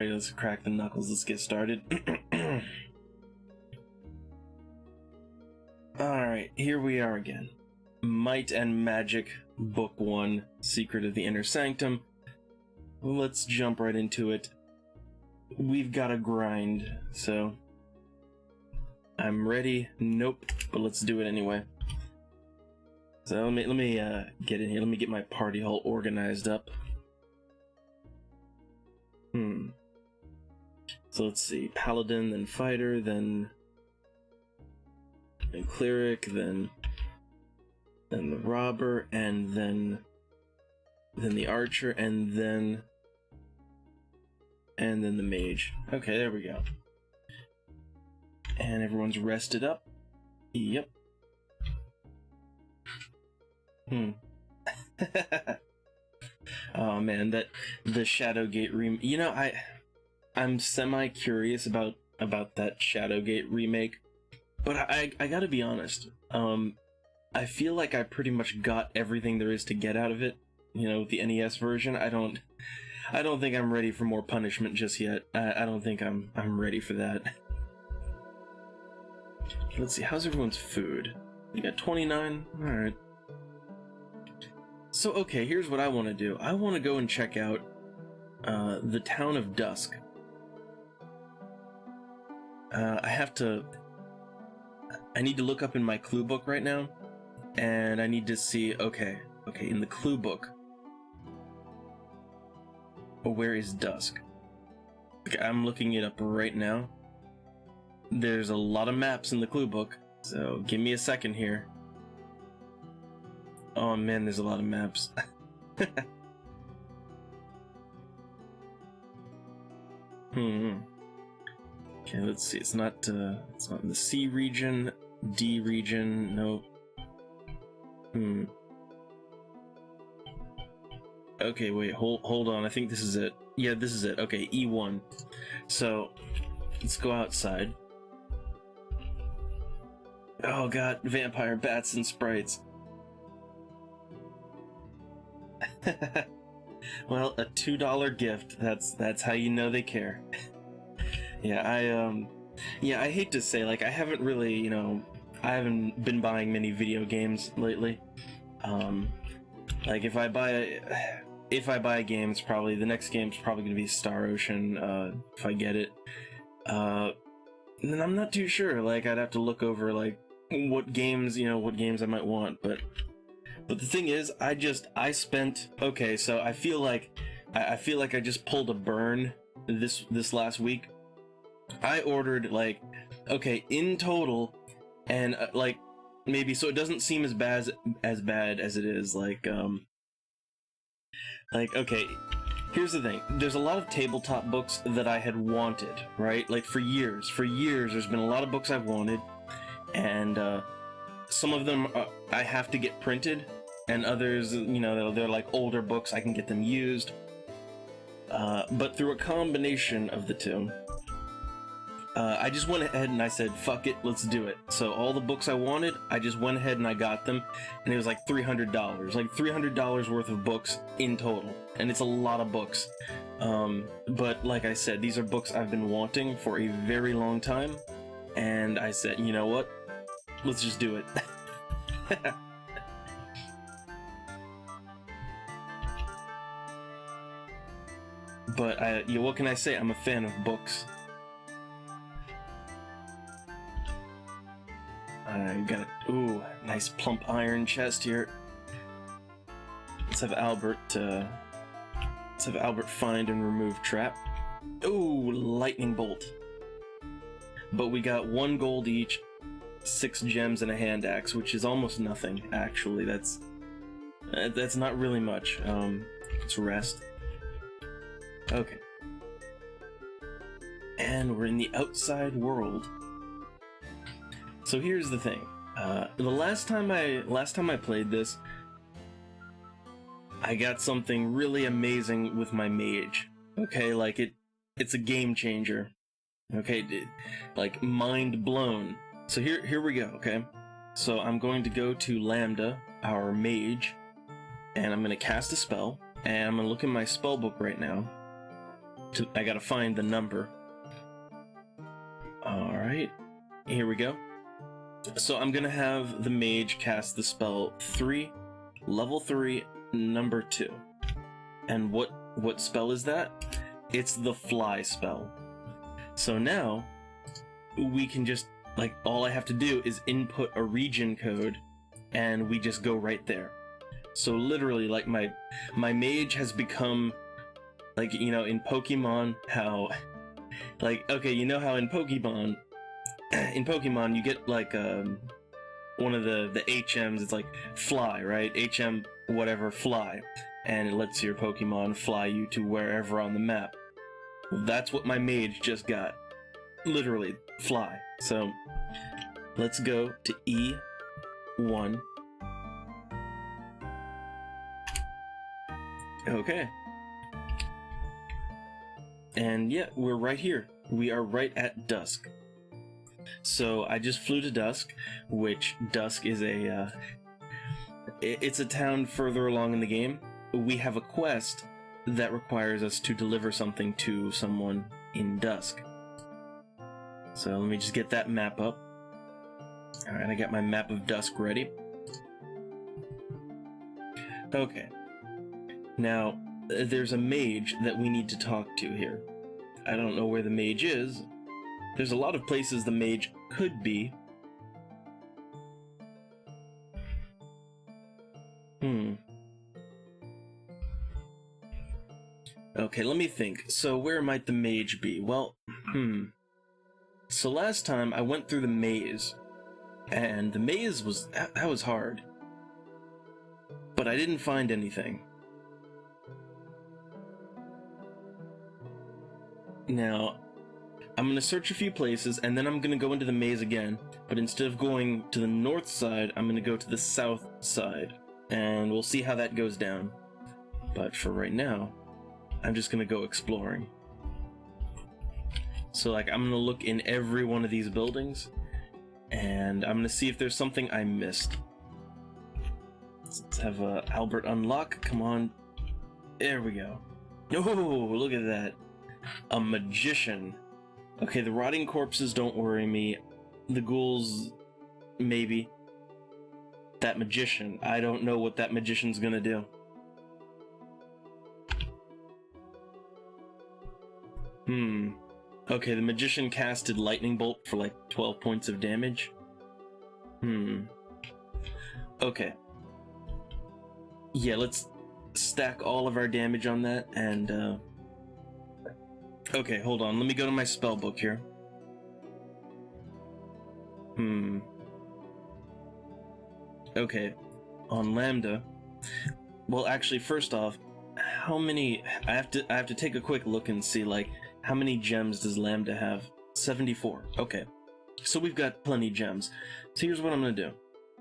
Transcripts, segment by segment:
Alright, let's crack the knuckles. Let's get started. Alright, here we are again. Might and Magic, Book 1, Secret of the Inner Sanctum. Let's jump right into it. We've got a grind, so... I'm ready. Nope, but let's do it anyway. So let me get in here. Let me get my party all organized up. So let's see, Paladin, then Fighter, then Cleric, then the Robber, and then the Archer, and then the Mage. Okay, there we go. And everyone's rested up. Yep. Oh man, the Shadowgate you know, I'm semi-curious about that Shadowgate remake, but I gotta be honest, I feel like I pretty much got everything there is to get out of it, you know, with the NES version. I don't think I'm ready for more punishment just yet. I don't think I'm ready for that. Let's see, how's everyone's food? We got 29? Alright. So, okay, here's what I want to do. I want to go and check out the Town of Dusk. I need to look up in my clue book right now, and I need to see, okay, in the clue book, where is Dusk? Okay, I'm looking it up right now. There's a lot of maps in the clue book, so give me a second here. Oh man, there's a lot of maps. Okay, let's see. It's not in the C region, D region. Nope. Okay, wait. Hold on. I think this is it. Yeah, this is it. Okay, E1. So let's go outside. Oh god, vampire bats and sprites. Well, a $2 gift. That's how you know they care. Yeah, I hate to say, like, I haven't really, you know, I haven't been buying many video games lately. Like, if I buy a game, it's probably, the next game's probably gonna be Star Ocean, if I get it. And then I'm not too sure, like, I'd have to look over, like, what games I might want, but the thing is, I spent, okay, so I feel like I just pulled a burn this last week. I ordered, like, okay, in total, and like, maybe, so it doesn't seem as bad as it is, like, okay, here's the thing. There's a lot of tabletop books that I had wanted, right? Like, for years, there's been a lot of books I've wanted, and some of them I have to get printed, and others, you know, they're like older books, I can get them used. But through a combination of the two, I just went ahead and I said, fuck it, let's do it. So all the books I wanted, I just went ahead and I got them, and it was like $300. Like $300 worth of books in total. And it's a lot of books. But like I said, these are books I've been wanting for a very long time, and I said, you know what? Let's just do it. But what can I say? I'm a fan of books. I got a nice plump iron chest here. Let's have Albert find and remove trap. Ooh, lightning bolt. But we got 1 gold each, 6 gems, and a hand axe, which is almost nothing. Actually, that's not really much. Let's rest. Okay. And we're in the outside world. So here's the thing. The last time I played this, I got something really amazing with my mage. Okay, like it's a game changer. Okay, like mind blown. So here we go, okay? So I'm going to go to Lambda, our mage, and I'm going to cast a spell, and I'm going to look in my spell book right now. I gotta find the number. Alright, here we go. So I'm gonna have the mage cast the spell 3, level 3, number 2. And what spell is that? It's the fly spell. So now we can just, like, all I have to do is input a region code and we just go right there. So literally, like, my mage has become, like, you know, in Pokemon, how, like, okay, you know how in Pokemon you get, like, one of the HMs, it's like fly, right? HM whatever, fly. And it lets your Pokemon fly you to wherever on the map. That's what my mage just got. Literally, fly. So, let's go to E1. Okay. And yeah, we're right here. We are right at Dusk. So I just flew to Dusk, which Dusk is it's a town further along in the game. We have a quest that requires us to deliver something to someone in Dusk. So let me just get that map up. Alright, I got my map of Dusk ready. Okay. Now, there's a mage that we need to talk to here. I don't know where the mage is. There's a lot of places the mage could be. Okay, let me think. So where might the mage be? Well, So last time I went through the maze, and the maze that was hard. But I didn't find anything. Now, I'm gonna search a few places, and then I'm gonna go into the maze again, but instead of going to the north side, I'm gonna go to the south side, and we'll see how that goes down. But for right now, I'm just gonna go exploring. So, like, I'm gonna look in every one of these buildings, and I'm gonna see if there's something I missed. Let's have Albert unlock. Come on. There we go. No, look at that. A magician. Okay, the rotting corpses don't worry me. The ghouls, maybe. That magician. I don't know what that magician's gonna do. Okay, the magician casted lightning bolt for like 12 points of damage. Okay. Yeah, let's stack all of our damage on that, and okay, hold on, let me go to my spell book here. Okay, on Lambda. Well, actually, first off, how many... I have to take a quick look and see, like, how many gems does Lambda have? 74. Okay. So we've got plenty gems. So here's what I'm gonna do.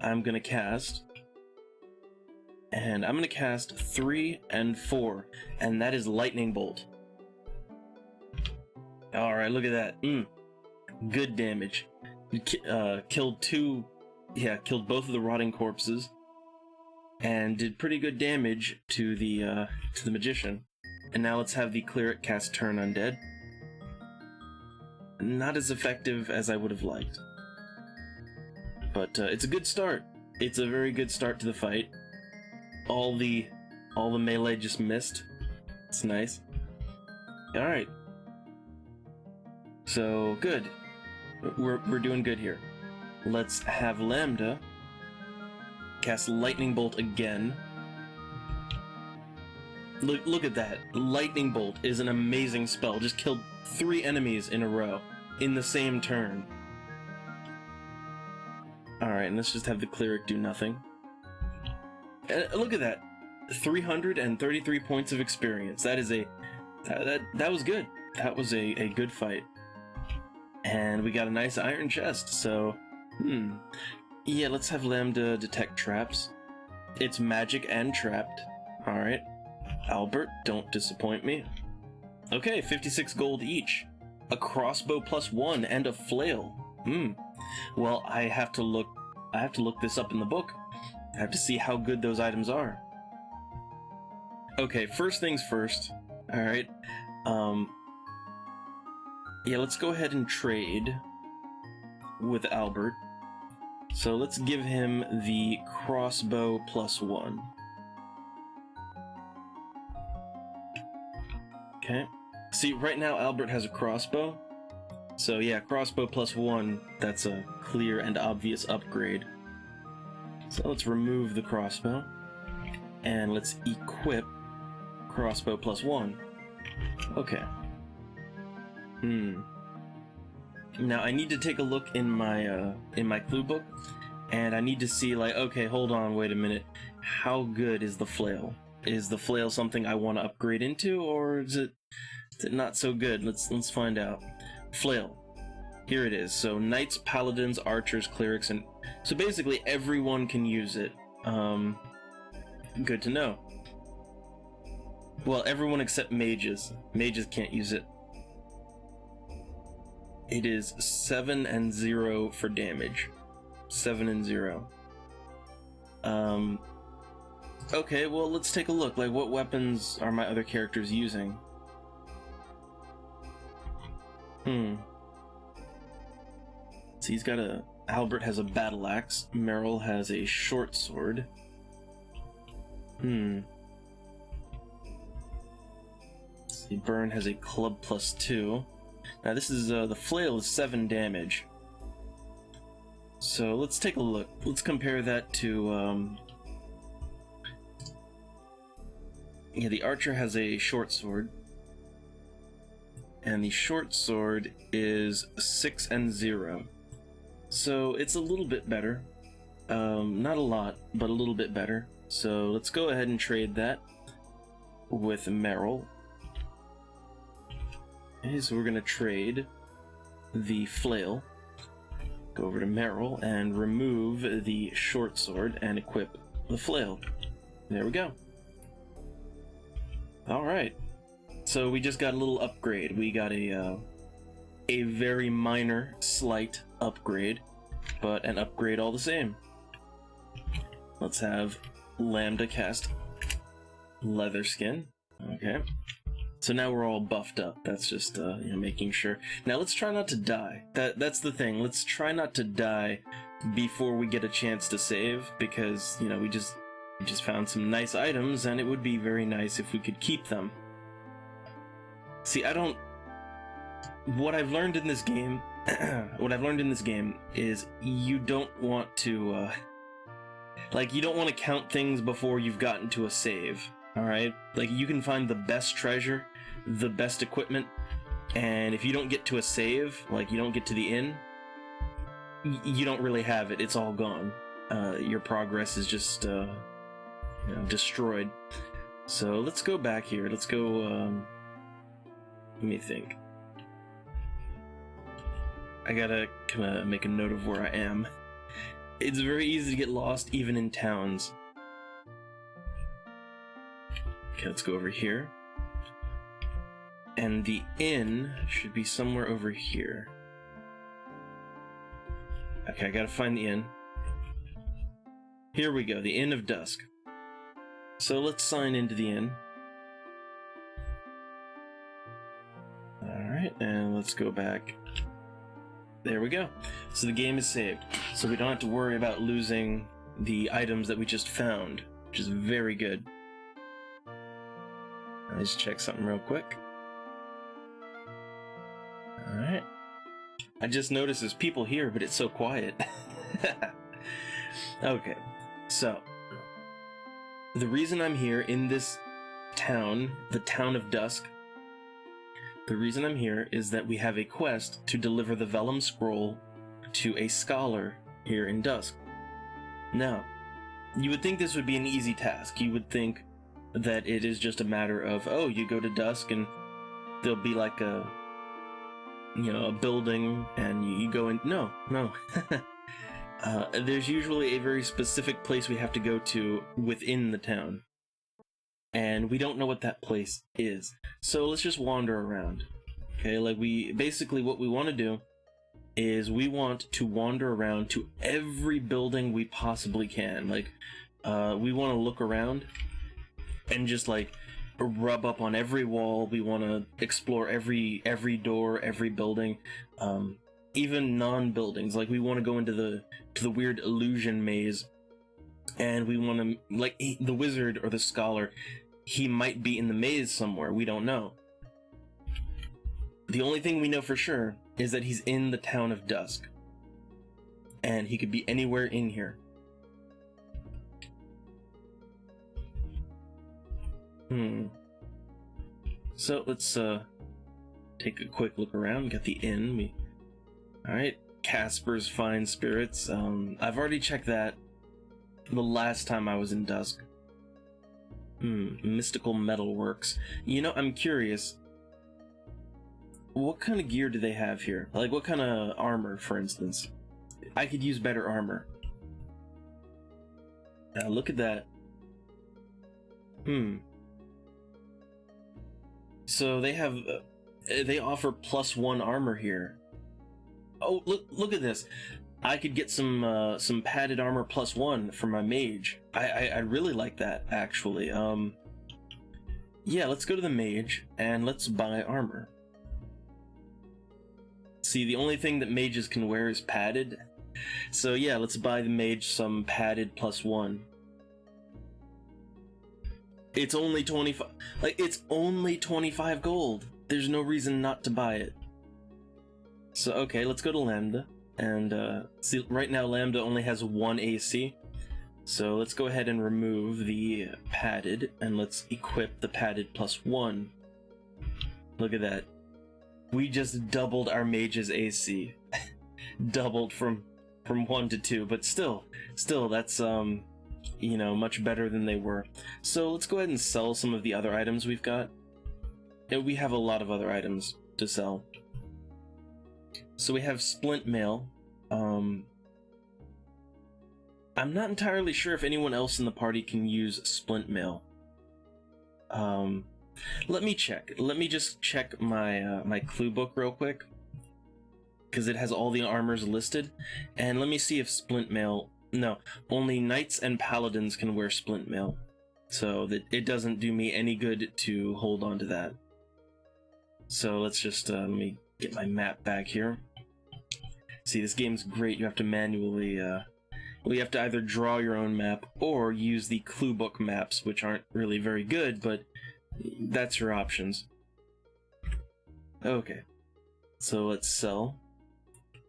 I'm gonna cast... And I'm gonna cast 3 and 4. And that is Lightning Bolt. Alright, look at that. Good damage. Killed two... Yeah, killed both of the rotting corpses. And did pretty good damage to the magician. And now let's have the cleric cast Turn Undead. Not as effective as I would have liked. But it's a good start. It's a very good start to the fight. All the melee just missed. It's nice. Alright. So, good. We're doing good here. Let's have Lambda cast Lightning Bolt again. Look at that. Lightning Bolt is an amazing spell. Just killed 3 enemies in a row in the same turn. Alright, and let's just have the cleric do nothing. Look at that. 333 points of experience. That is that was good. That was a good fight. And we got a nice iron chest, so yeah, let's have Lambda detect traps. It's magic and trapped. Alright. Albert, don't disappoint me. Okay, 56 gold each. A crossbow +1 and a flail. Well, I have to look this up in the book. I have to see how good those items are. Okay, first things first. Alright. Yeah, let's go ahead and trade with Albert. So let's give him the crossbow +1. Okay. See, right now Albert has a crossbow. So yeah, crossbow +1, that's a clear and obvious upgrade. So let's remove the crossbow. And let's equip crossbow +1. Okay. Now I need to take a look in my clue book, and I need to see, like, okay, hold on, wait a minute. How good is the flail? Is the flail something I want to upgrade into, or is it not so good? Let's find out. Flail. Here it is. So knights, paladins, archers, clerics, and so basically everyone can use it. Good to know. Well, everyone except mages. Mages can't use it. It is 7 and 0 for damage. 7 and 0. Okay, well, let's take a look. Like, what weapons are my other characters using? So he's got Albert has a battle axe. Merrill has a short sword. See, Byrne has a club +2. Now this is, the flail is 7 damage. So let's take a look. Let's compare that to, yeah, the archer has a short sword. And the short sword is 6 and 0. So it's a little bit better. Not a lot, but a little bit better. So let's go ahead and trade that with Merrill. Okay, so we're gonna trade the flail. Go over to Merrill and remove the short sword and equip the flail. There we go. Alright. So we just got a little upgrade. We got a very minor, slight upgrade, but an upgrade all the same. Let's have Lambda cast leather skin. Okay. So now we're all buffed up. That's just making sure. Now let's try not to die. That's the thing. Let's try not to die before we get a chance to save, because we just found some nice items, and it would be very nice if we could keep them. See, what I've learned in this game, is you don't want to, you don't want to count things before you've gotten to a save, alright? Like, you can find the best treasure, the best equipment, and if you don't get to a save, like, you don't get to the inn, you don't really have it, it's all gone. Your progress is just, destroyed. So, let's go back here, let's go, let me think. I gotta kinda make a note of where I am. It's very easy to get lost even in towns. Okay, let's go over here. And the inn should be somewhere over here. Okay, I gotta find the inn. Here we go, the Inn of Dusk. So let's sign into the inn. Alright, and let's go back. There we go. So the game is saved. So we don't have to worry about losing the items that we just found, which is very good. Let's check something real quick. Alright. I just noticed there's people here, but it's so quiet. Okay, so the reason I'm here in this town, the Town of Dusk, the reason I'm here is that we have a quest to deliver the Vellum Scroll to a scholar here in Dusk. Now, you would think this would be an easy task. You would think that it is just a matter of, oh, you go to Dusk and there'll be like a building and you go in. No. There's usually a very specific place we have to go to within the town. And we don't know what that place is. So let's just wander around. Okay, like basically what we want to do is we want to wander around to every building we possibly can. Like, we want to look around and just rub up on every wall. We want to explore every door, every building, even non-buildings. Like we want to go into the weird illusion maze, and we want to the wizard or the scholar. He might be in the maze somewhere. We don't know. The only thing we know for sure is that he's in the town of Dusk, and he could be anywhere in here. So let's take a quick look around. We got the inn. Alright, Casper's Fine Spirits. I've already checked that the last time I was in Dusk. Mystical Metalworks. You know, I'm curious. What kind of gear do they have here? Like, what kind of armor, for instance? I could use better armor. Look at that. So they have, they offer +1 armor here. Oh, look at this. I could get some padded armor +1 for my mage. I really like that, actually. Yeah, let's go to the mage and let's buy armor. See, the only thing that mages can wear is padded. So yeah, let's buy the mage some padded +1. It's only 25. Like, it's only 25 gold. There's no reason not to buy it. So okay, let's go to Lambda. And see, right now Lambda only has 1 AC. So let's go ahead and remove the padded, and let's equip the padded +1. Look at that. We just doubled our mage's AC. Doubled from 1 to 2, but still, that's you know, much better than they were. So let's go ahead and sell some of the other items we've got. And we have a lot of other items to sell. So we have Splint Mail. I'm not entirely sure if anyone else in the party can use Splint Mail. Let me check. Let me just check my my clue book real quick, because it has all the armors listed, and let me see if Splint Mail. No, only knights and paladins can wear Splint Mail, so that it doesn't do me any good to hold on to that. So let's just let me get my map back here. See, this game's great. You have to manually well, you have to either draw your own map or use the clue book maps, which aren't really very good, but that's your options. Okay, so let's sell.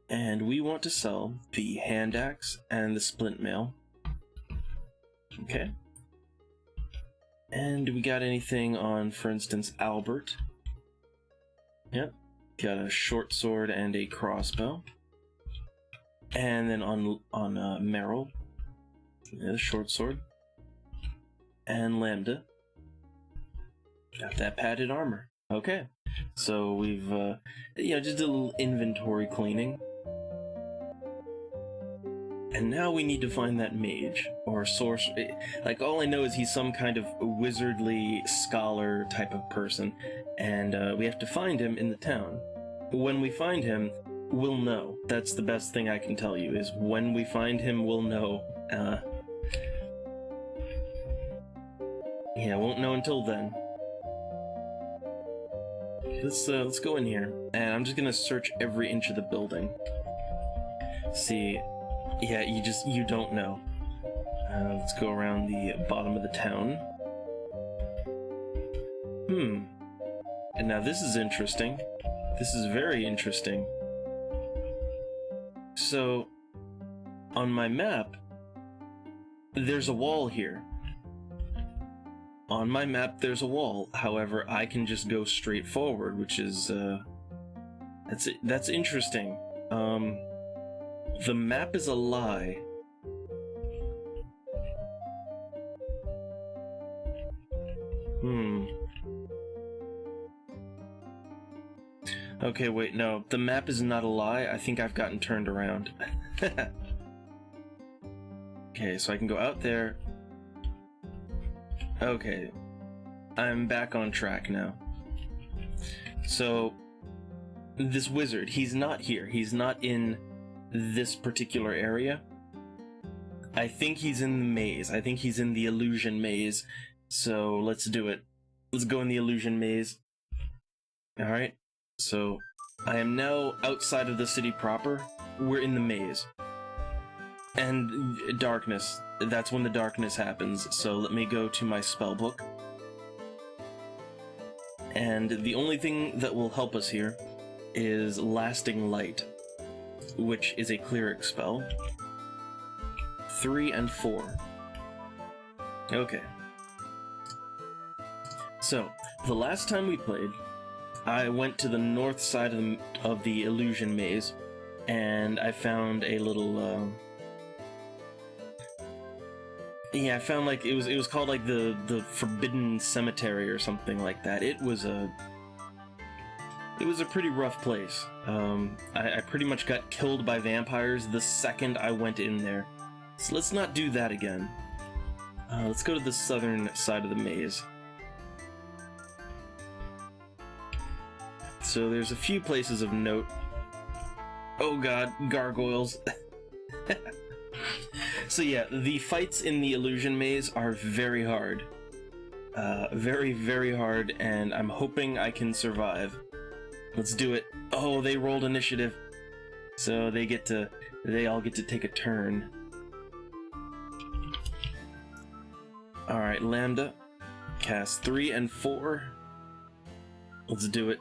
And we want to sell the hand axe and the Splint Mail. Okay. And do we got anything on, for instance, Albert? Yep. Got a short sword and a crossbow. And then on Merrill, the short sword. And Lambda, got that padded armor. Okay. So we've, you know, just a little inventory cleaning. And now we need to find that mage, or sorcerer. Like, all I know is he's some kind of wizardly scholar type of person, and we have to find him in the town. When we find him, we'll know. That's the best thing I can tell you, is when we find him, we'll know. Yeah, won't know until then. Let's go in here, and I'm just gonna search every inch of the building. See, yeah, you don't know. Let's go around the bottom of the town. And now this is interesting. This is very interesting. So, on my map, there's a wall here. On my map, there's a wall. However, I can just go straight forward, which is, that's interesting. The map is a lie. Okay, wait, no. The map is not a lie. I think I've gotten turned around. Okay, so I can go out there. Okay. I'm back on track now. So, this wizard, he's not here. He's not in this particular area. I think he's in the maze. I think he's in the illusion maze. So let's do it. Let's go in the illusion maze. Alright, so I am now outside of the city proper. We're in the maze. And darkness. That's when the darkness happens. So let me go to my spell book. And the only thing that will help us here is Lasting Light, which is a cleric spell. 3 and 4. Okay. So, the last time we played, I went to the north side of the illusion maze, and I found a little, yeah, I found like it was called like the Forbidden Cemetery or something like that. It was a pretty rough place. I pretty much got killed by vampires the second I went in there. So let's not do that again. Let's go to the southern side of the maze. So there's a few places of note. Oh god, gargoyles. So yeah, the fights in the illusion maze are very hard. Very, very hard, and I'm hoping I can survive. Let's do it. Oh, they rolled initiative. So they all get to take a turn. Alright, Lambda. Cast 3 and 4. Let's do it.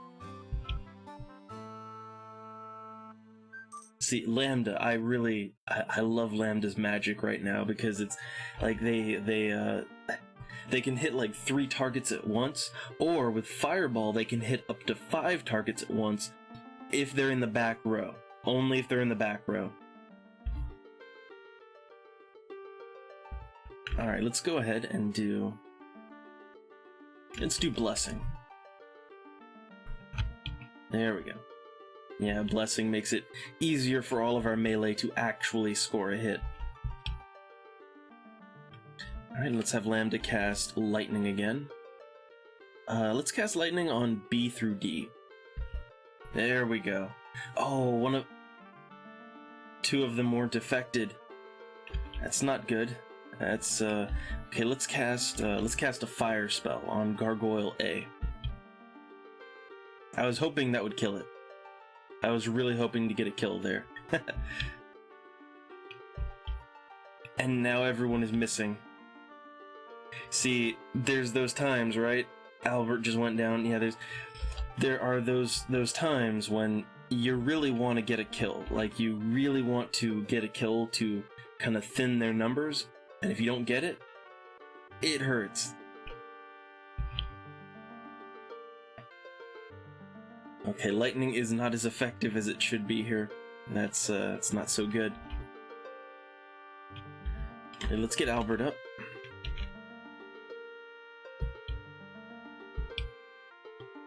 See, Lambda, I love Lambda's magic right now because it's like they can hit like 3 targets at once, or with Fireball they can hit up to 5 targets at once if they're in the back row. Only if they're in the back row. Alright, let's go ahead and let's do Blessing. There we go. Yeah, Blessing makes it easier for all of our melee to actually score a hit. Alright, let's have Lambda cast Lightning again. Let's cast Lightning on B through D. There we go. Oh, 2 of them weren't affected. That's not good. That's, okay, let's cast a Fire spell on Gargoyle A. I was hoping that would kill it. I was really hoping to get a kill there. And now everyone is missing. See, there's those times, right? Albert just went down. Yeah, there are those times when you really want to get a kill. Like, you really want to get a kill to kind of thin their numbers. And if you don't get it, it hurts. Okay, lightning is not as effective as it should be here. That's it's not so good. Okay, let's get Albert up.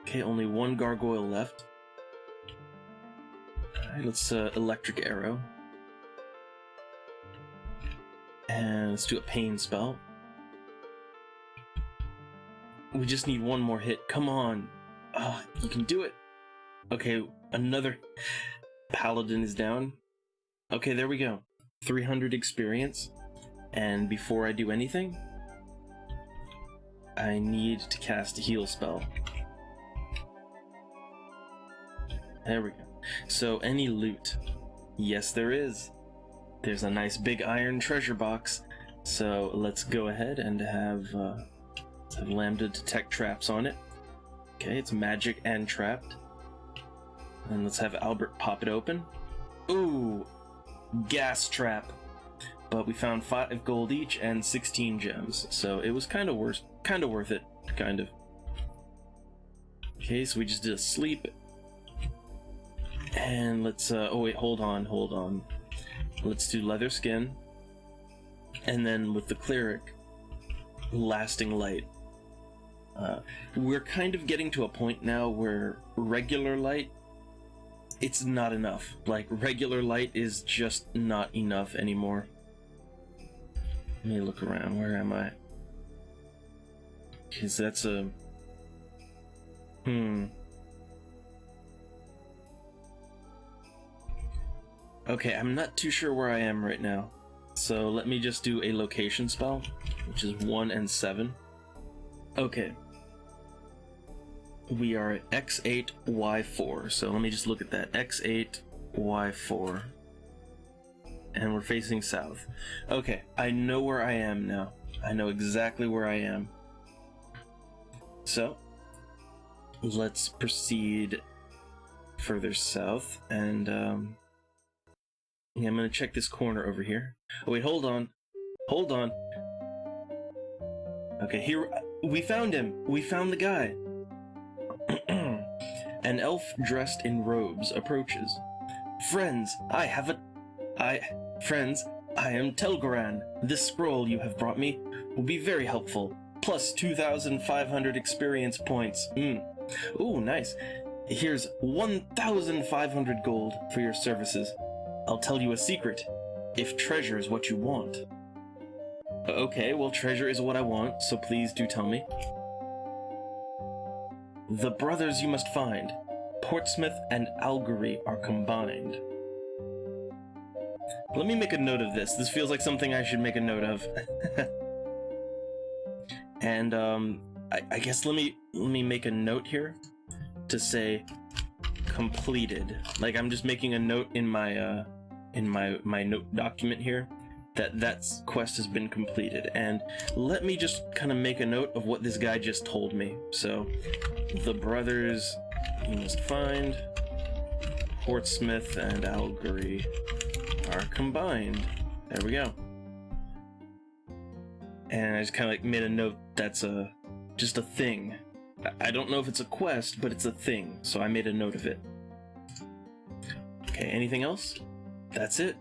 Okay, only 1 gargoyle left. Alright, let's electric arrow. And let's do a pain spell. We just need 1 more hit. Come on. Oh, you can do it. Okay, another paladin is down. Okay, there we go. 300 experience. And before I do anything, I need to cast a heal spell. There we go. So, any loot? Yes, there is. There's a nice big iron treasure box. So, let's go ahead and have Lambda detect traps on it. Okay, it's magic and trapped. And let's have Albert pop it open. Ooh, gas trap. But we found 5 gold each and 16 gems, so it was kind of worth it, kind of. Okay, so we just did a sleep. And let's, oh wait, hold on. Let's do leather skin. And then with the cleric, lasting light. We're kind of getting to a point now where regular light, it's not enough. Like, regular light is just not enough anymore. Let me look around. Where am I? Because that's a... Okay, I'm not too sure where I am right now. So let me just do a location spell, which is 1 and 7. Okay. we are at X8Y4. So let me just look at that. X8Y4. And we're facing south. Okay, I know where I am now. I know exactly where I am. So, let's proceed further south, and yeah, I'm gonna check this corner over here. Oh wait, hold on. Hold on. Okay, here, we found him. We found the guy. An elf dressed in robes approaches. Friends, I am Tel'Garan. This scroll you have brought me will be very helpful. Plus 2,500 experience points. Ooh, nice. Here's 1,500 gold for your services. I'll tell you a secret. If treasure is what you want. Okay, well, treasure is what I want, so please do tell me. The brothers you must find. Portsmouth and Algery are combined. Let me make a note of this. This feels like something I should make a note of. And I guess let me make a note here to say completed. Like I'm just making a note in my my note document here that quest has been completed. And let me just kind of make a note of what this guy just told me. So the brothers you must find, Portsmouth and Algery are combined. There we go. And I just kind of like made a note that's just a thing. I don't know if it's a quest, but it's a thing, so I made a note of it. Okay, anything else? That's it.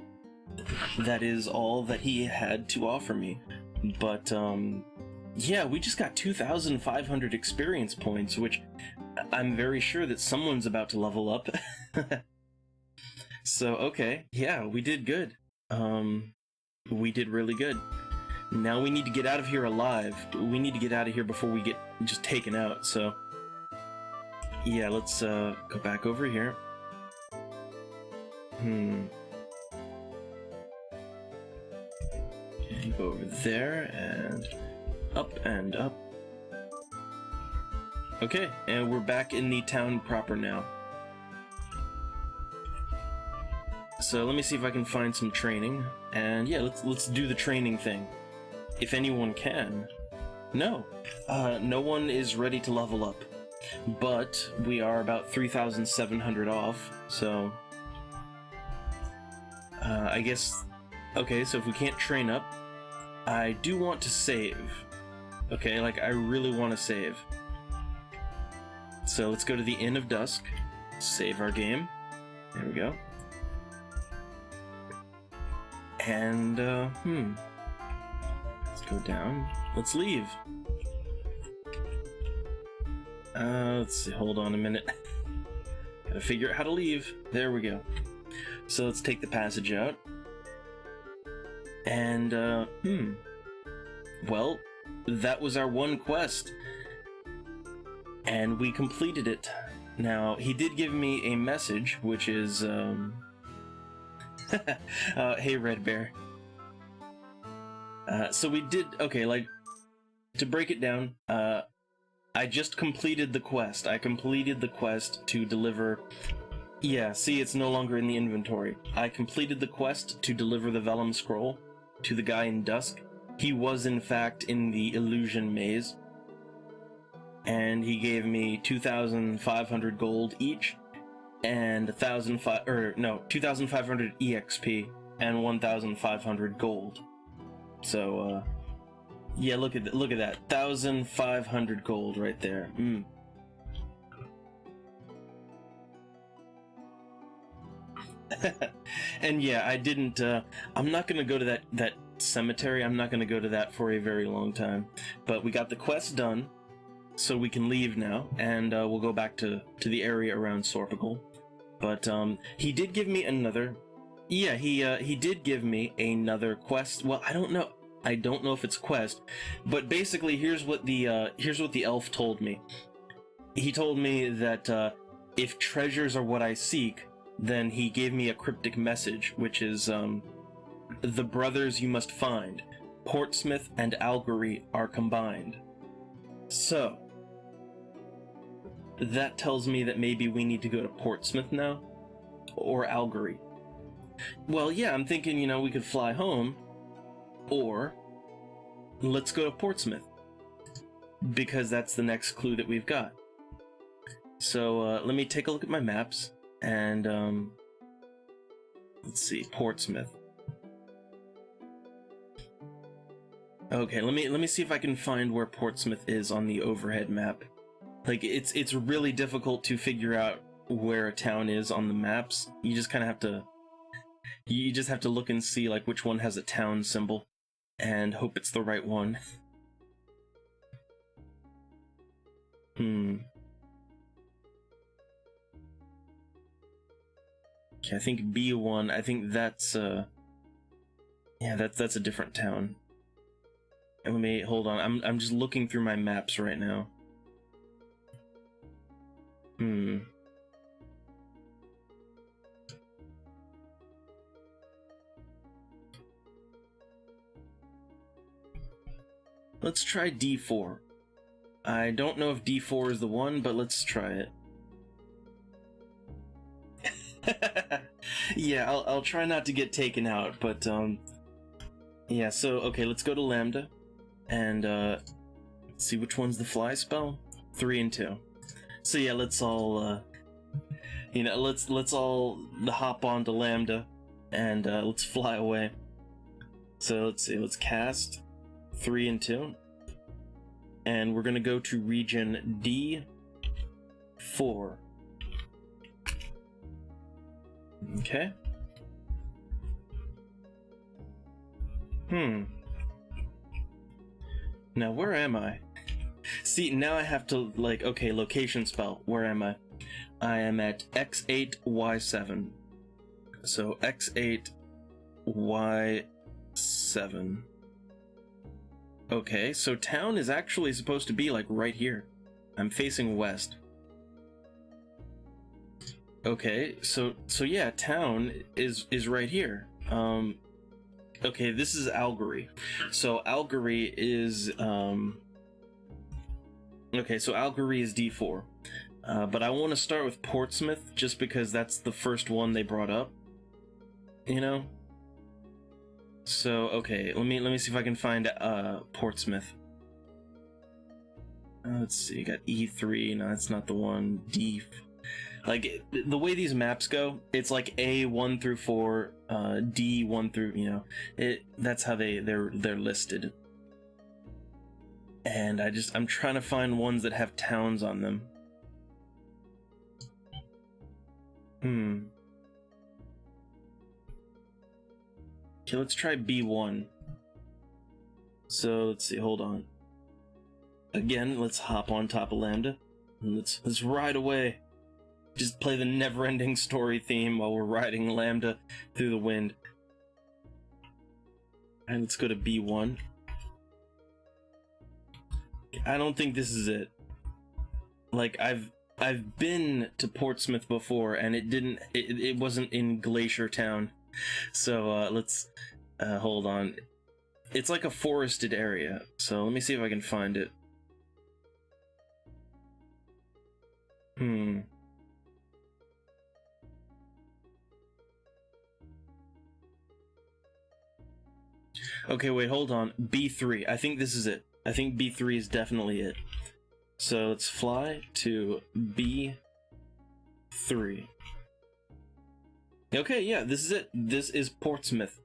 That is all that he had to offer me. But yeah, we just got 2,500 experience points, which I'm very sure that someone's about to level up. So, okay, yeah, we did good. We did really good. Now we need to get out of here alive. We need to get out of here before we get just taken out, so... Yeah, let's go back over here. Okay, go over there, and up and up. Okay, and we're back in the town proper now. So let me see if I can find some training, and yeah, let's do the training thing. If anyone can. No. No one is ready to level up. But we are about 3,700 off, so... I guess... Okay, so if we can't train up, I do want to save. Okay, like, I really want to save. So let's go to the Inn of Dusk, save our game. There we go. And, let's go down. Let's leave. Let's see, hold on a minute. Gotta figure out how to leave. There we go. So let's take the passage out. And, well, that was our one quest. And we completed it. Now, he did give me a message, which is, hey, Red Bear. So we did, okay, like, to break it down, I just completed the quest. I completed the quest to deliver... Yeah, see, it's no longer in the inventory. I completed the quest to deliver the Vellum Scroll to the guy in Dusk. He was, in fact, in the Illusion Maze. And he gave me 2,500 gold each, and 2,500 EXP, and 1,500 gold. So, yeah, look at that, 1,500 gold right there. And yeah, I didn't, I'm not gonna go to that cemetery. I'm not gonna go to that for a very long time. But we got the quest done, so we can leave now, and we'll go back to the area around Sorpigal. But he did give me another... Yeah, he did give me another quest. Well, I don't know if it's a quest, but basically here's what the elf told me. He told me that if treasures are what I seek, then he gave me a cryptic message, which is the brothers you must find. Portsmouth and Algery are combined. So, that tells me that maybe we need to go to Portsmouth now, or Algery. Well, yeah, I'm thinking, you know, we could fly home, or let's go to Portsmouth, because that's the next clue that we've got. So let me take a look at my maps, and let's see, Portsmouth. Okay, let me see if I can find where Portsmouth is on the overhead map. Like, it's really difficult to figure out where a town is on the maps. You just kind of have to... You just have to look and see, like, which one has a town symbol, and hope it's the right one. Okay, I think B1, I think that's, yeah, that's a different town. And let me, hold on, I'm just looking through my maps right now. Let's try D4. I don't know if D4 is the one, but let's try it. Yeah, I'll try not to get taken out, but yeah, so okay, let's go to Lambda and let's see which one's the fly spell. 3 and 2. So yeah, let's all you know, let's all hop onto Lambda and let's fly away. So let's see, let's cast 3 and 2, and we're gonna go to region D4. Okay. Now, where am I? See, now I have to, like, okay, location spell. Where am I? I am at X8, Y7. So, X8, Y7. Okay, so town is actually supposed to be, like, right here. I'm facing west. Okay, so yeah, town is right here. Okay, this is Algery. So Algery is okay, so Algery is D4. But I want to start with Portsmouth just because that's the first one they brought up. You know? So okay, let me see if I can find Portsmouth. Let's see, you got E3, no, that's not the one. D. Like, the way these maps go, it's like A1 through 4, D1 through, you know, that's how they're listed. And I'm trying to find ones that have towns on them. Okay, let's try B1. So, let's see, hold on. Again, let's hop on top of Lambda. And let's ride away. Just play the never-ending story theme while we're riding Lambda through the wind. And let's go to B1. I don't think this is it. Like, I've been to Portsmouth before, and it wasn't in Glacier Town. So let's hold on. It's like a forested area. So let me see if I can find it. Okay, wait, hold on. B3. I think this is it. I think B3 is definitely it. So let's fly to B3. Okay, yeah, this is it. This is Portsmouth.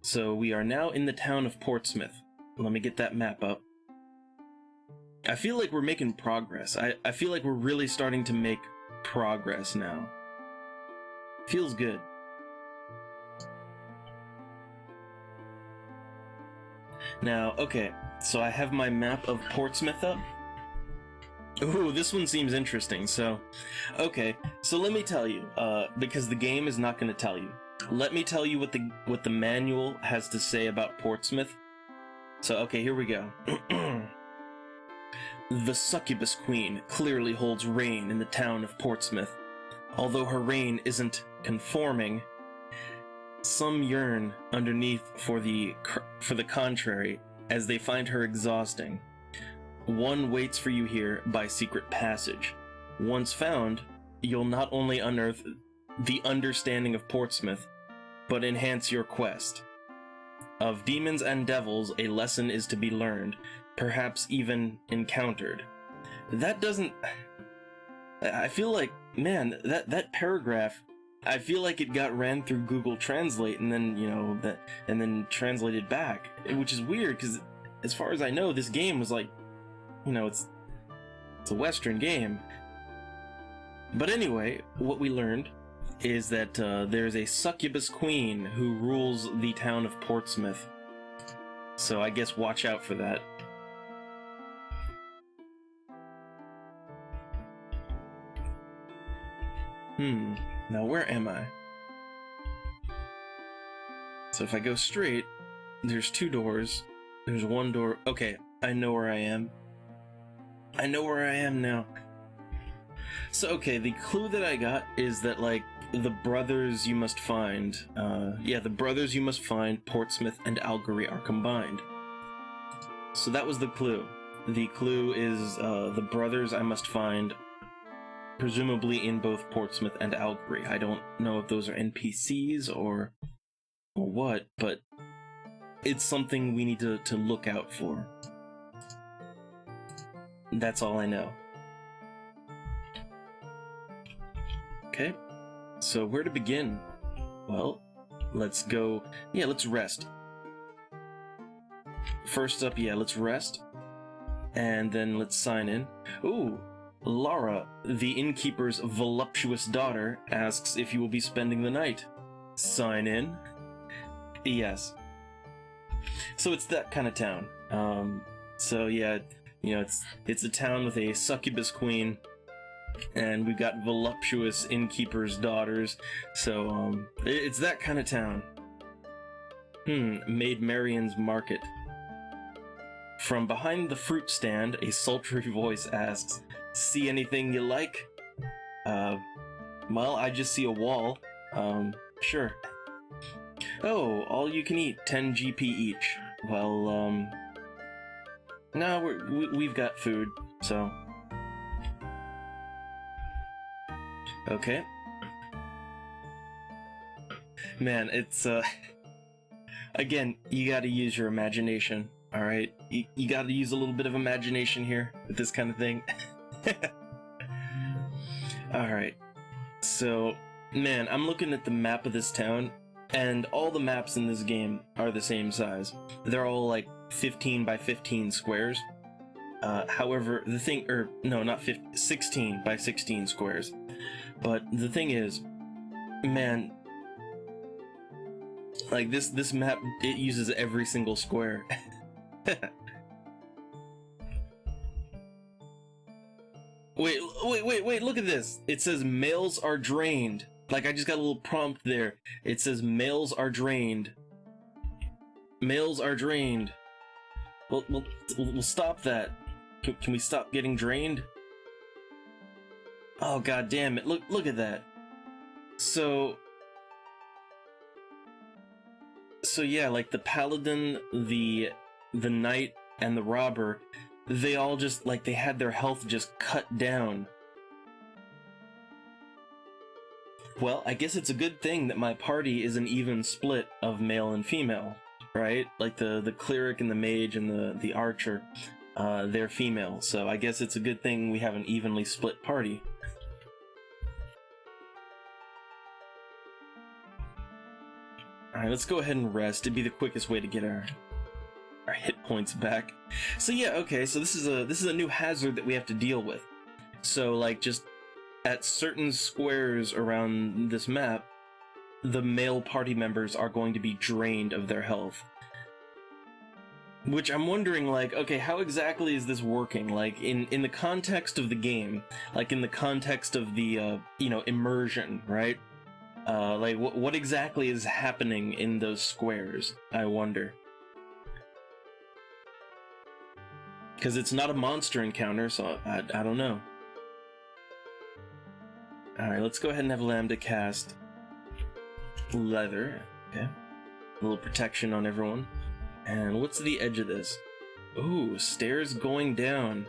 So we are now in the town of Portsmouth. Let me get that map up. I feel like we're making progress. I feel like we're really starting to make progress now. Feels good. Now, okay, so I have my map of Portsmouth up. Ooh, this one seems interesting. So, okay, so let me tell you, because the game is not going to tell you. Let me tell you what the manual has to say about Portsmouth. So, okay, here we go. The succubus queen clearly holds reign in the town of Portsmouth. Although her reign isn't conforming, some yearn underneath for the contrary, as they find her exhausting. One waits for you here by secret passage. Once found, you'll not only unearth the understanding of Portsmouth, but enhance your quest. Of demons and devils, a lesson is to be learned, perhaps even encountered. That doesn't... I feel like, man, that paragraph, I feel like it got ran through Google Translate and then, and then translated back, which is weird, because as far as I know, this game was like, it's a Western game. But anyway, what we learned is that there's a succubus queen who rules the town of Portsmouth. So I guess watch out for that. Now where am I? So if I go straight, there's 2 doors. There's 1 door. Okay, I know where I am. I know where I am now. So, okay, the clue that I got is that, like, the brothers you must find, the brothers you must find, Portsmouth and Algery are combined. So that was the clue. The clue is, the brothers I must find, presumably in both Portsmouth and Algery. I don't know if those are NPCs or what, but it's something we need to look out for. That's all I know. Okay, so where to begin? Well, let's go... Yeah, let's rest. First up, let's rest. And then let's sign in. Ooh, Lara, the innkeeper's voluptuous daughter, asks if you will be spending the night. Sign in. Yes. So it's that kind of town. So yeah, it's a town with a succubus queen, and we've got voluptuous innkeeper's daughters, so it's that kind of town. Maid Marian's Market. From behind the fruit stand, a sultry voice asks, "See anything you like?" Well, I just see a wall. Sure. Oh, all you can eat, 10 GP each. Well, no, we've got food, so... Okay. Man, it's, again, you gotta use your imagination, alright? You gotta use a little bit of imagination here with this kind of thing. Alright. So, man, I'm looking at the map of this town, and all the maps in this game are the same size. They're all like 15 by 15 squares. However, the thing, not 15, 16 by 16 squares. But the thing is, man, like this map, it uses every single square. Wait, look at this. It says males are drained. Like, I just got a little prompt there. It says males are drained. Males are drained. We'll stop that. Can we stop getting drained? Oh, god damn it. Look at that. So yeah, like the paladin, the knight, and the robber, they all just, like, they had their health just cut down. Well, I guess it's a good thing that my party is an even split of male and female, right? Like the cleric and the mage and the archer, they're female, so I guess it's a good thing we have an evenly split party. Alright, let's go ahead and rest. It'd be the quickest way to get our hit points back. So yeah, okay, so this is a new hazard that we have to deal with. So, like, just at certain squares around this map, the male party members are going to be drained of their health. Which I'm wondering, like, okay, how exactly is this working? Like, in the context of the game, like in the context of the, immersion, right? Like, what exactly is happening in those squares, I wonder? Because it's not a monster encounter, so I don't know. Alright, let's go ahead and have Lambda cast leather. Okay. A little protection on everyone. And what's the edge of this? Ooh, stairs going down.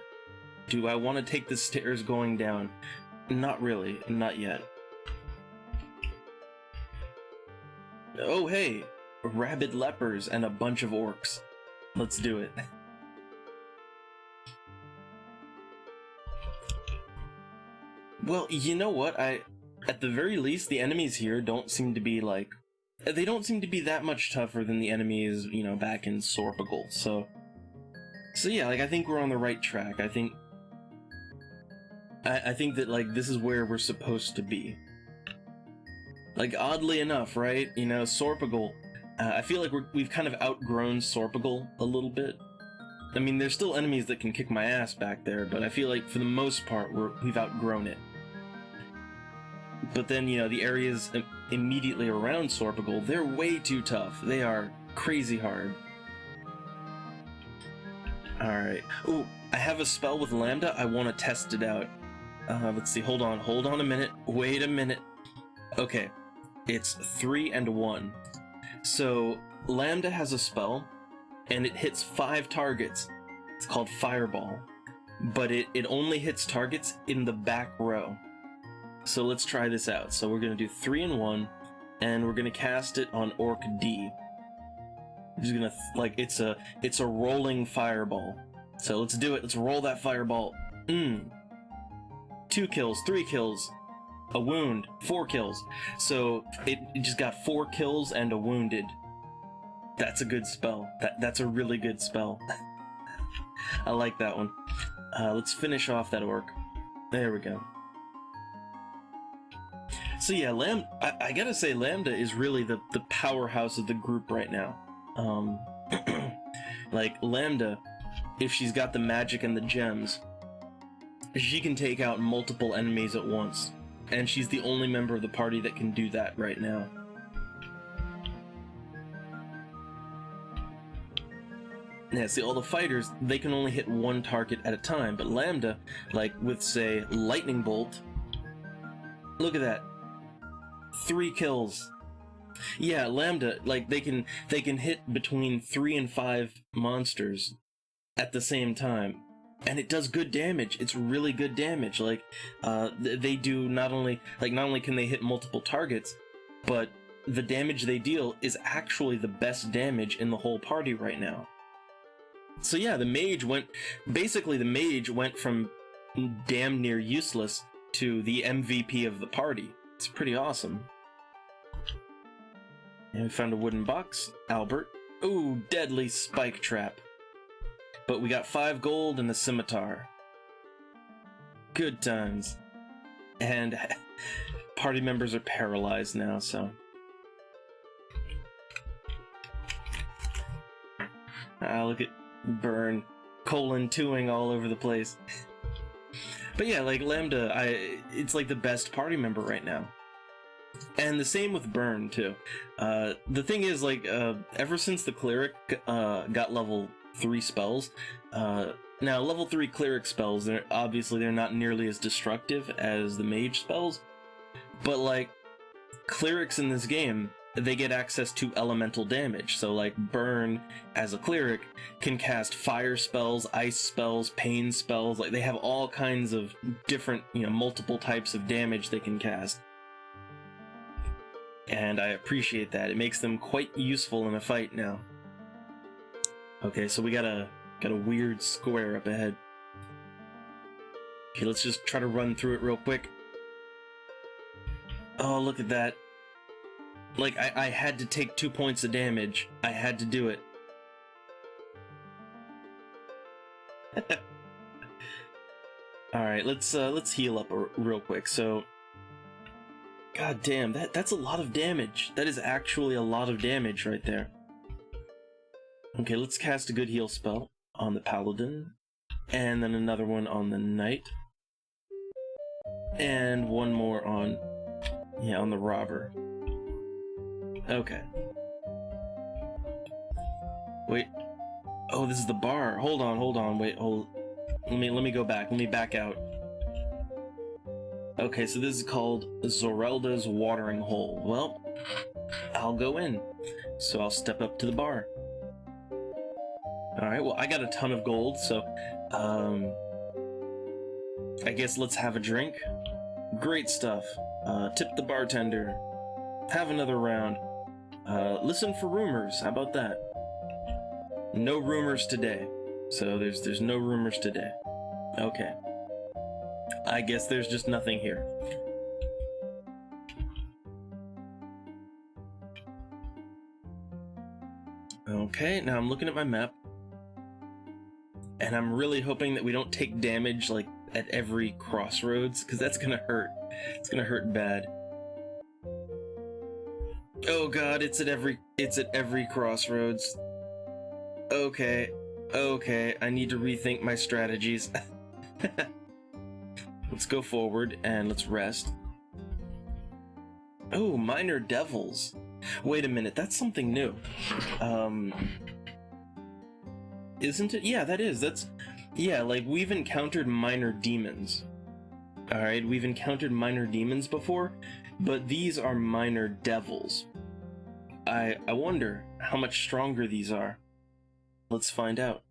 Do I want to take the stairs going down? Not really, not yet. Oh hey, rabid lepers and a bunch of orcs. Let's do it. Well, you know what, at the very least, the enemies here don't seem to be like... They don't seem to be that much tougher than the enemies, you know, back in Sorpigal, so yeah, like, I think we're on the right track. I think that, like, this is where we're supposed to be. Like, oddly enough, right? You know, Sorpigal, I feel like we've kind of outgrown Sorpigal a little bit. I mean, there's still enemies that can kick my ass back there, but I feel like, for the most part, we've outgrown it. But then, you know, the areas immediately around Sorpigal, they're way too tough. They are crazy hard. Alright. Ooh, I have a spell with Lambda. I want to test it out. Let's see. Hold on a minute. Wait a minute. Okay. It's 3 and 1. So, Lambda has a spell, and it hits 5 targets. It's called Fireball. But it only hits targets in the back row. So let's try this out. So we're gonna do 3 and 1, and we're gonna cast it on Orc D. I'm just gonna it's a rolling fireball. So let's do it. Let's roll that fireball. 2 kills, 3 kills, a wound, 4 kills. So it just got 4 kills and a wounded. That's a good spell. That's a really good spell. I like that one. Let's finish off that orc. There we go. So yeah, I gotta say, Lambda is really the powerhouse of the group right now. Like, Lambda, if she's got the magic and the gems, she can take out multiple enemies at once. And she's the only member of the party that can do that right now. Yeah, see, all the fighters, they can only hit 1 target at a time, but Lambda, like with, say, Lightning Bolt, look at that. 3 kills. Yeah, Lambda, like, they can hit between 3 and 5 monsters at the same time, and it does good damage. It's really good damage. Like, they do not only can they hit multiple targets, but the damage they deal is actually the best damage in the whole party right now. So yeah, the mage went from damn near useless to the MVP of the party. It's pretty awesome. And we found a wooden box. Albert. Ooh, deadly spike trap. But we got 5 gold and a scimitar. Good times. And party members are paralyzed now, so... look at Burn. Colon 2ing all over the place. But yeah, like, Lambda, it's like the best party member right now. And the same with Burn, too. The thing is, like, ever since the Cleric got level 3 spells, now, level 3 Cleric spells, they're not nearly as destructive as the Mage spells, but, like, Clerics in this game, they get access to elemental damage. So, like, Burn, as a Cleric, can cast fire spells, ice spells, pain spells. Like, they have all kinds of different, you know, multiple types of damage they can cast. And I appreciate that. It makes them quite useful in a fight now. Okay, so we got a weird square up ahead. Okay, let's just try to run through it real quick. Oh, look at that. Like, I had to take 2 points of damage. I had to do it. Alright, let's heal up real quick. So, god damn, that's a lot of damage. That is actually a lot of damage right there. Okay, let's cast a good heal spell on the Paladin. And then another one on the Knight. And one more on the Robber. Okay. Wait. Oh, this is the bar. Hold on. Wait, hold. Let me go back. Let me back out. Okay, so this is called Zorelda's Watering Hole. Well, I'll go in. So I'll step up to the bar. Alright, well, I got a ton of gold, so, I guess let's have a drink. Great stuff. Tip the bartender. Have another round. Listen for rumors. How about that? No rumors today. So there's no rumors today. Okay. I guess there's just nothing here. Okay, now I'm looking at my map. And I'm really hoping that we don't take damage, like, at every crossroads, because that's gonna hurt. It's gonna hurt bad. Oh god, it's at every crossroads. Okay, I need to rethink my strategies. Let's go forward and let's rest. Oh, minor devils. Wait a minute, that's something new. Isn't it? Yeah, that is. Yeah, like, we've encountered minor demons. Alright, we've encountered minor demons before, but these are minor devils. I wonder how much stronger these are. Let's find out.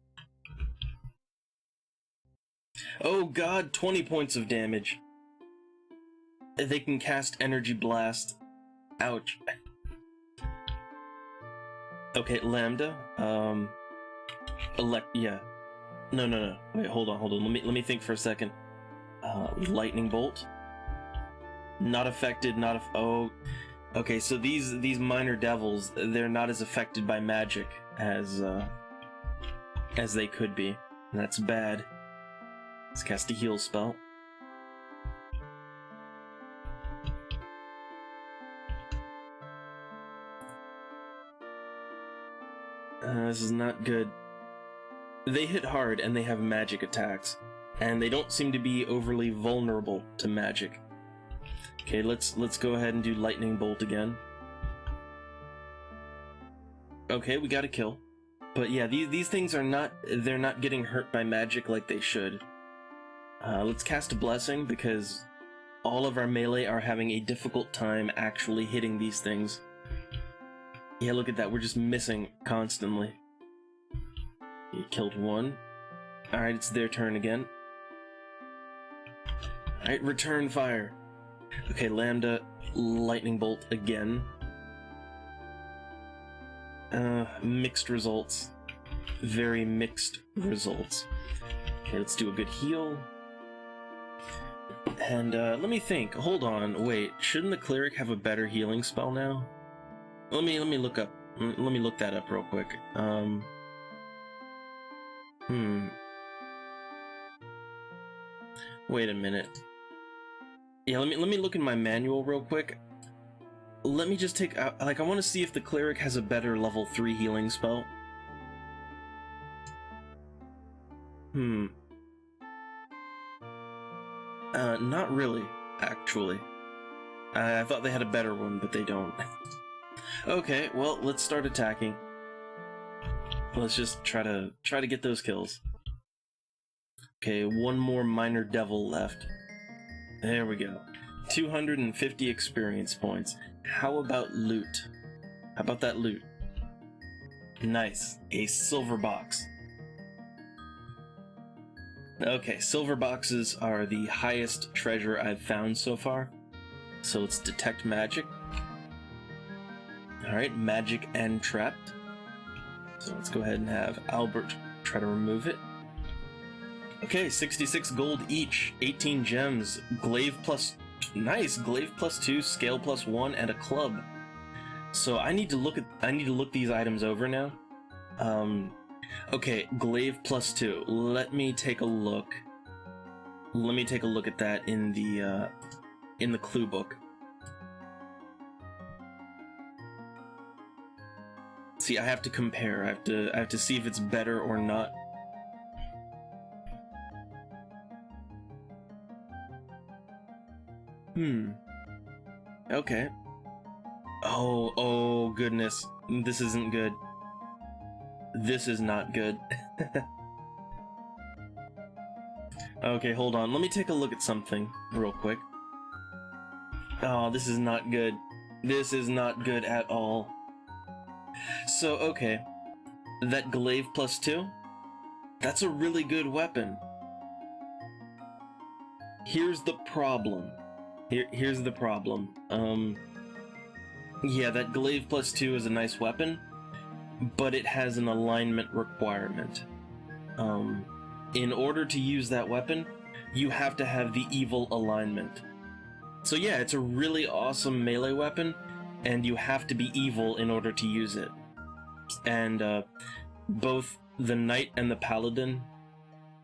Oh god, 20 points of damage. They can cast Energy Blast. Ouch. Okay, Lambda. Yeah. No. Wait, hold on. Let me think for a second. Lightning Bolt. Not affected, oh. Okay, so these minor devils, they're not as affected by magic as they could be. And that's bad. Let's cast a heal spell. This is not good. They hit hard and they have magic attacks, and they don't seem to be overly vulnerable to magic. Okay, let's go ahead and do Lightning Bolt again. Okay, we got a kill. But yeah, these things are they're not getting hurt by magic like they should. Let's cast a Blessing, because all of our melee are having a difficult time actually hitting these things. Yeah, look at that, we're just missing constantly. You killed one. Alright, it's their turn again. Alright, return fire. Okay, Lambda, Lightning Bolt again. Mixed results. Very mixed results. Okay, let's do a good heal. And, let me think. Hold on, wait. Shouldn't the Cleric have a better healing spell now? Let me look that up real quick. Wait a minute. Yeah, let me look in my manual real quick. Let me just take out, like, I want to see if the Cleric has a better level 3 healing spell. Not really, actually. I thought they had a better one, but they don't. Okay, well, let's start attacking. Let's just try to get those kills. Okay, one more minor devil left. There we go. 250 experience points. How about loot? How about that loot? Nice. A silver box. Okay, silver boxes are the highest treasure I've found so far. So let's detect magic. Alright, magic and trapped. So let's go ahead and have Albert try to remove it. Okay, 66 gold each, 18 gems, glaive plus... Nice! Glaive plus 2, scale plus 1, and a club. So I need to look these items over now. Okay, glaive plus 2. Let me take a look. Let me take a look at that in the clue book. See, I have to compare. I have to see if it's better or not. Okay. Oh goodness. This isn't good. This is not good. Okay, hold on. Let me take a look at something real quick. Oh, this is not good. This is not good at all. So, okay. that glaive +2, that's a really good weapon. Here's the problem. Here's the problem. Yeah, that glaive +2 is a nice weapon, but it has an alignment requirement. In order to use that weapon, you have to have the evil alignment. So yeah, it's a really awesome melee weapon, and you have to be evil in order to use it. And both the knight and the paladin,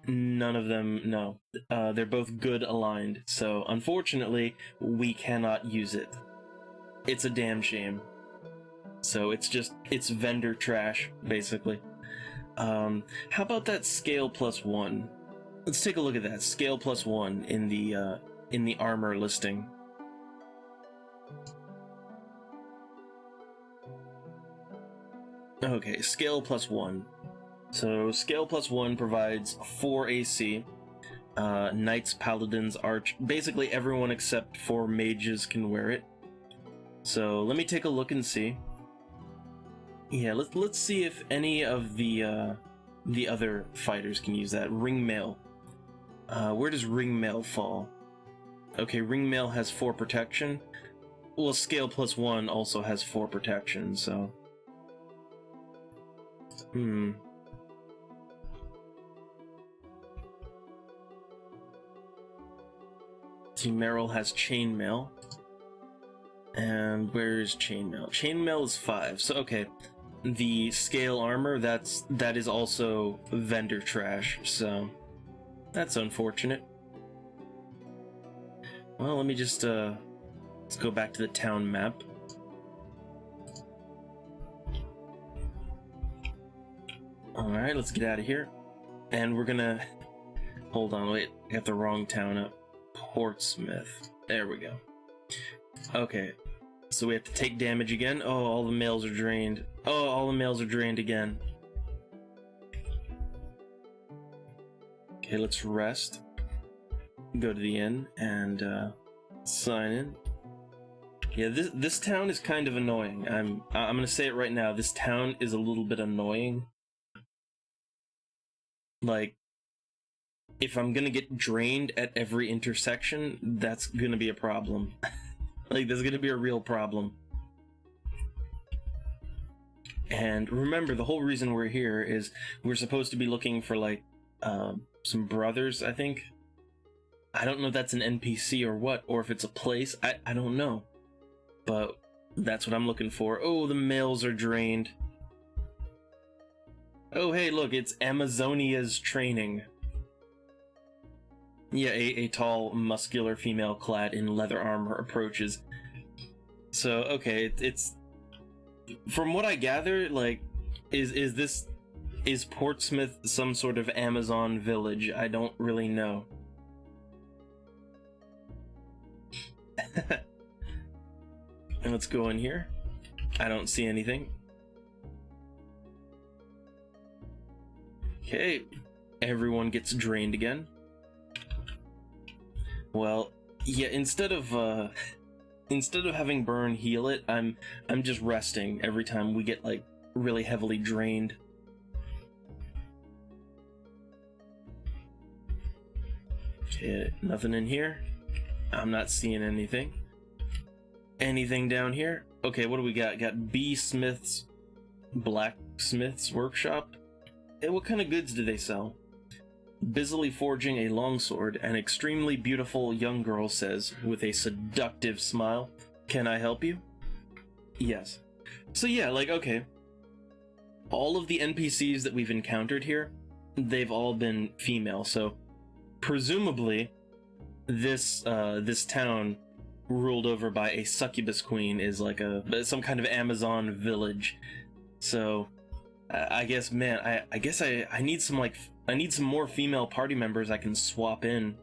none of them, no. They're both good aligned, so unfortunately, we cannot use it. It's a damn shame. So it's vendor trash, basically. How about that scale +1? Let's take a look at that. Scale +1 in the armor listing. Okay, scale +1. So scale +1 provides 4 AC. Knights, paladins, arch, basically everyone except for mages can wear it. So let me take a look and see. Yeah, let's see if any of the other fighters can use that. Ringmail. Where does Ringmail fall? Okay, Ringmail has 4 protection. Well, scale +1 also has 4 protection, so. See, Meryl has chainmail. And where is chainmail? Chainmail is 5, so okay. The scale armor, that is also vendor trash, so that's unfortunate. Well, let me just let's go back to the town map. Alright, let's get out of here. And we're gonna hold on, wait, I got the wrong town up. Portsmouth. There we go. Okay. So we have to take damage again. Oh, all the mails are drained. Oh, all the mails are drained again. Okay, let's rest. Go to the inn and sign in. Yeah, this town is kind of annoying. I'm gonna say it right now. This town is a little bit annoying. Like, if I'm gonna get drained at every intersection, that's gonna be a problem. Like, there's gonna be a real problem. And remember, the whole reason we're here is we're supposed to be looking for, like, some brothers, I think. I don't know if that's an NPC or what, or if it's a place. I don't know. But that's what I'm looking for. Oh, the mails are drained. Oh, hey, look, it's Amazonia's training. Yeah, a tall, muscular female clad in leather armor approaches. So, okay, it's... From what I gather, like, is Portsmouth some sort of Amazon village? I don't really know. And let's go in here. I don't see anything. Okay, everyone gets drained again. Well, yeah, instead of having Burn heal it, I'm just resting every time we get, like, really heavily drained. Okay, nothing in here. I'm not seeing anything. Anything down here? Okay, what do we got? Got B. Smith's Blacksmith's Workshop. Hey, what kind of goods do they sell? Busily forging a longsword, an extremely beautiful young girl says, with a seductive smile, "Can I help you?" Yes. So yeah, like, okay. All of the NPCs that we've encountered here, they've all been female, so presumably this town ruled over by a succubus queen is like some kind of Amazon village. So I guess, man, I guess I need some, like, I need some more female party members I can swap in.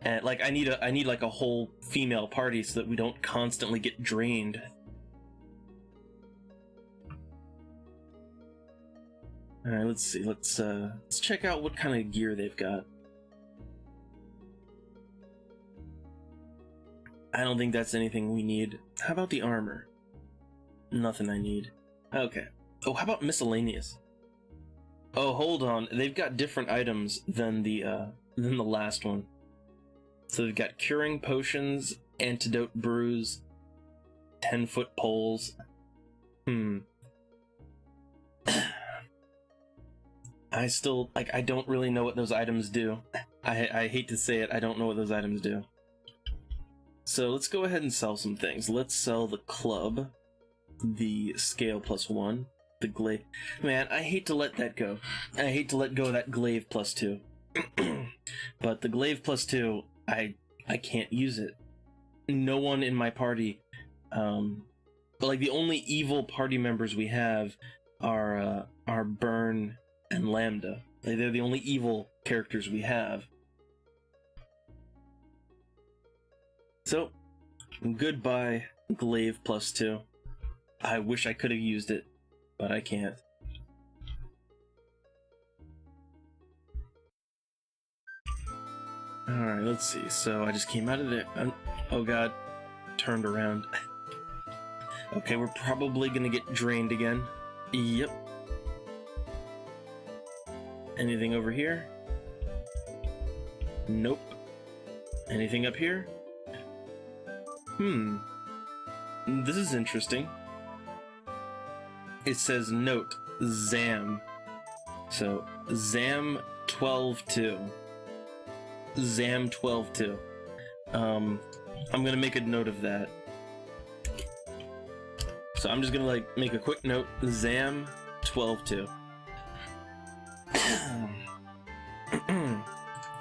And, like, I need like a whole female party so that we don't constantly get drained. Alright, let's see, let's check out what kind of gear they've got. I don't think that's anything we need. How about the armor? Nothing I need. Okay. Oh, how about miscellaneous? Oh, hold on. They've got different items than the last one. So they've got curing potions, antidote brews, 10-foot poles. I still, like, I don't really know what those items do. I hate to say it, I don't know what those items do. So let's go ahead and sell some things. Let's sell the club, the scale +1, the glaive. Man, I hate to let that go. I hate to let go of that glaive +2. But the glaive +2, I can't use it. No one in my party, but like the only evil party members we have are Burn and Lambda. Like, they're the only evil characters we have. So, goodbye, glaive +2. I wish I could have used it, but I can't. Alright, let's see. So I just came out of there. Oh god. Turned around. Okay, we're probably gonna get drained again. Yep. Anything over here? Nope. Anything up here? This is interesting. It says note, Zam. So, Zam 12-2. Zam 12-2. I'm gonna make a note of that. So I'm just gonna like make a quick note, Zam 12-2.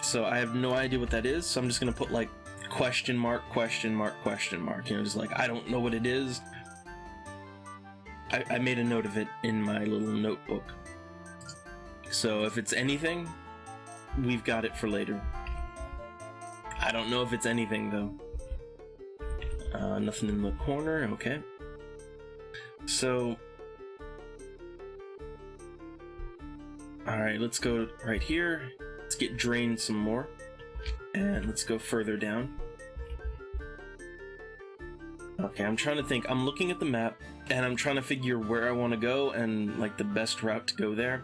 So I have no idea what that is, so I'm just gonna put like question mark, question mark, question mark. You know, just like I don't know what it is. I made a note of it in my little notebook. So if it's anything, we've got it for later. I don't know if it's anything though. Nothing in the corner, okay. So, alright, let's go right here. Let's get drained some more. And let's go further down. Okay, I'm trying to think. I'm looking at the map, and I'm trying to figure where I want to go and, like, the best route to go there.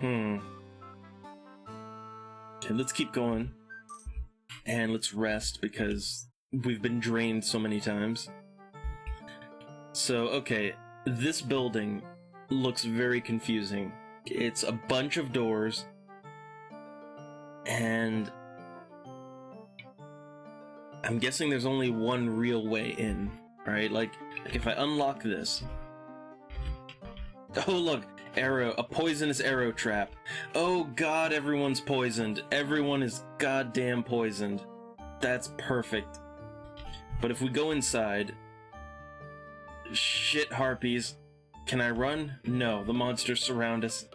Okay, let's keep going. And let's rest, because we've been drained so many times. So, okay, this building looks very confusing. It's a bunch of doors, and I'm guessing there's only one real way in, right? Like if I unlock this... Oh look, arrow, a poisonous arrow trap. Oh god, everyone's poisoned. Everyone is goddamn poisoned. That's perfect. But if we go inside... Shit, harpies. Can I run? No, the monsters surround us.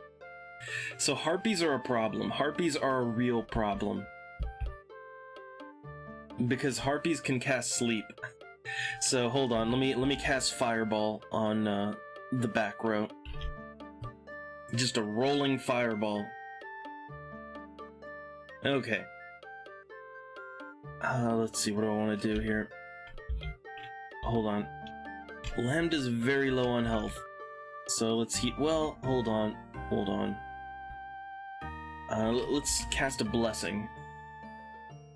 So harpies are a problem. Harpies are a real problem. Because harpies can cast sleep. So hold on, let me cast fireball on the back row. Just a rolling fireball. Okay. Let's see, what do I want to do here? Hold on. Lambda's very low on health. So let's heat. Well, hold on. Let's cast a blessing.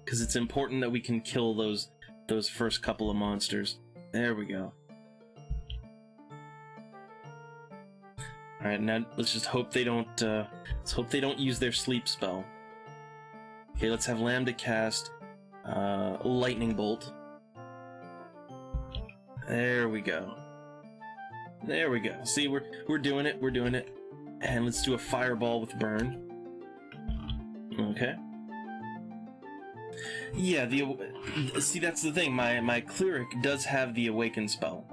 Because it's important that we can kill those first couple of monsters. There we go. Alright, now let's just hope they don't use their sleep spell. Okay, let's have Lambda cast lightning bolt. There we go. There we go. See, we're doing it. And let's do a fireball with burn. Okay. Yeah, see, that's the thing. My cleric does have the awaken spell.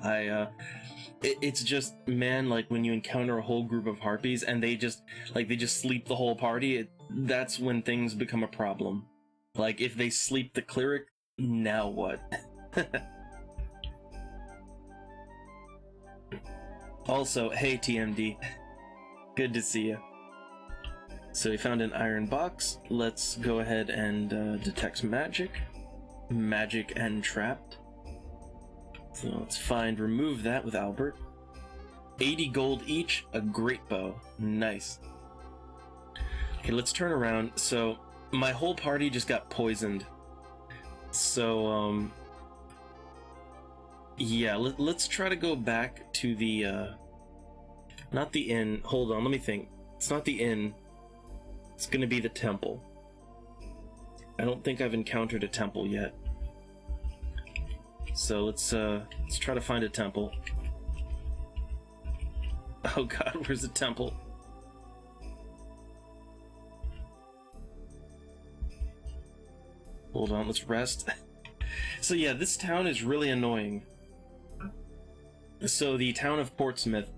It's just, man, like when you encounter a whole group of harpies and they just sleep the whole party, that's when things become a problem. Like if they sleep the cleric, now what? Also, hey TMD, good to see you. So we found an iron box. Let's go ahead and detect magic. Magic and trapped. So let's remove that with Albert. 80 gold each, a great bow. Nice. Okay, let's turn around. So, my whole party just got poisoned. So, yeah, let's try to go back to the, not the inn. Hold on, let me think. It's not the inn. It's gonna be the temple. I don't think I've encountered a temple yet. So let's try to find a temple. Oh god, where's the temple? Hold on, let's rest. So yeah, this town is really annoying. So the town of Portsmouth,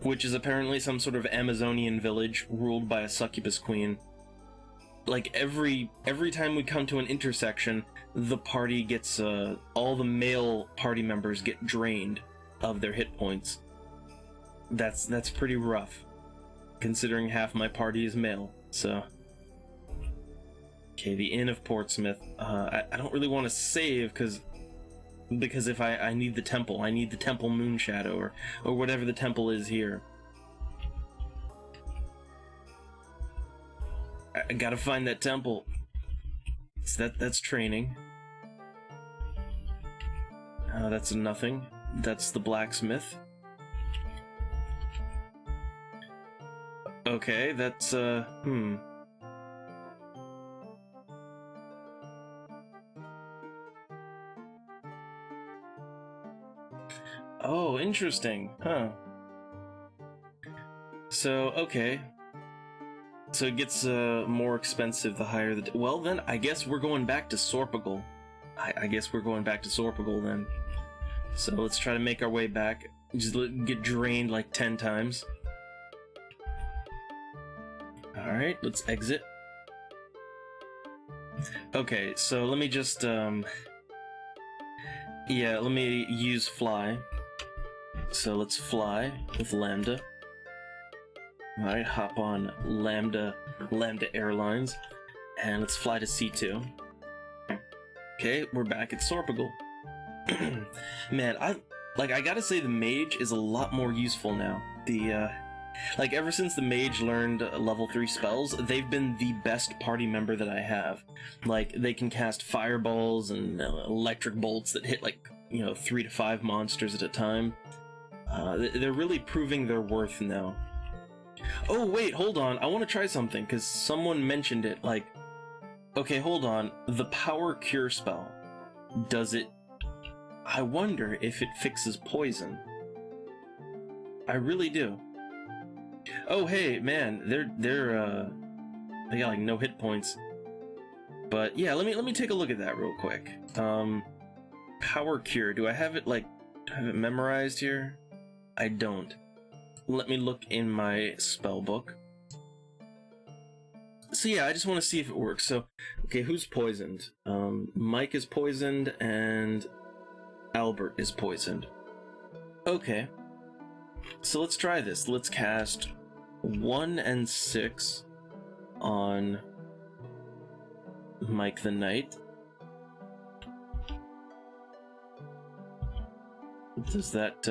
which is apparently some sort of Amazonian village ruled by a succubus queen. Like every time we come to an intersection, the party gets all the male party members get drained of their hit points. That's pretty rough, considering half my party is male. So okay, the Inn of Portsmouth. I don't really want to save because if I need the temple, I need the Temple Moonshadow or whatever the temple is here. I gotta find that temple. So that's training. That's nothing. That's the blacksmith. Okay, that's Oh, interesting. Huh. So, okay. So it gets more expensive the higher the... Well then, I guess we're going back to Sorpigal. I guess we're going back to Sorpigal then. So let's try to make our way back. Just get drained like 10 times. Alright, let's exit. Okay, so let me just, yeah, let me use fly. So let's fly with Lambda. Alright, hop on Lambda Airlines, and let's fly to C2. Okay, we're back at Sorpigal. Man, I gotta say the mage is a lot more useful now. Like ever since the mage learned level 3 spells, they've been the best party member that I have. Like, they can cast fireballs and electric bolts that hit like, 3 to 5 monsters at a time. They're really proving their worth now. Oh wait, hold on, I want to try something, because someone mentioned it, like... Okay, hold on, the Power Cure spell, does it... I wonder if it fixes poison. I really do. Oh hey, man, they got like no hit points. But yeah, let me take a look at that real quick. Power Cure, do I have it memorized here? I don't. Let me look in my spell book. So yeah, I just want to see if it works. So, okay, who's poisoned? Mike is poisoned and Albert is poisoned. Okay. So let's try this. Let's cast 1 and 6 on Mike the Knight. Does that,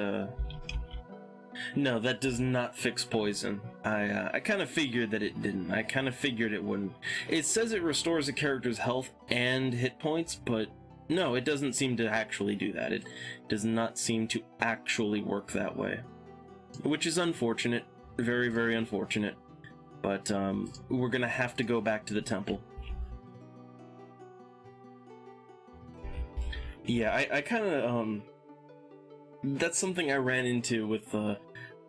No, that does not fix poison. I kind of figured that it didn't. I kind of figured it wouldn't. It says it restores a character's health and hit points, but no, it doesn't seem to actually do that. It does not seem to actually work that way. Which is unfortunate. Very, very unfortunate. But, we're gonna have to go back to the temple. Yeah, I kind of, that's something I ran into with,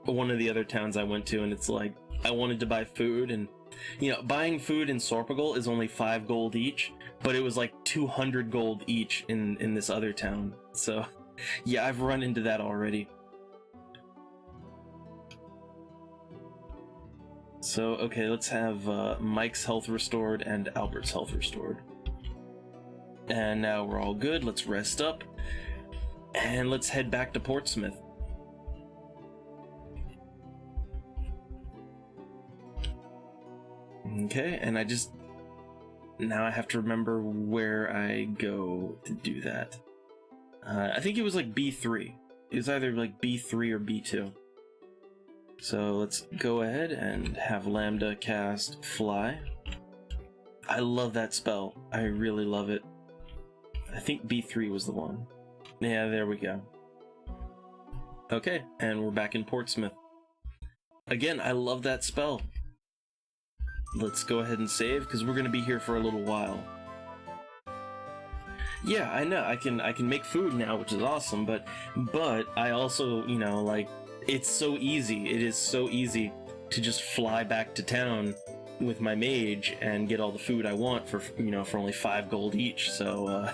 one of the other towns I went to, and it's like, I wanted to buy food, and, buying food in Sorpigal is only 5 gold each, but it was like 200 gold each in this other town. So, yeah, I've run into that already. So, okay, let's have Mike's health restored and Albert's health restored. And now we're all good. Let's rest up. And let's head back to Portsmouth. Okay, and now I have to remember where I go to do that. I think it was like B3. It was either like B3 or B2. So let's go ahead and have Lambda cast Fly. I love that spell. I really love it. I think B3 was the one. Yeah, there we go. Okay, and we're back in Portsmouth. Again, I love that spell. Let's go ahead and save, because we're going to be here for a little while. Yeah, I know, I can make food now, which is awesome, but I also, you know, like, it's so easy. It is so easy to just fly back to town with my mage and get all the food I want for, you know, for only 5 gold each, so,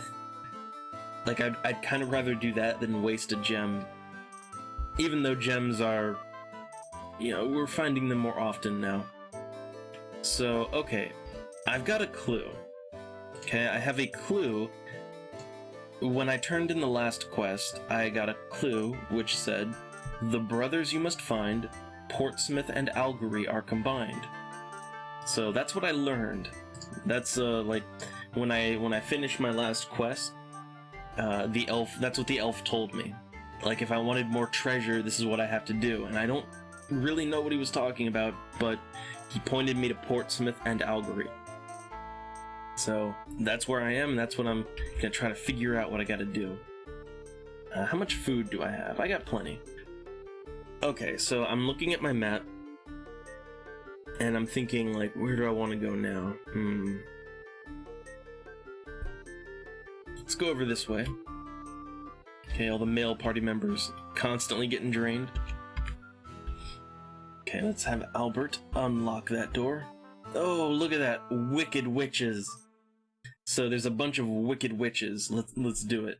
like, I'd kind of rather do that than waste a gem. Even though gems are, you know, we're finding them more often now. So, okay, I've got a clue. Okay, I have a clue. When I turned in the last quest, I got a clue which said, the brothers you must find, Portsmouth and Algery, are combined. So that's what I learned. That's like when I finished my last quest, the elf. That's what the elf told me. Like if I wanted more treasure, this is what I have to do. And I don't really know what he was talking about, but he pointed me to Portsmouth and Algery. So that's where I am, and that's what I'm gonna try to figure out what I gotta do. How much food do I have? I got plenty. Okay, so I'm looking at my map, and I'm thinking, like, where do I want to go now? Let's go over this way. Okay, all the male party members constantly getting drained. Okay, let's have Albert unlock that door. Oh, look at that! Wicked witches! So there's a bunch of wicked witches. Let's do it.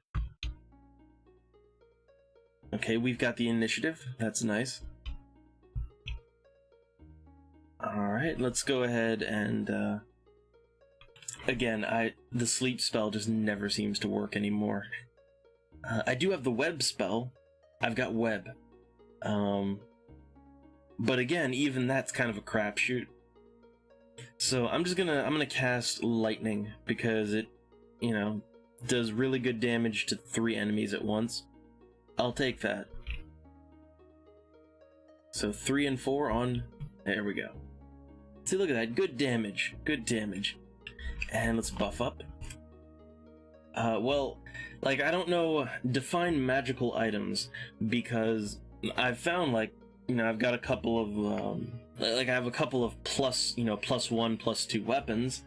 Okay, we've got the initiative. That's nice. Alright, let's go ahead and, again, the sleep spell just never seems to work anymore. I do have the web spell. I've got web. But again, even that's kind of a crapshoot. So I'm gonna cast lightning, because it, you know, does really good damage to 3 enemies at once. I'll take that. So 3 and 4 on... There we go. See, look at that. Good damage. Good damage. And let's buff up. Well, like, I don't know... Define magical items, because I've found, like, you know, I've got a couple of, like, I have a couple of plus, you know, +1, +2 weapons.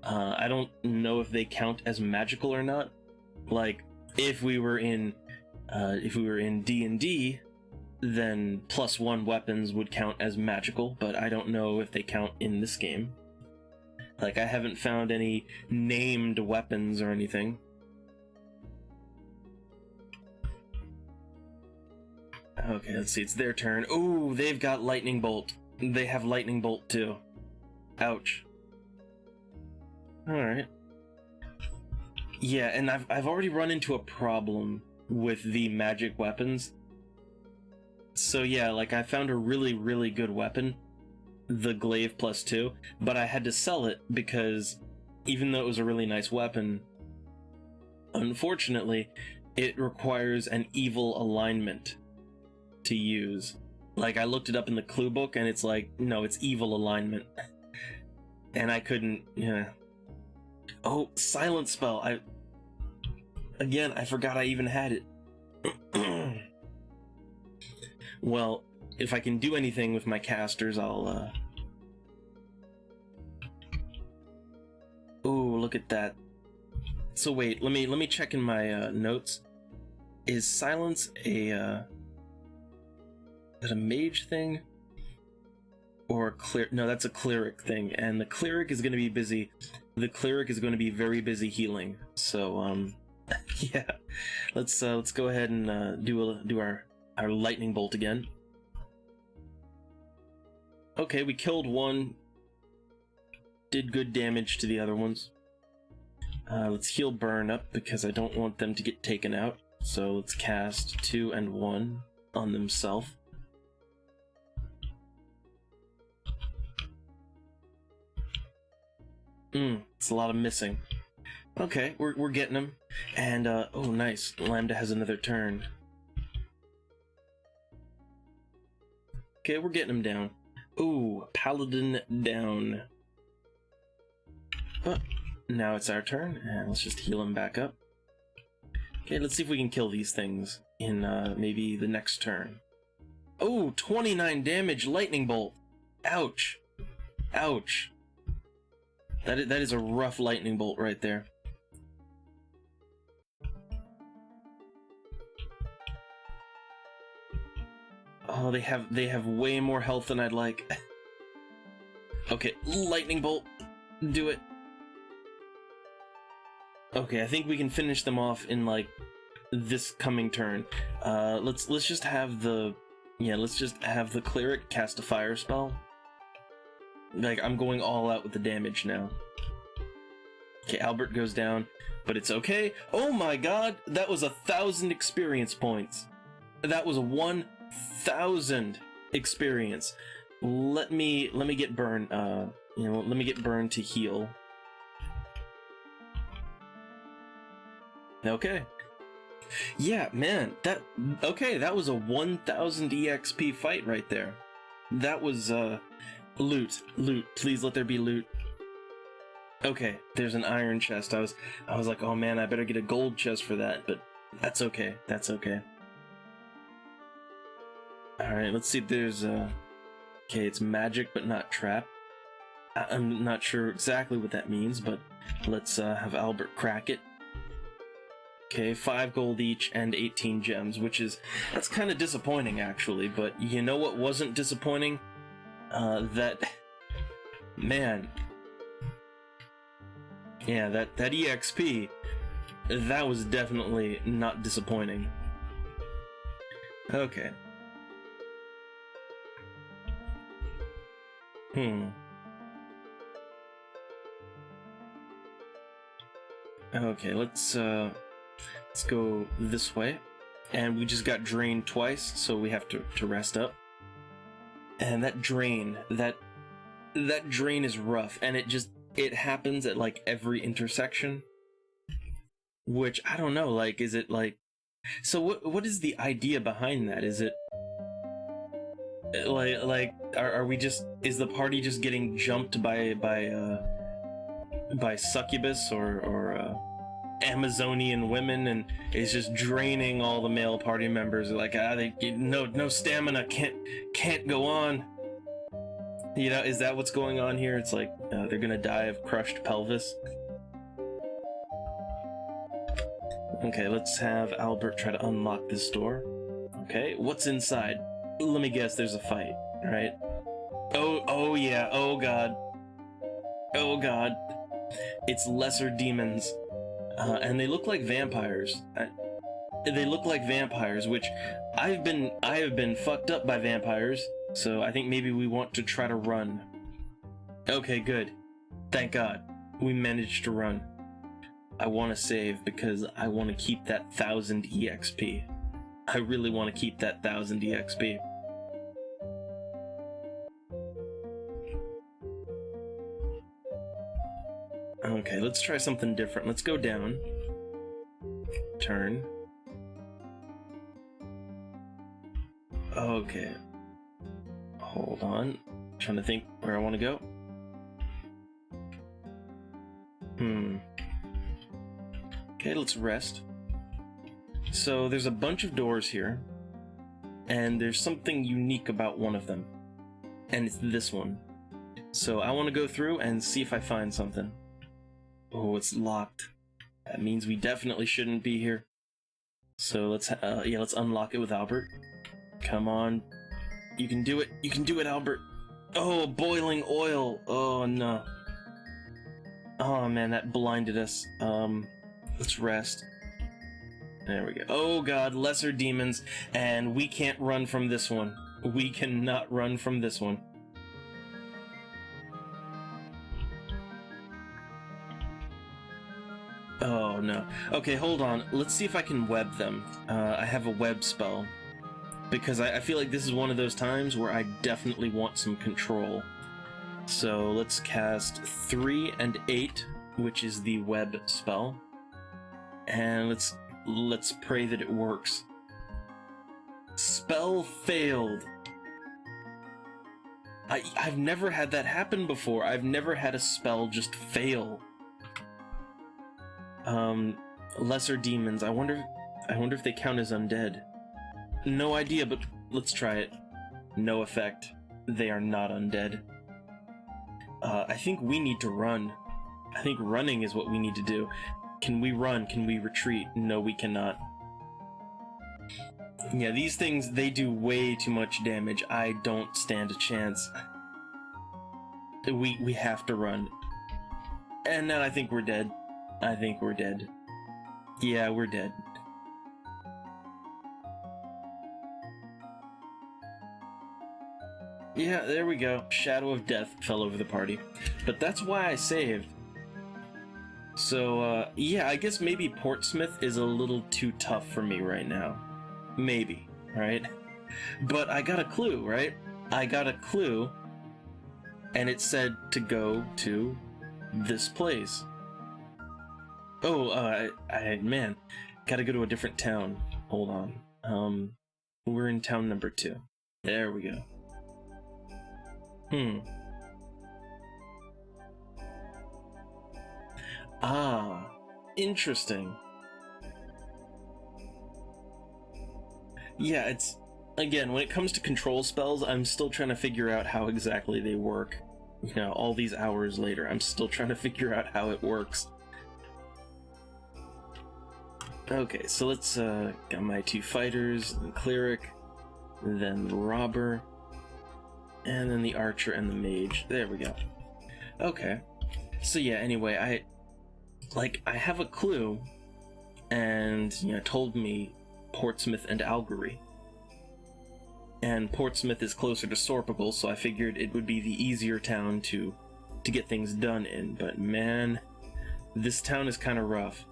I don't know if they count as magical or not. Like, if we were in D&D, then +1 weapons would count as magical, but I don't know if they count in this game. Like, I haven't found any named weapons or anything. Okay, let's see, it's their turn. Ooh, they've got lightning bolt. They have lightning bolt too. Ouch. Alright. Yeah, and I've already run into a problem with the magic weapons. So yeah, like, I found a really, really good weapon, the Glaive +2, but I had to sell it because even though it was a really nice weapon, unfortunately, it requires an evil alignment to use. Like, I looked it up in the clue book and it's like, no, it's evil alignment. And I couldn't, yeah. Oh, silent spell. Again, I forgot I even had it. Well, if I can do anything with my casters, I'll, Ooh, look at that. So wait, let me check in my, notes. Is silence a, is that a mage thing? Or a no, that's a cleric thing, and the cleric is gonna be busy. The cleric is gonna be very busy healing, so, yeah. Let's go ahead and, do our lightning bolt again. Okay, we killed one. Did good damage to the other ones. Let's heal burn up, because I don't want them to get taken out. So let's cast 2 and 1 on themselves. It's a lot of missing. Okay, we're getting them. And, oh nice, Lambda has another turn. Okay, we're getting him down. Ooh, Paladin down. But now it's our turn, and let's just heal him back up. Okay, let's see if we can kill these things in maybe the next turn. Oh, 29 damage, lightning bolt. Ouch. Ouch. That is a rough lightning bolt right there. Oh, they have way more health than I'd like. Okay, lightning bolt. Do it. Okay, I think we can finish them off in like this coming turn. Let's just have the cleric cast a fire spell. Like, I'm going all out with the damage now. Okay, Albert goes down, but it's okay. Oh my god, that was 1,000 experience points. That was 1,000 experience. Let me get burn. Let me get burn to heal. Okay. Yeah, man, that was a 1,000 EXP fight right there. That was loot. Please let there be loot. Okay, there's an iron chest. I was like, oh man, I better get a gold chest for that, but that's okay. That's okay. All right, let's see if there's okay, it's magic but not trap. I'm not sure exactly what that means, but let's have Albert crack it. Okay, 5 gold each and 18 gems, that's kind of disappointing actually, but you know what wasn't disappointing? Yeah, that EXP, that was definitely not disappointing. Okay. Okay, let's go this way. And we just got drained twice, so we have to rest up. And that drain is rough, and it happens at like every intersection. Which, I don't know, like, is it like... So what is the idea behind that? Is it... Like, are we just... Is the party just getting jumped by succubus or Amazonian women, and is just draining all the male party members? Like, no stamina, can't go on. You know, is that what's going on here? It's like they're gonna die of crushed pelvis. Okay, let's have Albert try to unlock this door. Okay, what's inside? Let me guess, there's a fight, right? Oh yeah, oh god. Oh god. It's lesser demons. And they look like vampires. They look like vampires, which I have been fucked up by vampires, so I think maybe we want to try to run. Okay, good. Thank God. We managed to run. I want to save because I want to keep that 1,000 EXP. I really want to keep that 1,000 EXP. Okay, let's try something different. Let's go down. Turn. Okay. Hold on. I'm trying to think where I want to go. Okay, let's rest. So there's a bunch of doors here, and there's something unique about one of them, and it's this one. So I want to go through and see if I find something. Oh, it's locked. That means we definitely shouldn't be here. So let's unlock it with Albert. Come on. You can do it. You can do it, Albert. Oh, boiling oil. Oh, no. Oh, man, that blinded us. Let's rest. There we go. Oh, God, lesser demons. And we can't run from this one. We cannot run from this one. Oh, no. Okay, hold on. Let's see if I can web them. I have a web spell. Because I feel like this is one of those times where I definitely want some control. So let's cast 3 and 8, which is the web spell. And let's pray that it works. Spell failed. I've never had that happen before. I've never had a spell just fail. Lesser demons. I wonder if they count as undead. No idea, but let's try it. No effect. They are not undead. I think we need to run. I think running is what we need to do. Can we run? Can we retreat? No, we cannot. Yeah, these things, they do way too much damage. I don't stand a chance. We have to run. And then I think we're dead. I think we're dead. Yeah, we're dead. Yeah, there we go. Shadow of Death fell over the party. But that's why I saved. So, yeah, I guess maybe Portsmouth is a little too tough for me right now. Maybe, right? But I got a clue, right? I got a clue, and it said to go to this place. Oh, man, gotta go to a different town. Hold on. We're in town number 2. There we go. Ah, interesting. Yeah, it's... Again, when it comes to control spells, I'm still trying to figure out how exactly they work. You know, all these hours later, I'm still trying to figure out how it works. Okay, so let's, got my 2 fighters, the cleric, then the robber, and then the archer and the mage. There we go. Okay. So yeah, anyway, I have a clue, and, you know, told me Portsmouth and Algery. And Portsmouth is closer to Sorpigal, so I figured it would be the easier town to get things done in. But man, this town is kind of rough.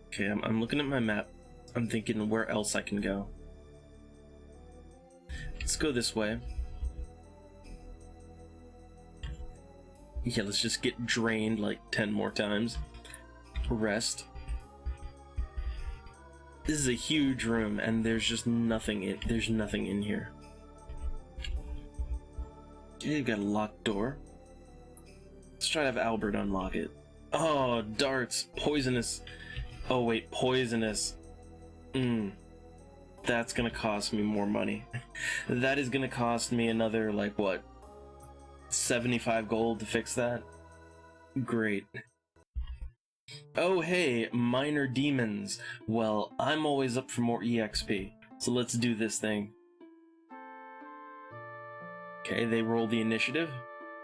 Okay, I'm looking at my map. I'm thinking where else I can go. Let's go this way. Yeah, let's just get drained like 10 more times. Rest. This is a huge room, and there's just nothing in here. Okay, you've got a locked door. Let's try to have Albert unlock it. Oh, darts. Poisonous. Oh wait, poisonous. That's gonna cost me more money. That is gonna cost me another, like, what? 75 gold to fix that? Great. Oh hey, minor demons. Well, I'm always up for more EXP, so let's do this thing. Okay, they roll the initiative.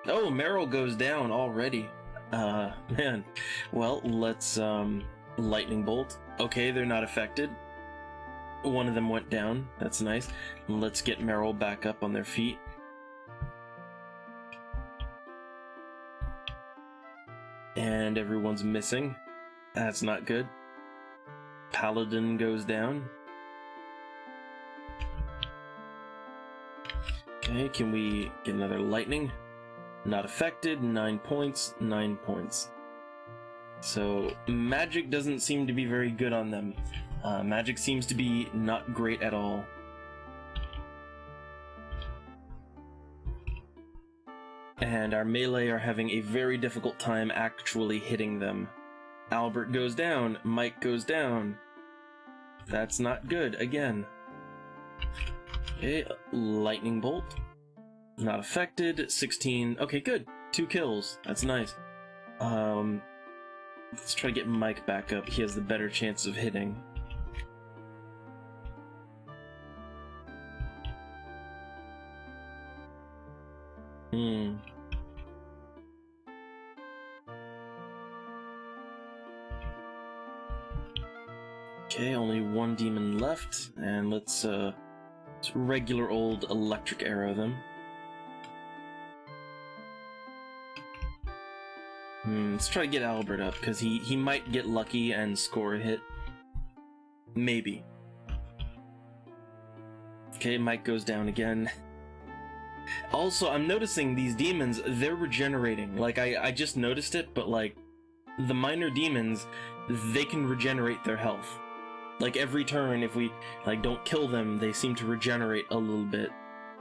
Oh, Meryl goes down already. Man. Well, let's, lightning bolt. Okay, they're not affected. One of them went down. That's nice. Let's get Meryl back up on their feet. And everyone's missing. That's not good. Paladin goes down. Okay, can we get another lightning? Not affected. 9 points. 9 points. So magic doesn't seem to be very good on them. Magic seems to be not great at all. And our melee are having a very difficult time actually hitting them. Albert goes down. Mike goes down. That's not good again. Okay, lightning bolt. Not affected. 16. Okay, good. 2 kills. That's nice. Let's try to get Mike back up. He has the better chance of hitting. Okay, only 1 demon left, and let's regular old electric arrow them. Let's try to get Albert up, because he might get lucky and score a hit. Maybe. Okay, Mike goes down again. Also, I'm noticing these demons, they're regenerating. Like, I just noticed it, but like, the minor demons, they can regenerate their health. Like every turn, if we like don't kill them, they seem to regenerate a little bit,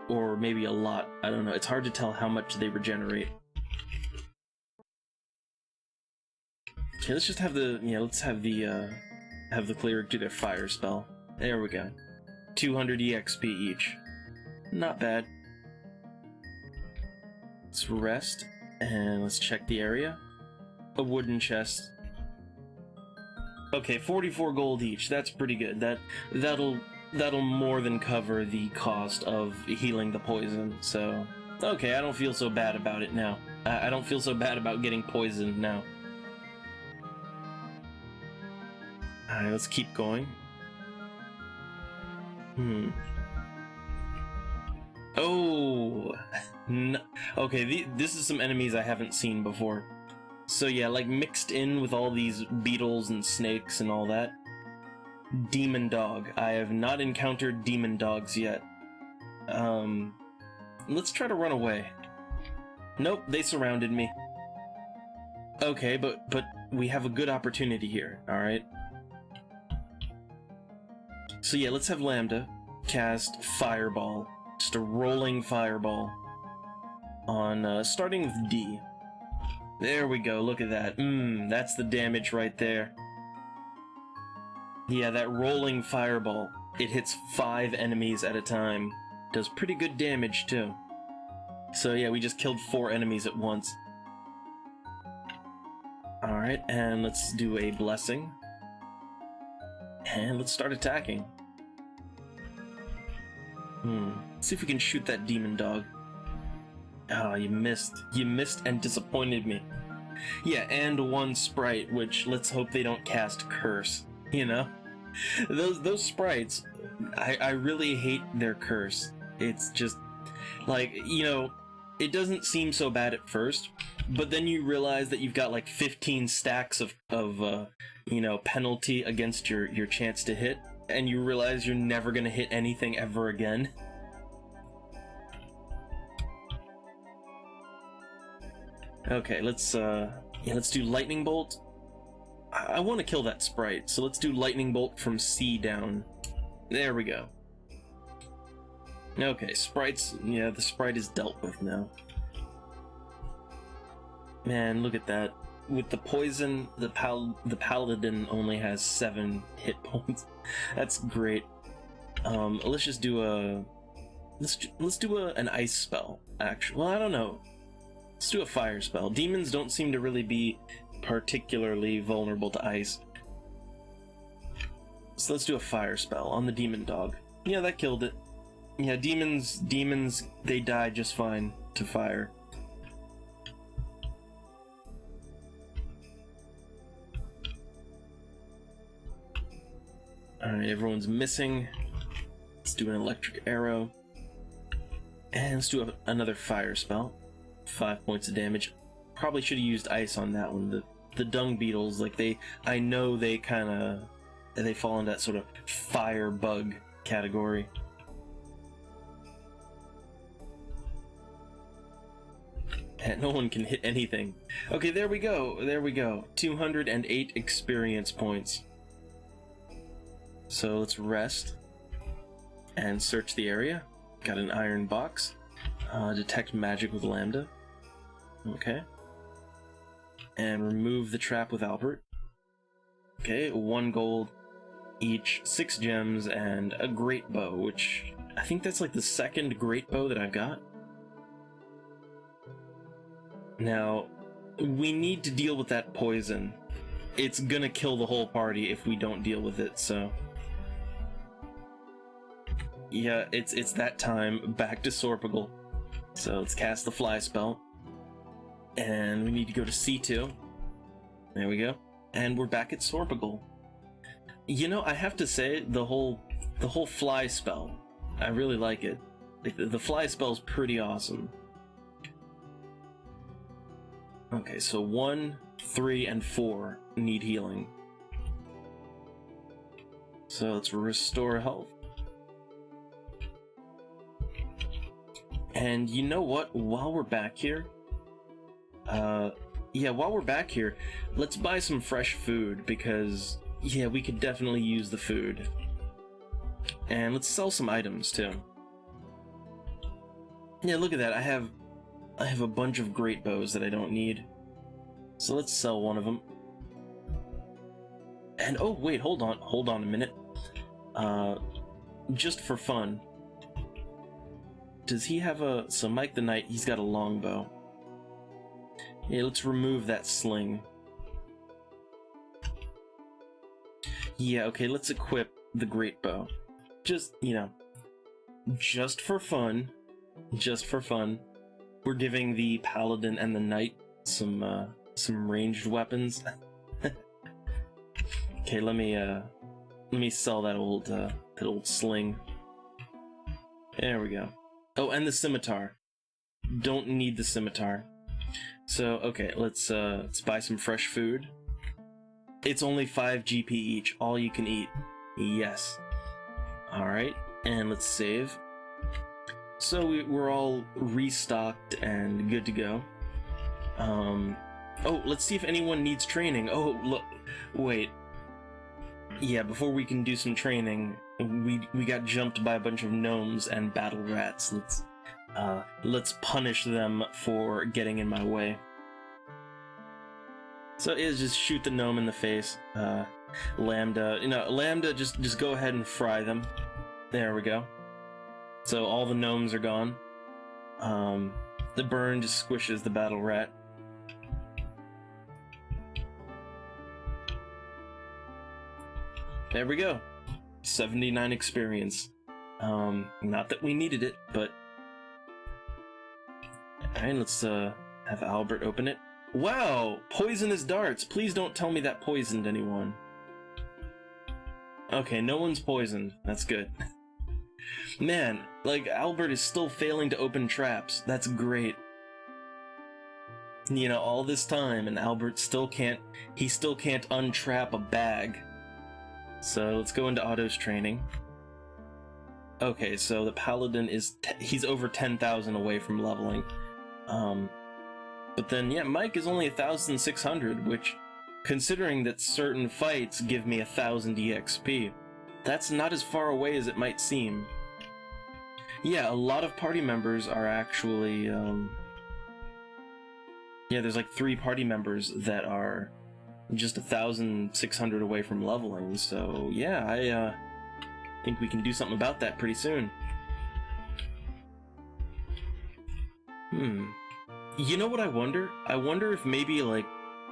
or maybe a lot. I don't know. It's hard to tell how much they regenerate. Okay, let's just have the let's have the cleric do their fire spell. There we go. 200 EXP each. Not bad. Let's rest and let's check the area. A wooden chest. Okay, 44 gold each. That's pretty good. That'll more than cover the cost of healing the poison. So, okay, I don't feel so bad about it now. I don't feel so bad about getting poisoned now. Alright, let's keep going. Oh! No. Okay, this is some enemies I haven't seen before. So yeah, like mixed in with all these beetles and snakes and all that. Demon dog. I have not encountered demon dogs yet. Let's try to run away. Nope, they surrounded me. Okay, but we have a good opportunity here, alright? So yeah, let's have Lambda cast Fireball. Just a rolling fireball. On, starting with D. There we go, look at that. That's the damage right there. Yeah, that rolling fireball. It hits 5 enemies at a time. Does pretty good damage, too. So yeah, we just killed 4 enemies at once. Alright, and let's do a blessing. And let's start attacking. Let's see if we can shoot that demon dog. Oh, you missed. You missed and disappointed me. Yeah, and 1 sprite, which let's hope they don't cast Curse, you know? Those sprites, I really hate their curse. It's just, like, you know, it doesn't seem so bad at first, but then you realize that you've got like 15 stacks of you know, penalty against your chance to hit, and you realize you're never gonna hit anything ever again. Okay, let's do Lightning Bolt. I want to kill that sprite, so let's do Lightning Bolt from C down. There we go. Okay, sprites, yeah, the sprite is dealt with now. Man, look at that. With the poison, the paladin only has 7 hit points. That's great. Let's just do a... Let's do an ice spell, actually. Well, I don't know. Let's do a fire spell. Demons don't seem to really be particularly vulnerable to ice. So let's do a fire spell on the demon dog. Yeah, that killed it. Yeah, demons, they die just fine to fire. Alright, everyone's missing. Let's do an electric arrow. And let's do another fire spell. 5 points of damage. Probably should have used ice on that one. The dung beetles, like I know they fall into that sort of fire bug category. And no one can hit anything. Okay, there we go. 208 experience points. So let's rest and search the area. Got an iron box. Detect magic with Lambda. Okay. And remove the trap with Albert. Okay, 1 gold each, 6 gems, and a great bow, which I think that's like the 2nd great bow that I've got. Now, we need to deal with that poison. It's gonna kill the whole party if we don't deal with it, so... Yeah, it's that time, back to Sorpigal. So let's cast the fly spell. And we need to go to C2. There we go. And we're back at Sorpigal. You know, I have to say, the whole fly spell, I really like it. The fly spell's pretty awesome. Okay, so 1, 3, and 4 need healing. So let's restore health. And you know what? While we're back here, let's buy some fresh food, because yeah, we could definitely use the food. And let's sell some items too. Yeah, look at that. I have a bunch of great bows that I don't need. So let's sell one of them. And oh wait, hold on a minute. Just for fun, does he have a... So Mike the Knight, he's got a longbow. Yeah, let's remove that sling. Yeah, okay, let's equip the great bow. Just, you know, just for fun. Just for fun. We're giving the paladin and the knight some ranged weapons. Okay, let me sell that old sling. There we go. Oh, and the scimitar. Don't need the scimitar. So, okay, let's buy some fresh food. It's only 5 GP each, all you can eat. Yes. Alright, and let's save. So we're all restocked and good to go. Oh, let's see if anyone needs training. Oh, look, wait. Yeah, before we can do some training, we got jumped by a bunch of gnomes and battle rats. Let's punish them for getting in my way. So is just shoot the gnome in the face. Lambda, Lambda, just go ahead and fry them. There we go. So all the gnomes are gone. The burn just squishes the battle rat. There we go. 79 experience. Not that we needed it, but... Alright, let's have Albert open it. Wow! Poisonous darts! Please don't tell me that poisoned anyone. Okay, no one's poisoned. That's good. Man, like, Albert is still failing to open traps. That's great. You know, all this time, and Albert still can't untrap a bag. So, let's go into Otto's training. Okay, so the Paladin is... he's over 10,000 away from leveling. But then, yeah, Mike is only 1,600, which, considering that certain fights give me 1,000 EXP, that's not as far away as it might seem. Yeah, a lot of party members are actually, yeah, there's like 3 party members that are just 1,600 away from leveling, so yeah, I think we can do something about that pretty soon. You know what I wonder? I wonder if maybe, like,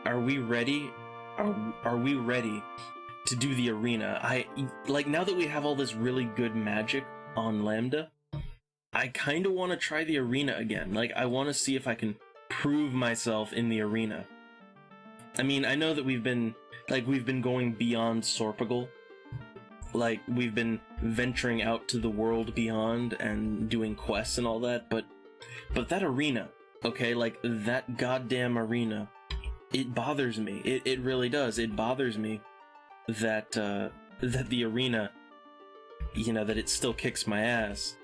are we ready? Are we ready to do the arena? Like, now that we have all this really good magic on Lambda, I kind of want to try the arena again. Like, I want to see if I can prove myself in the arena. I mean, I know that we've been going beyond Sorpagal. Like, we've been venturing out to the world beyond and doing quests and all that, but that arena, okay, like, that goddamn arena, it bothers me. It really does. It bothers me that, that the arena, you know, that it still kicks my ass,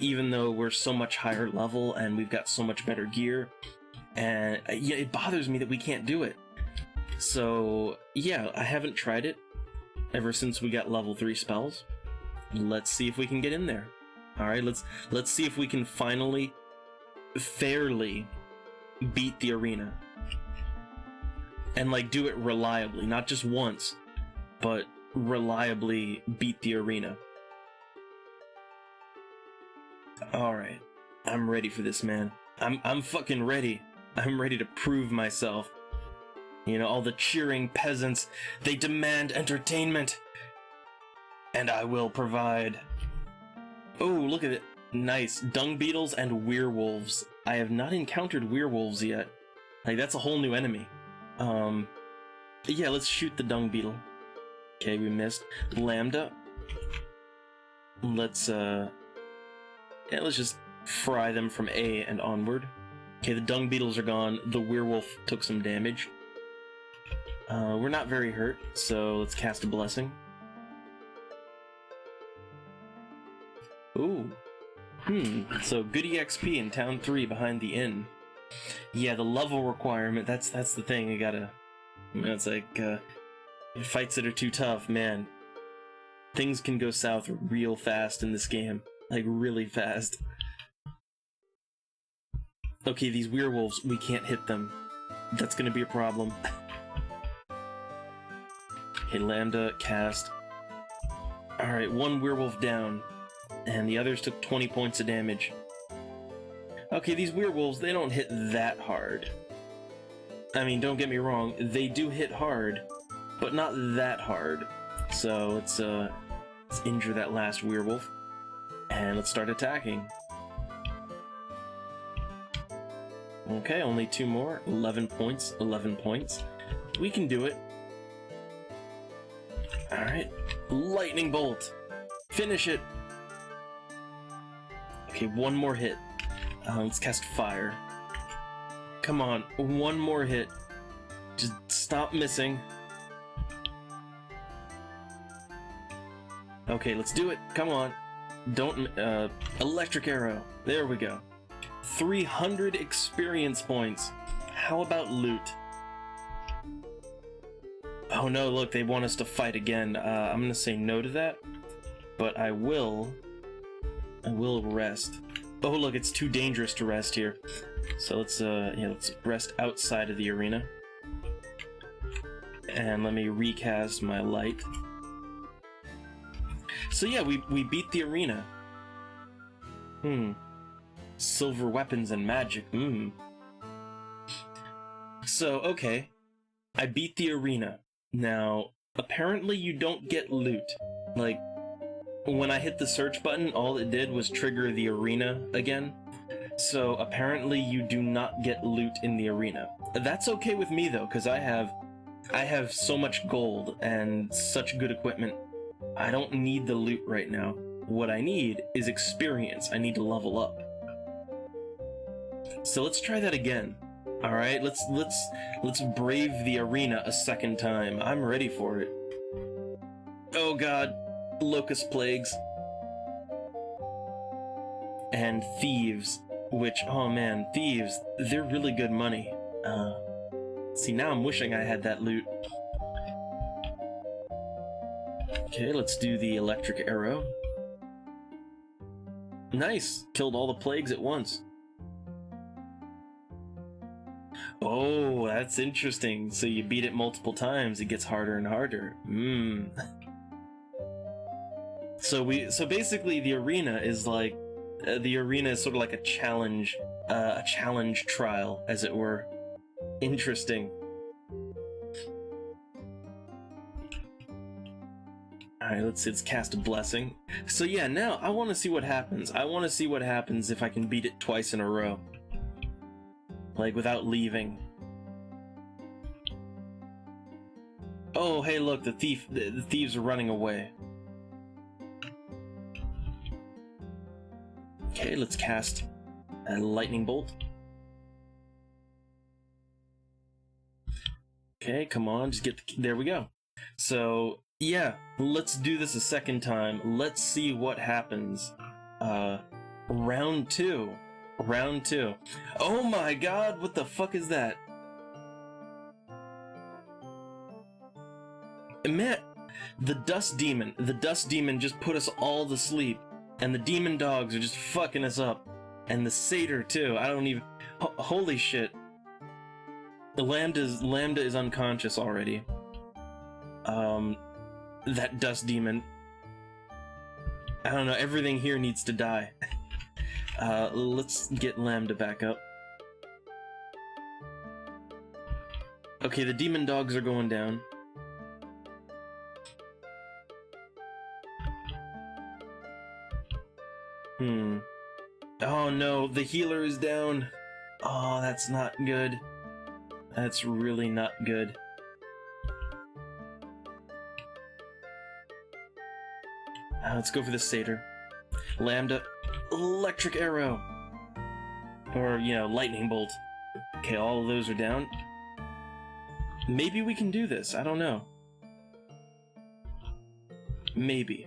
even though we're so much higher level and we've got so much better gear, and yeah, it bothers me that we can't do it. So yeah, I haven't tried it ever since we got level 3 spells. Let's see if we can get in there. All right, let's see if we can finally fairly beat the arena and, like, do it reliably, not just once, but reliably beat the arena. All right, I'm ready for this, man. I'm fucking ready. I'm ready to prove myself. You know, all the cheering peasants, they demand entertainment, and I will provide. Oh, look at it. Nice. Dung beetles and werewolves. I have not encountered werewolves yet. Like, that's a whole new enemy. Yeah, let's shoot the dung beetle. Okay, we missed. Lambda. Let's just fry them from A and onward. Okay, the dung beetles are gone. The werewolf took some damage. We're not very hurt, so let's cast a blessing. Ooh. So good EXP in Town 3 behind the inn. Yeah, the level requirement, that's the thing, you gotta... You know, it's like, Fights that are too tough, man. Things can go south real fast in this game. Like, really fast. Okay, these werewolves, we can't hit them. That's gonna be a problem. Okay, Lambda, cast. Alright, one werewolf down. And the others took 20 points of damage. Okay, these werewolves, they don't hit that hard. I mean, don't get me wrong, they do hit hard, but not that hard. So let's injure that last werewolf, and let's start attacking. Okay, only 2 more. 11 points, 11 points. We can do it. Alright, lightning bolt. Finish it. Okay, one more hit. Let's cast fire. Come on, one more hit. Just stop missing. Okay, let's do it. Come on. Don't, electric arrow. There we go. 300 experience points. How about loot? Oh no, look, they want us to fight again. I'm gonna say no to that, but I will rest. Oh look, it's too dangerous to rest here. So let's let's rest outside of the arena. And let me recast my light. So yeah, we beat the arena. Silver weapons and magic. So, okay. I beat the arena. Now, apparently you don't get loot. Like, when I hit the search button, all it did was trigger the arena again. So, apparently you do not get loot in the arena. That's okay with me though, because I have so much gold and such good equipment. I don't need the loot right now. What I need is experience. I need to level up. So let's try that again. All right, let's brave the arena a second time. I'm ready for it. Oh god, locust plagues and thieves. Which, oh man, thieves, they're really good money. See, now I'm wishing I had that loot. Okay, let's do the electric arrow. Nice! Killed all the plagues at once. Oh, that's interesting. So you beat it multiple times, it gets harder and harder. So basically the arena is like, the arena is sort of like a challenge trial, as it were. Interesting. Alright, let's cast a blessing. So yeah, now I want to see what happens. I want to see what happens if I can beat it twice in a row. Like, without leaving. Oh, hey look, the thieves are running away. Okay, let's cast a lightning bolt. Okay, come on, just get there we go. So, yeah, let's do this a second time. Let's see what happens. Round two. Round two. Oh my god, what the fuck is that? Man, the dust demon just put us all to sleep. And the demon dogs are just fucking us up. And the satyr too, I don't even... holy shit. The Lambda is unconscious already. That dust demon. I don't know, everything here needs to die. Let's get Lambda back up. Okay, the demon dogs are going down. Oh no, the healer is down. Oh, that's not good. That's really not good. Let's go for the satyr. Lambda, electric arrow. Or, you know, lightning bolt. Okay, all of those are down. Maybe we can do this, I don't know. Maybe.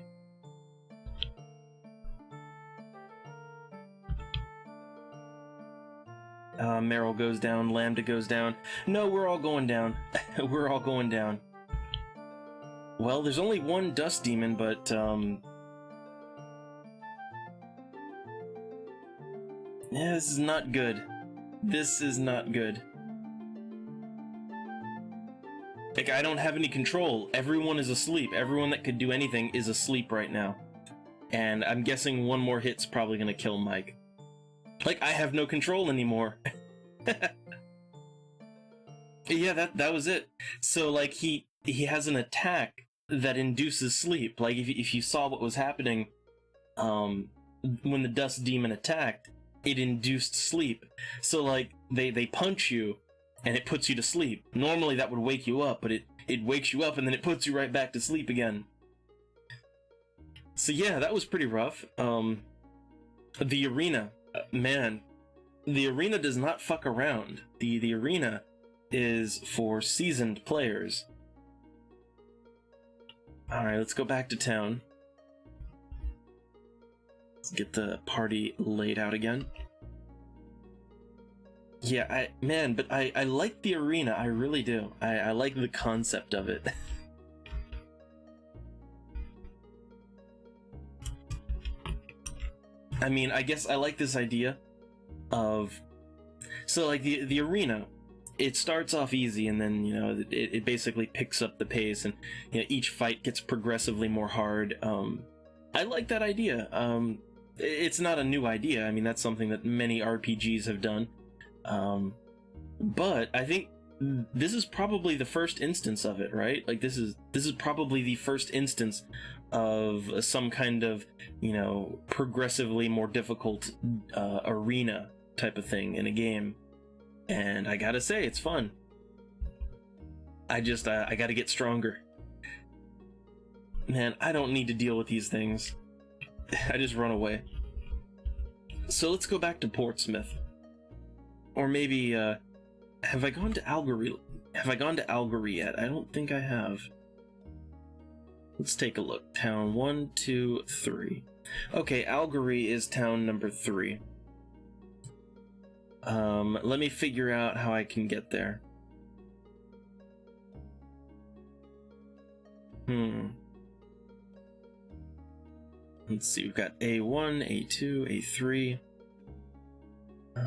Meryl goes down, Lambda goes down. No, we're all going down. We're all going down. Well, there's only one dust demon, but yeah, this is not good. This is not good. Like, I don't have any control. Everyone is asleep. Everyone that could do anything is asleep right now. And I'm guessing one more hit's probably gonna kill Mike. Like, I have no control anymore. Yeah, that was it. So, like, he has an attack that induces sleep. Like, if you saw what was happening, when the dust demon attacked, it induced sleep. So, like, they punch you, and it puts you to sleep. Normally that would wake you up, but it wakes you up, and then it puts you right back to sleep again. So yeah, that was pretty rough. The arena, man, the arena does not fuck around. The arena is for seasoned players. Alright, let's go back to town. Let's get the party laid out again. Yeah, I like the arena, I really do. I like the concept of it. I mean, I guess I like this idea of... So, like, the arena, it starts off easy, and then, you know, it basically picks up the pace, and, you know, each fight gets progressively more hard. I like that idea. It's not a new idea. I mean, that's something that many RPGs have done. But I think this is probably the first instance of it, right? Like, this is probably the first instance of some kind of, you know, progressively more difficult arena type of thing in a game. And I gotta say, it's fun. I gotta get stronger. Man, I don't need to deal with these things. I just run away. So let's go back to Portsmouth. Or maybe, have I gone to Algory? Have I gone to Algory yet? I don't think I have. Let's take a look. Town 1, 2, 3. Okay, Algory is town number 3. Let me figure out how I can get there. Let's see, we've got A1, A2, A3.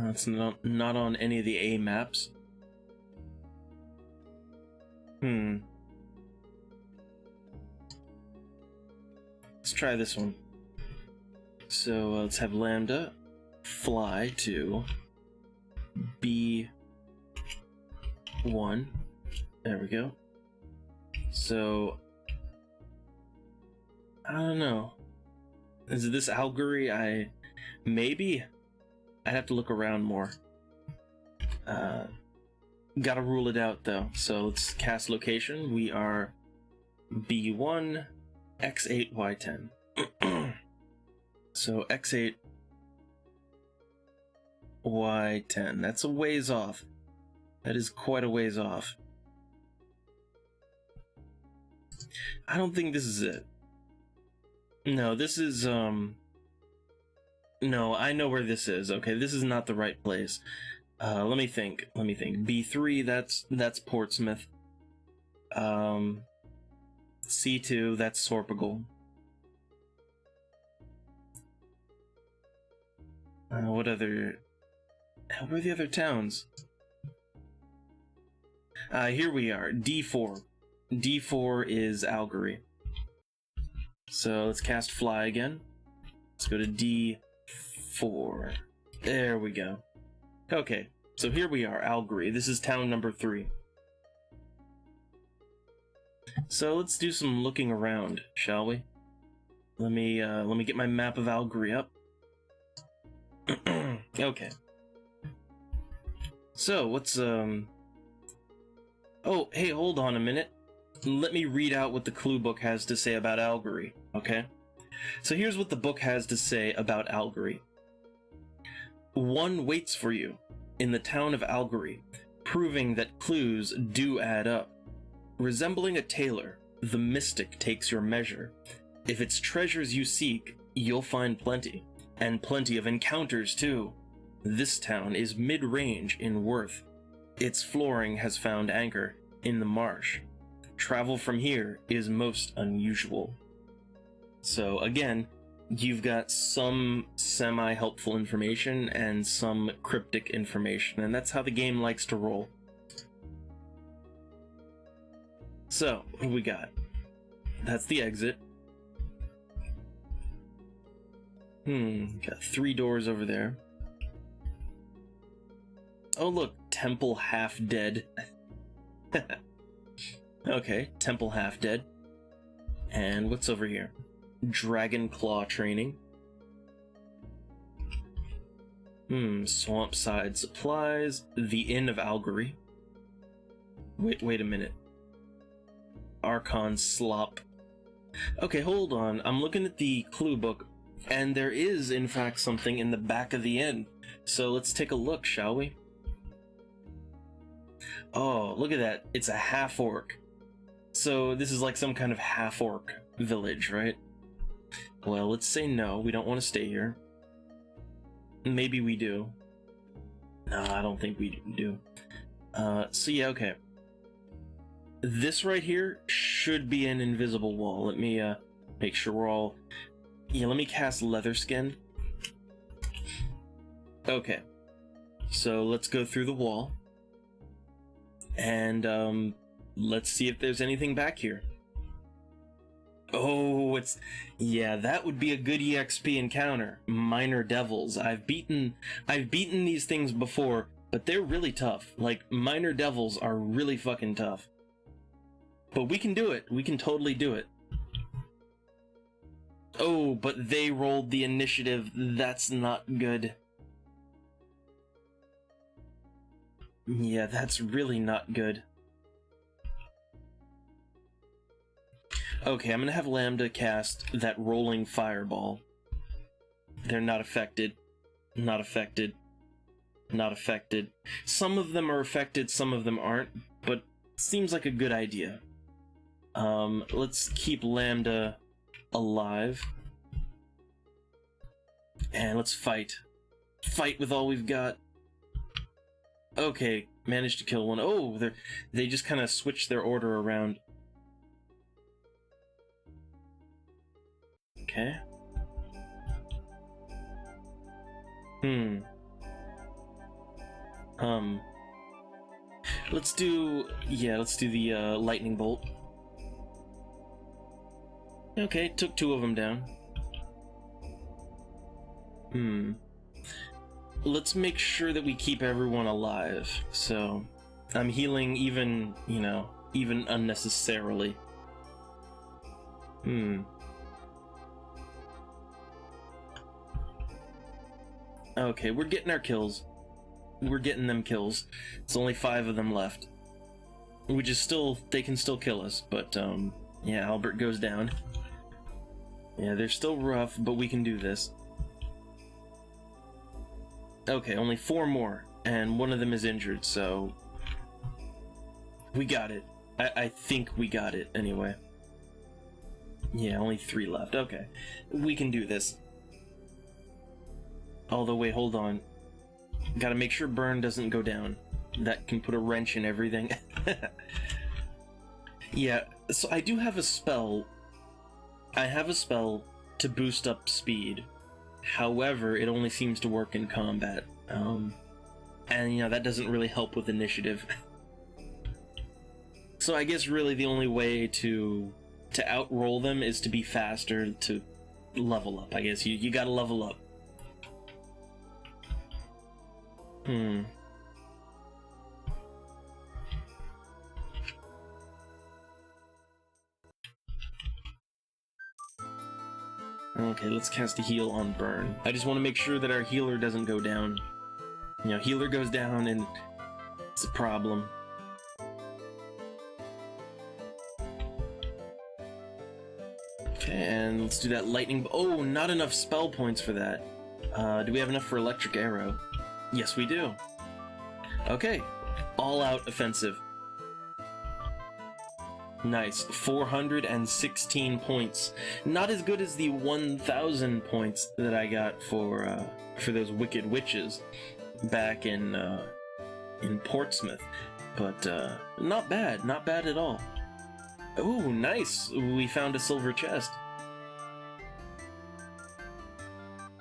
It's not on any of the A maps. Let's try this one. So let's have Lambda fly to B1. There we go. So I don't know. Is this Algory? Maybe. I'd have to look around more. Gotta rule it out though. So let's cast location. We are B1, X8, Y10. So X8, Y10. That's a ways off. That is quite a ways off. I don't think this is it. No, this is, no, I know where this is. Okay, this is not the right place. Let me think. B3, that's Portsmouth. C2, that's Sorpigal. What other... Where are the other towns? Here we are, D4. D4 is Algory. So let's cast Fly again. Let's go to D4. There we go. Okay, so here we are, Algory. This is town number 3. So let's do some looking around, shall we? Let me get my map of Algory up. Okay. So what's Oh, hey, hold on a minute. Let me read out what the clue book has to say about Algory, okay? So here's what the book has to say about Algory. One waits for you in the town of Algory, proving that clues do add up. Resembling a tailor, the mystic takes your measure. If it's treasures you seek, you'll find plenty, and plenty of encounters too. This town is mid-range in worth. Its flooring has found anchor in the marsh. travel from here is most unusual. So again, you've got some semi-helpful information and some cryptic information, and that's how the game likes to roll. So, what do we got? That's the exit. Got 3 doors over there. Oh look, Temple Half Dead. Okay, Temple Half Dead. And what's over here? Dragon Claw Training. Swampside Supplies. The Inn of Algory. Wait a minute. Archon Slop. Okay, hold on. I'm looking at the clue book, and there is, in fact, something in the back of the inn. So let's take a look, shall we? Oh, look at that. It's a half-orc. So this is like some kind of half-orc village, right? Well, let's say no. We don't want to stay here. Maybe we do. No, I don't think we do. So yeah, okay. This right here should be an invisible wall. Let me make sure we're all... Yeah, let me cast Leatherskin. Okay. So let's go through the wall. And let's see if there's anything back here. Oh, it's... Yeah, that would be a good EXP encounter. Minor Devils. I've beaten these things before, but they're really tough. Like, Minor Devils are really fucking tough. But we can do it. We can totally do it. Oh, but they rolled the initiative. That's not good. Yeah, that's really not good. Okay, I'm gonna have Lambda cast that rolling fireball. They're not affected. Not affected. Not affected. Some of them are affected, some of them aren't, but seems like a good idea. Let's keep Lambda alive. And let's fight. Fight with all we've got. Okay, managed to kill one. Oh, they just kind of switched their order around. Okay. Let's do the lightning bolt. Okay, took 2 of them down. Let's make sure that we keep everyone alive. So, I'm healing even unnecessarily. Okay, we're getting our kills. We're getting them kills. It's only 5 of them left. Which is still, they can still kill us, but, yeah, Albert goes down. Yeah, they're still rough, but we can do this. Okay, only 4 more, and one of them is injured, so... We got it. I think we got it, anyway. Yeah, only 3 left. Okay. We can do this. Although, wait, hold on. Gotta make sure Burn doesn't go down. That can put a wrench in everything. Yeah, so I do have a spell. I have a spell to boost up speed. However, it only seems to work in combat. And, that doesn't really help with initiative. So I guess really the only way to outroll them is to be faster, to level up. I guess you gotta level up. Okay, let's cast a heal on Burn. I just want to make sure that our healer doesn't go down. Healer goes down and it's a problem. Okay, and let's do that lightning. Oh, not enough spell points for that. Do we have enough for electric arrow? Yes, we do. Okay, all-out offensive. Nice, 416 points. Not as good as the 1,000 points that I got for those Wicked Witches back in Portsmouth, but not bad at all. Oh, nice! We found a silver chest.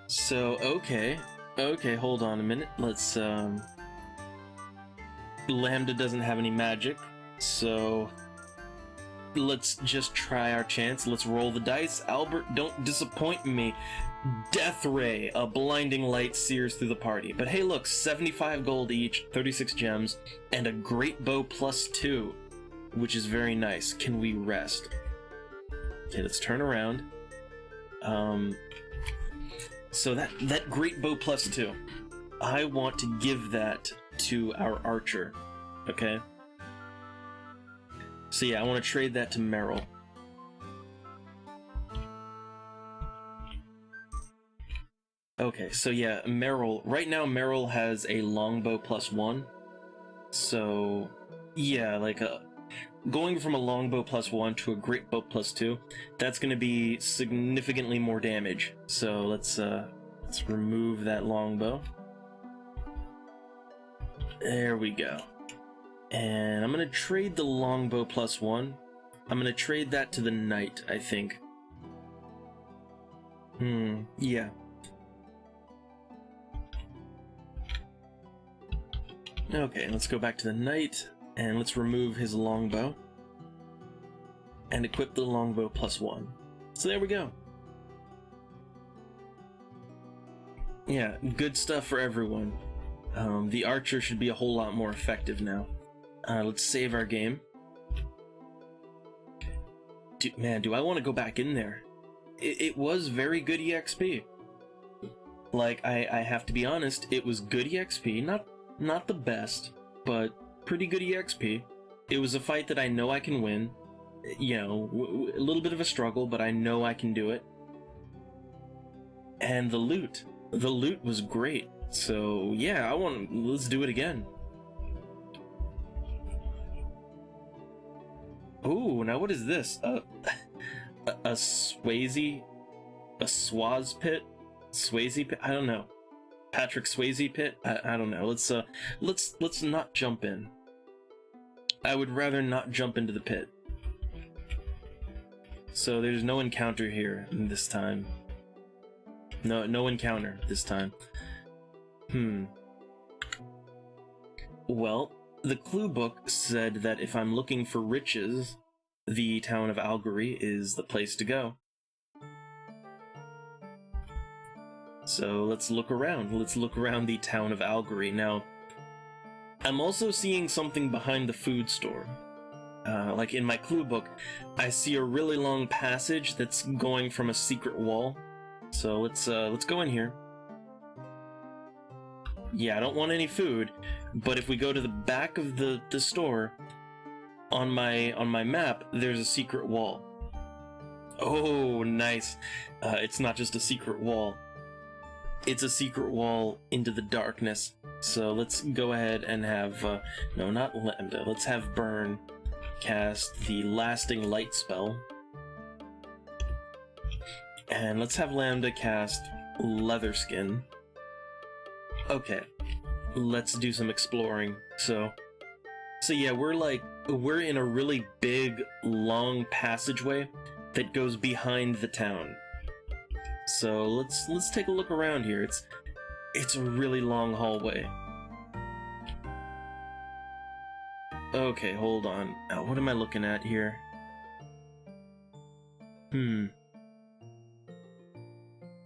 So, okay. Okay, hold on a minute. Let's, Lambda doesn't have any magic, so let's just try our chance. Let's roll the dice. Albert, don't disappoint me. Death Ray, a blinding light sears through the party. But hey, look, 75 gold each, 36 gems, and a great bow +2, which is very nice. Can we rest? Okay, let's turn around. So that great bow +2, I want to give that to our archer, okay? So yeah, I want to trade that to Merrill. Okay, so yeah, Merrill, right now Merrill has a longbow +1, so yeah, like going from a longbow +1 to a great bow +2, that's going to be significantly more damage. So let's remove that longbow. There we go. And I'm going to trade the longbow +1. I'm going to trade that to the knight, I think. Yeah. Okay, let's go back to the knight, and let's remove his longbow. And equip the longbow +1. So there we go. Yeah, good stuff for everyone. The archer should be a whole lot more effective now. Let's save our game. Man, do I want to go back in there? It was very good EXP. Like, I have to be honest, it was good EXP, not the best, but pretty good EXP. It was a fight that I know I can win. You know, a little bit of a struggle, but I know I can do it. And the loot was great. So yeah, let's do it again. Ooh, now what is this? A Swayze pit? Swayze pit? I don't know. Patrick Swayze pit? I don't know. Let's not jump in. I would rather not jump into the pit. So there's no encounter here this time. No encounter this time. Well, the clue book said that if I'm looking for riches, the town of Algory is the place to go. So let's look around. Let's look around the town of Algory. Now, I'm also seeing something behind the food store. Like in my clue book, I see a really long passage that's going from a secret wall. So let's go in here. Yeah, I don't want any food, but if we go to the back of the store, on my map, there's a secret wall. Oh, nice. It's not just a secret wall. It's a secret wall into the darkness. So let's go ahead and have, no, not Lambda, let's have Burn cast the Lasting Light spell. And let's have Lambda cast Leatherskin. Okay, let's do some exploring. So yeah, we're in a really big, long passageway that goes behind the town. So let's take a look around here. It's a really long hallway. Okay, hold on. Now, what am I looking at here?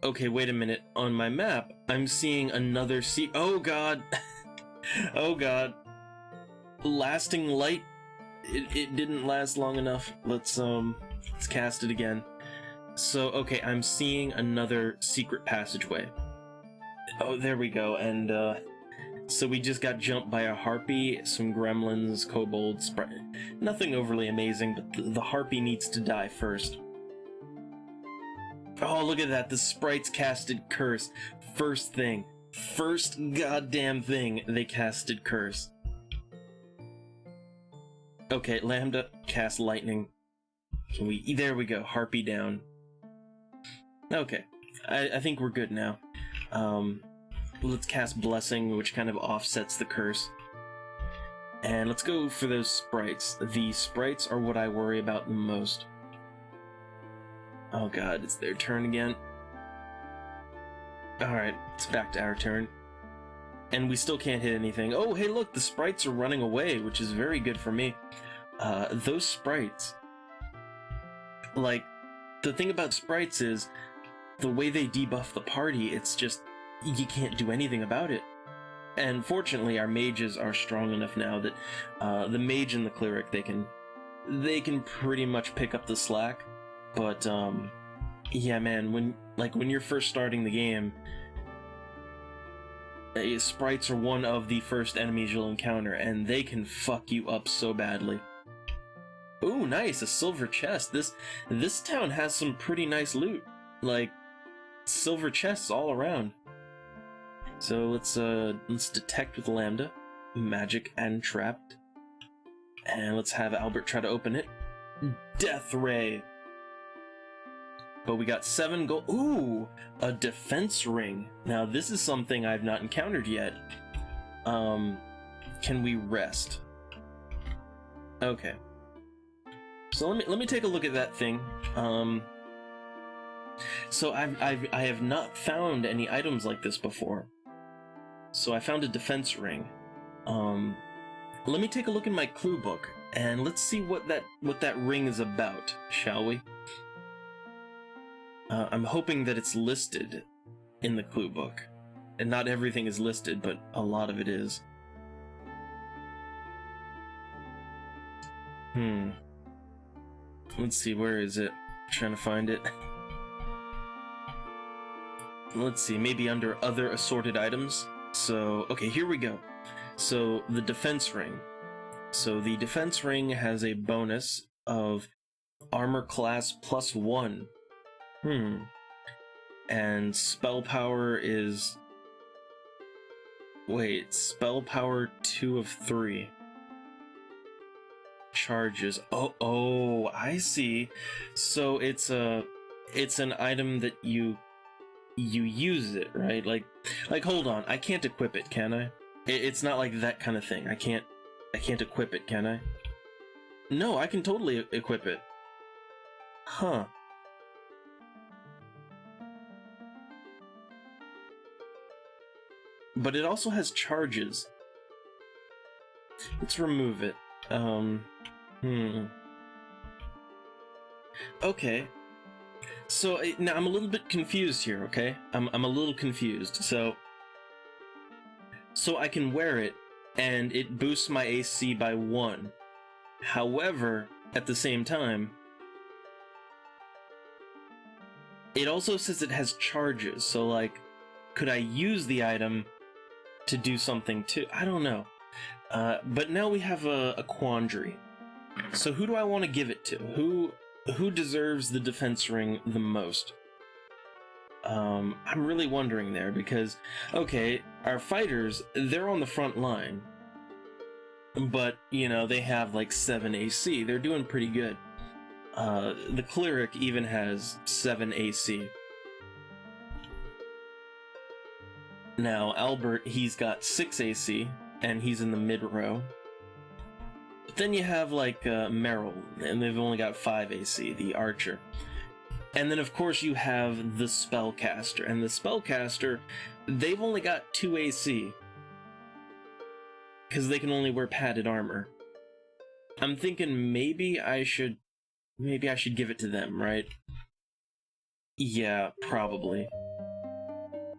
Okay, wait a minute. On my map, I'm seeing another oh god! Oh god. Lasting Light. It didn't last long enough. Let's cast it again. So, okay, I'm seeing another secret passageway. Oh, there we go, and so we just got jumped by a harpy, some gremlins, kobolds, nothing overly amazing, but the harpy needs to die first. Oh, look at that, the sprites casted Curse. First goddamn thing, they casted Curse. Okay, Lambda, cast Lightning. There we go, harpy down. Okay, I think we're good now. Let's cast Blessing, which kind of offsets the curse. And let's go for those sprites. The sprites are what I worry about the most. Oh god, it's their turn again. Alright, it's back to our turn. And we still can't hit anything. Oh, hey look, the sprites are running away, which is very good for me. Those sprites... Like, the thing about sprites is, the way they debuff the party, it's just, you can't do anything about it. And fortunately, our mages are strong enough now that the mage and the cleric, they can pretty much pick up the slack. But yeah, man, when you're first starting the game, sprites are one of the first enemies you'll encounter, and they can fuck you up so badly. Ooh, nice, a silver chest. This town has some pretty nice loot, like silver chests all around. So let's detect with Lambda, magic and trapped, and let's have Albert try to open it. Death Ray. But we got 7 gold. Ooh, a defense ring. Now this is something I've not encountered yet. Can we rest? Okay. So let me take a look at that thing. So I have not found any items like this before. So I found a defense ring. Let me take a look in my clue book and let's see what that ring is about, shall we? I'm hoping that it's listed in the clue book. And not everything is listed, but a lot of it is. Let's see, where is it? Trying to find it. Let's see, maybe under other assorted items. So, okay, here we go. So, the defense ring. So, the defense ring has a bonus of armor class +1. And spell power is... Wait, spell power 2 of 3. Charges. Oh, I see. So it's an item that you use it, right? Like hold on, I can't equip it, can I? It's not like that kind of thing. I can't equip it, can I? No, I can totally equip it. Huh. But it also has charges. Let's remove it. Okay. So now I'm a little bit confused here, okay? I'm a little confused. So I can wear it and it boosts my AC by 1. However, at the same time, it also says it has charges. So like, could I use the item to do something too? I don't know. But now we have a quandary. So who do I want to give it to? Who deserves the defense ring the most? I'm really wondering there because, okay, our fighters, they're on the front line. But, you know, they have like 7 AC. They're doing pretty good. The cleric even has 7 AC. Now, Albert, he's got 6 AC, and he's in the mid row. But then you have, like, Merrill, and they've only got 5 AC, the archer. And then, of course, you have the spellcaster, and the spellcaster, they've only got 2 AC. Because they can only wear padded armor. I'm thinking maybe I should give it to them, right? Yeah, probably.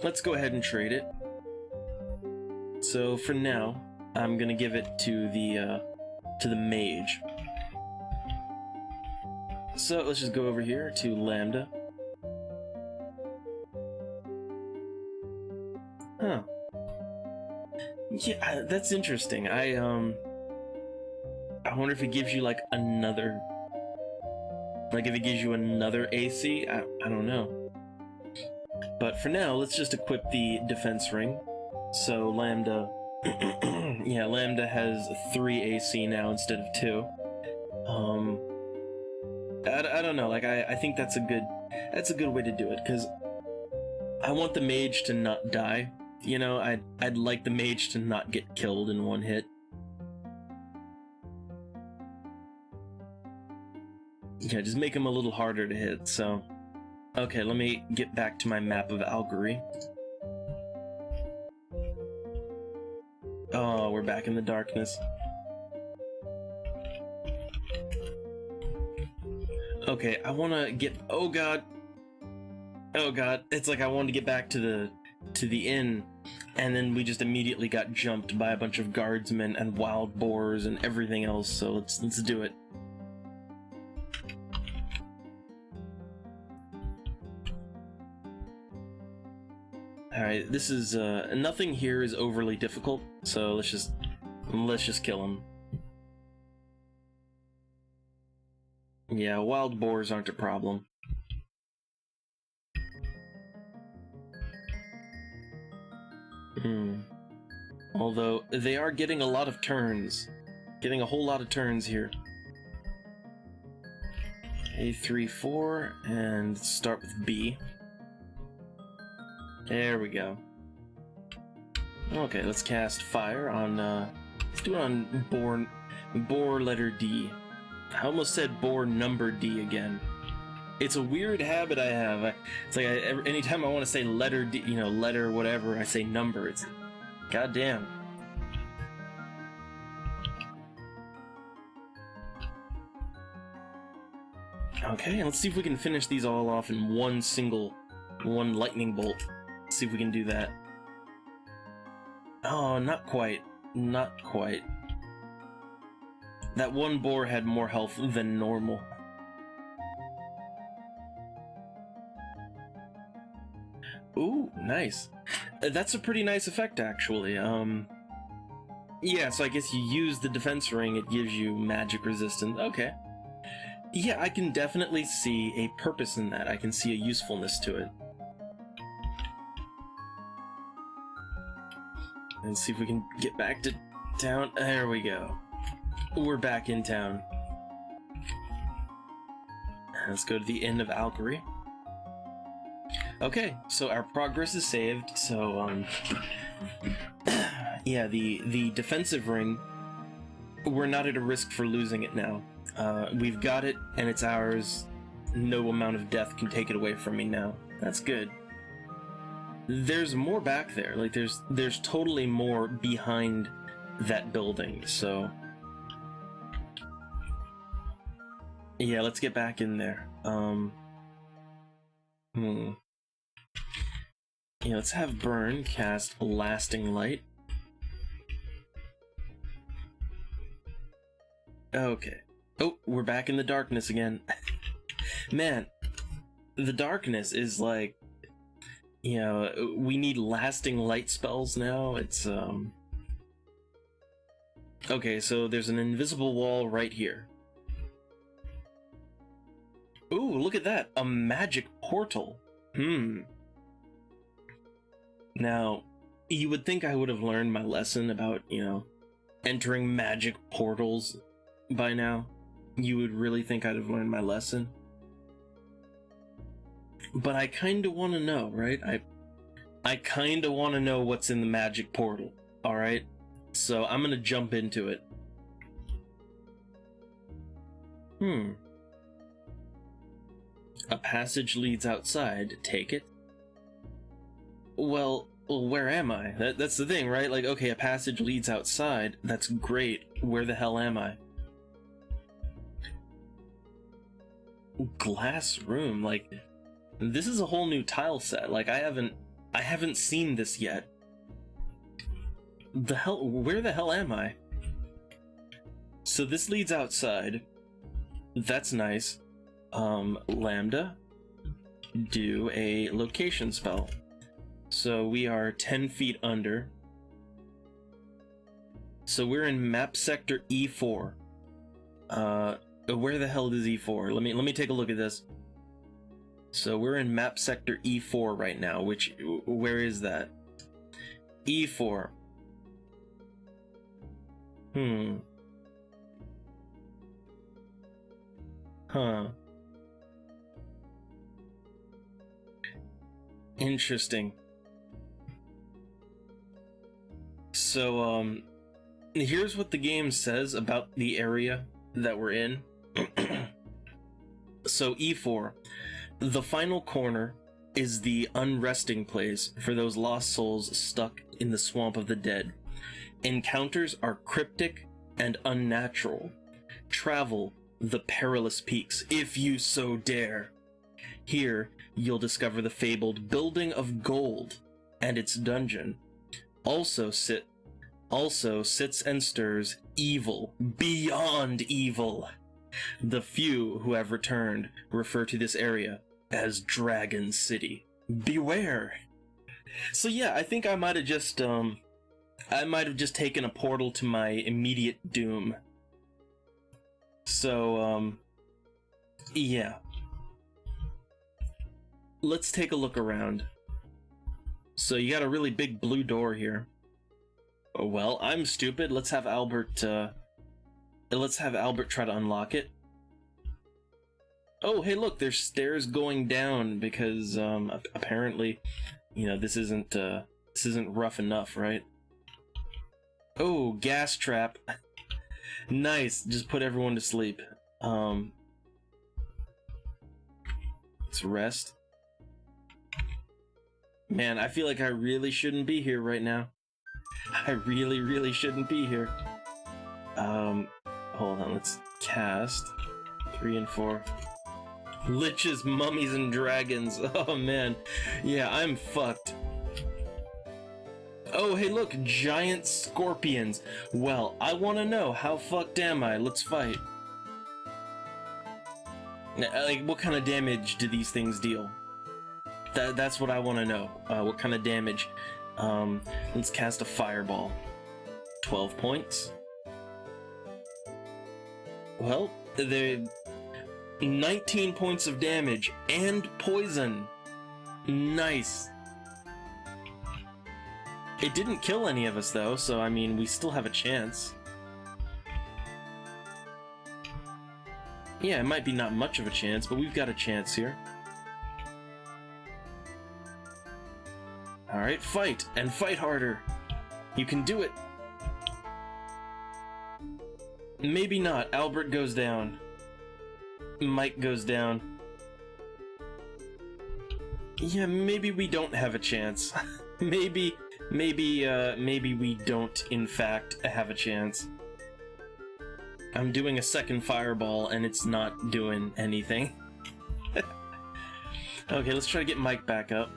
Let's go ahead and trade it. So for now, I'm gonna give it to the mage. So let's just go over here to Lambda. Huh. Yeah, that's interesting. I wonder if it gives you like another, like if it gives you another AC. I don't know. But for now, let's just equip the defense ring. So Lambda, yeah, Lambda has 3 AC now instead of 2. I don't know. Like I think that's a good way to do it because I want the mage to not die. You know, I'd like the mage to not get killed in one hit. Yeah, just make them a little harder to hit, so... Okay, let me get back to my map of Algary. Oh, we're back in the darkness. Okay, I wanna get... Oh god! Oh god, it's like I wanted to get back to the inn, and then we just immediately got jumped by a bunch of guardsmen and wild boars and everything else, so let's do it. Alright, this is, nothing here is overly difficult, so let's just kill him. Yeah, wild boars aren't a problem. Although, they are getting a lot of turns. Getting a whole lot of turns here. A3, 4, and start with B. There we go. Okay, let's cast fire on, let's do it on boar letter D. I almost said boar number D again. It's a weird habit I have. It's like anytime I want to say letter D, you know, letter whatever, I say number. It's goddamn. Okay, let's see if we can finish these all off in one lightning bolt. Let's see if we can do that. Oh, not quite. Not quite. That one boar had more health than normal. Ooh, nice. That's a pretty nice effect, actually. Yeah, so I guess you use the defense ring, it gives you magic resistance. Okay. Yeah, I can definitely see a purpose in that. I can see a usefulness to it. Let's see if we can get back to town. There we go. We're back in town. Let's go to the Inn of Algary. Okay, so our progress is saved, so, yeah, the defensive ring, we're not at a risk for losing it now. We've got it, and it's ours. No amount of death can take it away from me now. That's good. There's more back there. Like, there's totally more behind that building, so... Yeah, let's get back in there. Yeah, let's have Burn cast Lasting Light. Okay. Oh, we're back in the darkness again. Man, the darkness is like... You know, we need lasting light spells now. It's, Okay, so there's an invisible wall right here. Ooh, look at that! A magic portal! Now, you would think I would have learned my lesson about, you know, entering magic portals by now. You would really think I'd have learned my lesson. But I kinda wanna know, right? I kinda wanna know what's in the magic portal, alright? So I'm gonna jump into it. A passage leads outside. Take it. Well, where am I? That's the thing, right? Like, okay, a passage leads outside. That's great. Where the hell am I? Glass room. Like, this is a whole new tile set. Like, I haven't seen this yet. Where the hell am I? So this leads outside. That's nice. Lambda. Do a location spell. So we are 10 feet under. So we're in map sector E4. Where the hell is E4? Let me take a look at this. So we're in map sector E4 right now, where is that? E4. Huh. Interesting. So, here's what the game says about the area that we're in. So E4, the final corner is the unresting place for those lost souls stuck in the swamp of the dead. Encounters are cryptic and unnatural. Travel the perilous peaks if you so dare. Here, you'll discover the fabled Building of Gold and its dungeon. Also sits and stirs evil beyond evil. The few who have returned refer to this area as Dragon City. Beware! So yeah, I think I might have just taken a portal to my immediate doom. So, yeah. Let's take a look around. So you got a really big blue door here. Oh, well, I'm stupid. Let's have Albert try to unlock it. Oh, hey, look, there's stairs going down because apparently, you know, this isn't rough enough, right? Oh, gas trap. Nice. Just put everyone to sleep. Let's rest. Man, I feel like I really shouldn't be here right now. I really shouldn't be here. Hold on, let's cast 3 and 4. Liches, mummies, and dragons. Oh man. Yeah, I'm fucked. Oh, hey look, giant scorpions. Well, I want to know, how fucked am I? Let's fight. Now, like, what kind of damage do these things deal? That's what I want to know. What kind of damage? Let's cast a fireball. 12 points. Well, they're 19 points of damage and poison. Nice. It didn't kill any of us though, so I mean, we still have a chance. Yeah, it might be not much of a chance, but we've got a chance here. Alright, fight, and fight harder. You can do it. Maybe not. Albert goes down. Mike goes down. Yeah, maybe we don't have a chance. maybe we don't, in fact, have a chance. I'm doing a second fireball, and it's not doing anything. Okay, let's try to get Mike back up.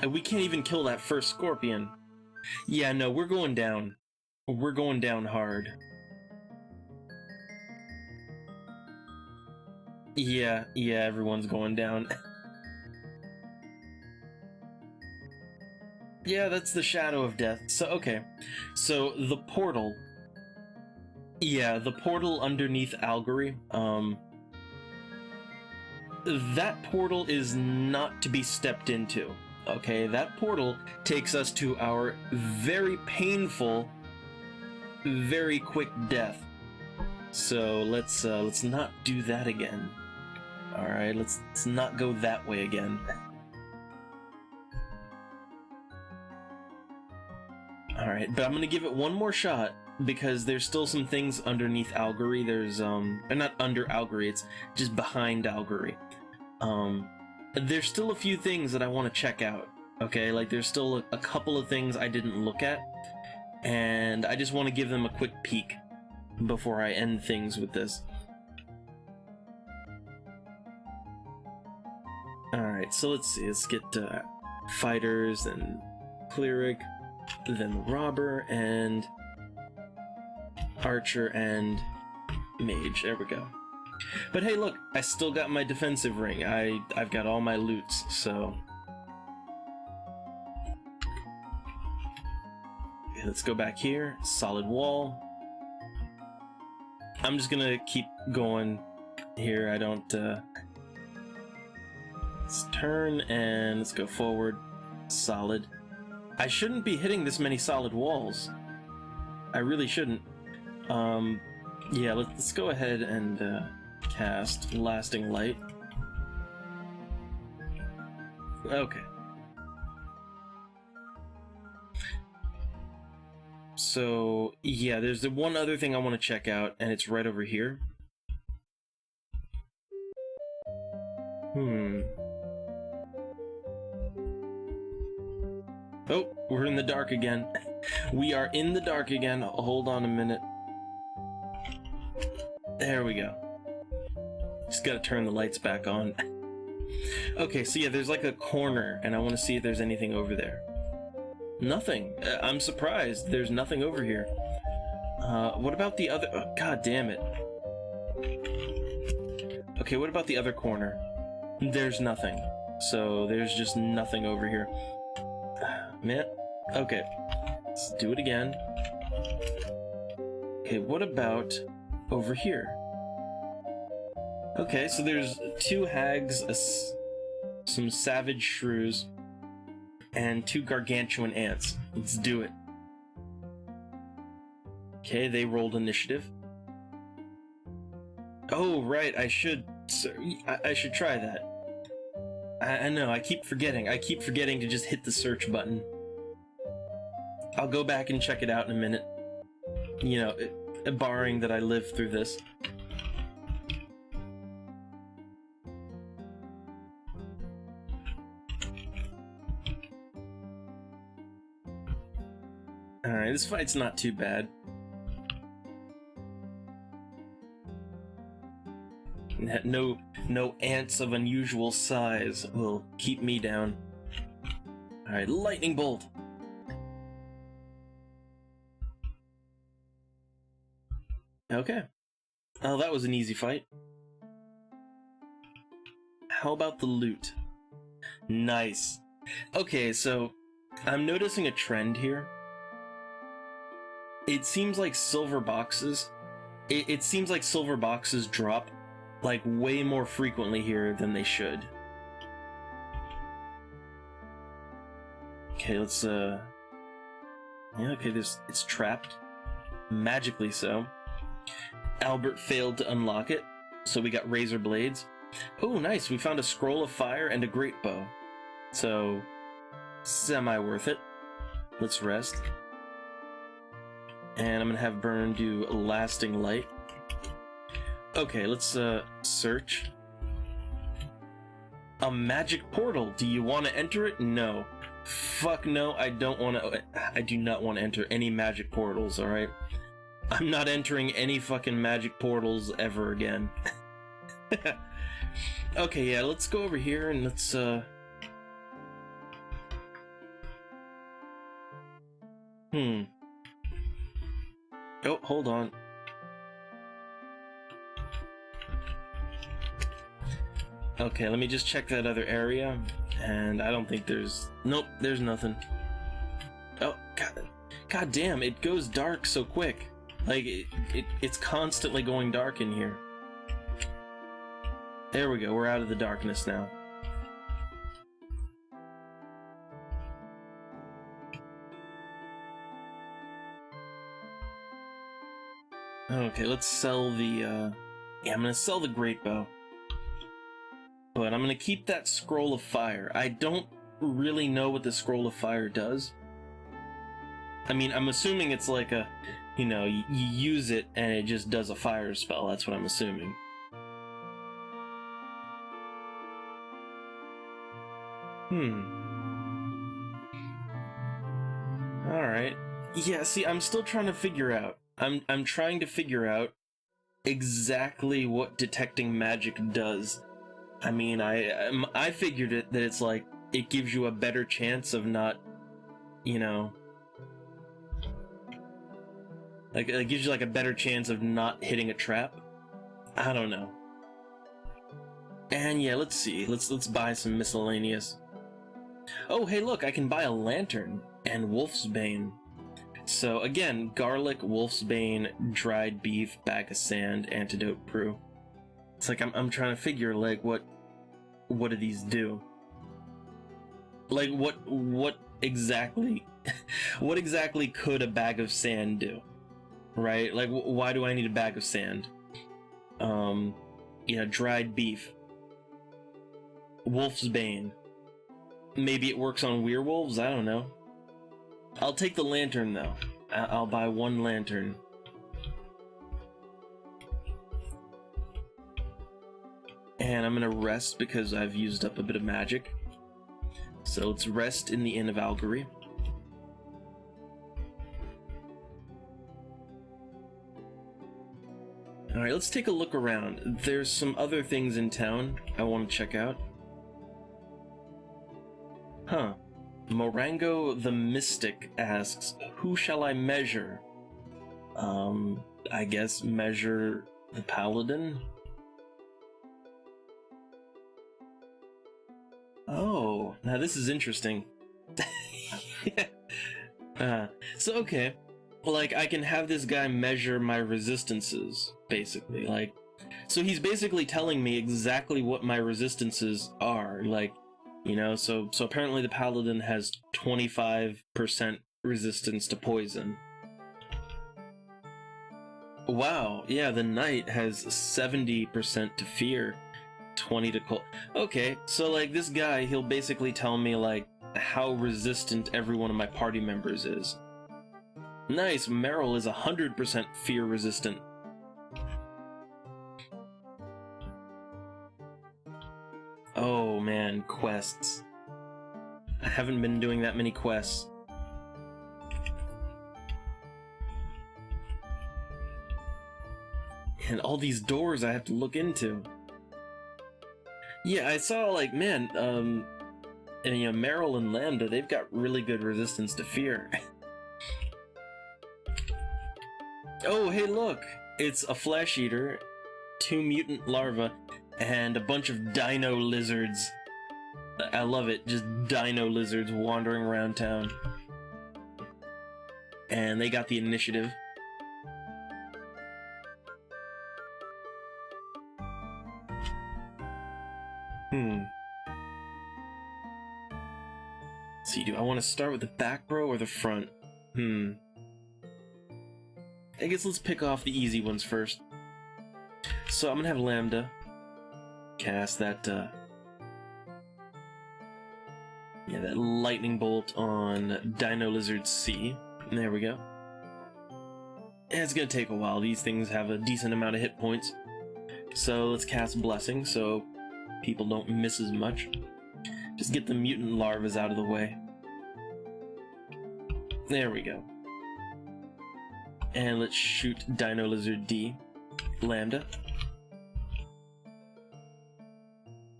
We can't even kill that first scorpion. Yeah, no, we're going down. We're going down hard. Yeah, everyone's going down. Yeah, that's the shadow of death. So, okay. So, the portal. Yeah, the portal underneath Algory. That portal is not to be stepped into. Okay, that portal takes us to our very painful, very quick death. So let's not do that again. All right, let's not go that way again. All right, but I'm gonna give it one more shot because there's still some things underneath Algory. There's or not under Algory, it's just behind Algory. There's still a few things that I want to check out, okay? Like, there's still a couple of things I didn't look at, and I just want to give them a quick peek before I end things with this. Alright, so let's see, let's get fighters, then cleric, then robber, and archer, and mage. There we go. But hey, look, I still got my defensive ring. I've got all my loots, so... Okay, let's go back here. Solid wall. I'm just gonna keep going here. I don't... Let's turn, and let's go forward. Solid. I shouldn't be hitting this many solid walls. I really shouldn't. Yeah, let's go ahead and... cast Lasting Light. Okay. So yeah, there's the one other thing I want to check out, and it's right over here. Oh, we're in the dark again. We are in the dark again. Hold on a minute. There we go. Just gotta turn the lights back on. Okay, so yeah, there's like a corner, and I want to see if there's anything over there. Nothing. I'm surprised. There's nothing over here. What about the other... Oh, God damn it. Okay, what about the other corner? There's nothing. So there's just nothing over here. Man. Okay. Let's do it again. Okay, what about over here? Okay, so there's 2 hags, some savage shrews, and 2 gargantuan ants. Let's do it. Okay, they rolled initiative. Oh, right, I should try that. I know, I keep forgetting. I keep forgetting to just hit the search button. I'll go back and check it out in a minute. You know, barring that I live through this. Alright, this fight's not too bad. No ants of unusual size will keep me down. Alright, lightning bolt! Okay. Oh, that was an easy fight. How about the loot? Nice. Okay, so I'm noticing a trend here. It seems like silver boxes... It seems like silver boxes drop like way more frequently here than they should. Okay, let's yeah, okay, it's trapped. Magically so. Albert failed to unlock it, so we got razor blades. Oh, nice, we found a scroll of fire and a great bow. So, semi worth it. Let's rest. And I'm gonna have Burn do lasting light. Okay, let's search. A magic portal. Do you want to enter it? No. Fuck no, I don't want to. I do not want to enter any magic portals, alright? I'm not entering any fucking magic portals ever again. Okay, yeah, let's go over here and let's Oh, hold on. Okay, let me just check that other area, and I don't think there's... Nope, there's nothing. Oh, God damn, it goes dark so quick. Like, it's constantly going dark in here. There we go, we're out of the darkness now. Okay, let's sell the, yeah, I'm gonna sell the great bow. But I'm gonna keep that scroll of fire. I don't really know what the scroll of fire does. I mean, I'm assuming it's like a, you know, you use it and it just does a fire spell. That's what I'm assuming. Alright. Yeah, see, I'm still trying to figure out. I'm trying to figure out exactly what detecting magic does. I mean, I figured it that it's like it gives you a better chance of not, you know, like it gives you like a better chance of not hitting a trap. I don't know. And yeah, let's see. Let's buy some miscellaneous. Oh, hey, look, I can buy a lantern and Wolf's Bane. So again, garlic, Wolf's Bane, dried beef, bag of sand, antidote brew. It's like I'm trying to figure like what do these do? Like what exactly what exactly could a bag of sand do? Right? Like why do I need a bag of sand? You know, dried beef. Wolf's Bane. Maybe it works on werewolves, I don't know. I'll take the lantern though. I'll buy 1 lantern. And I'm gonna rest because I've used up a bit of magic. So let's rest in the Inn of Algary. Alright, let's take a look around. There's some other things in town I want to check out. Huh. Morango the Mystic asks, who shall I measure? I guess measure the Paladin? Oh, now this is interesting. So okay, like I can have this guy measure my resistances, basically. Like, so he's basically telling me exactly what my resistances are. Like, you know, so apparently the Paladin has 25% resistance to poison. Wow, yeah, the Knight has 70% to fear. 20 to cold. Okay, so like this guy, he'll basically tell me like how resistant every one of my party members is. Nice, Meryl is 100% fear resistant. Oh man, quests. I haven't been doing that many quests. And all these doors I have to look into. Yeah, I saw, like, man, and, you know, Meryl and Lambda, they've got really good resistance to fear. Oh, hey, look! It's a flesh eater, 2 mutant larvae, and a bunch of dino lizards. I love it, just dino lizards wandering around town. And they got the initiative. Let's see, do I want to start with the back row or the front? I guess let's pick off the easy ones first. So I'm gonna have Lambda cast that, yeah, that lightning bolt on Dino Lizard C. There we go. And it's gonna take a while. These things have a decent amount of hit points. So let's cast Blessing so people don't miss as much. Just get the mutant larvas out of the way. There we go. And let's shoot Dino Lizard D. Lambda.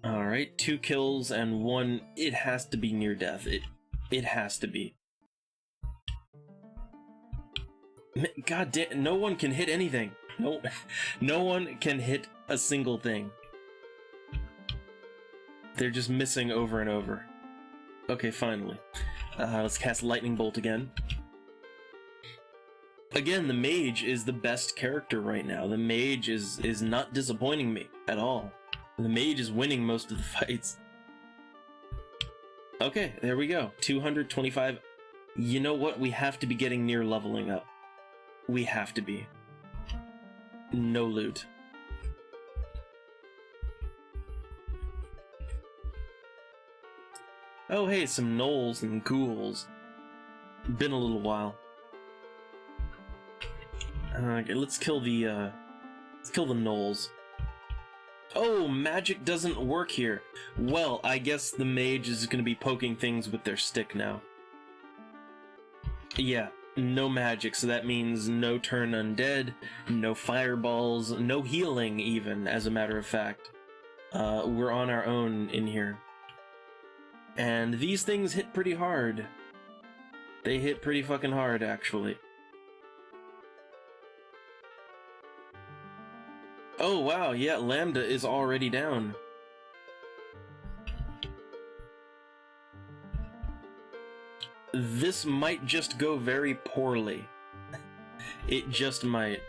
Alright, 2 kills and 1. It has to be near death. It has to be. God damn, no one can hit anything. No one can hit a single thing. They're just missing over and over. Okay, finally. Let's cast Lightning Bolt again. Again, the mage is the best character right now. The mage is not disappointing me at all. The mage is winning most of the fights. Okay, there we go. 225. You know what? We have to be getting near leveling up. We have to be. No loot. Oh hey, some gnolls and ghouls. Been a little while. Okay, let's kill the gnolls. Oh, magic doesn't work here. Well, I guess the mage is gonna be poking things with their stick now. Yeah, no magic, so that means no turn undead, no fireballs, no healing even, as a matter of fact. We're on our own in here. And these things hit pretty hard. They hit pretty fucking hard, actually. Oh wow, yeah, Lambda is already down. This might just go very poorly. It just might.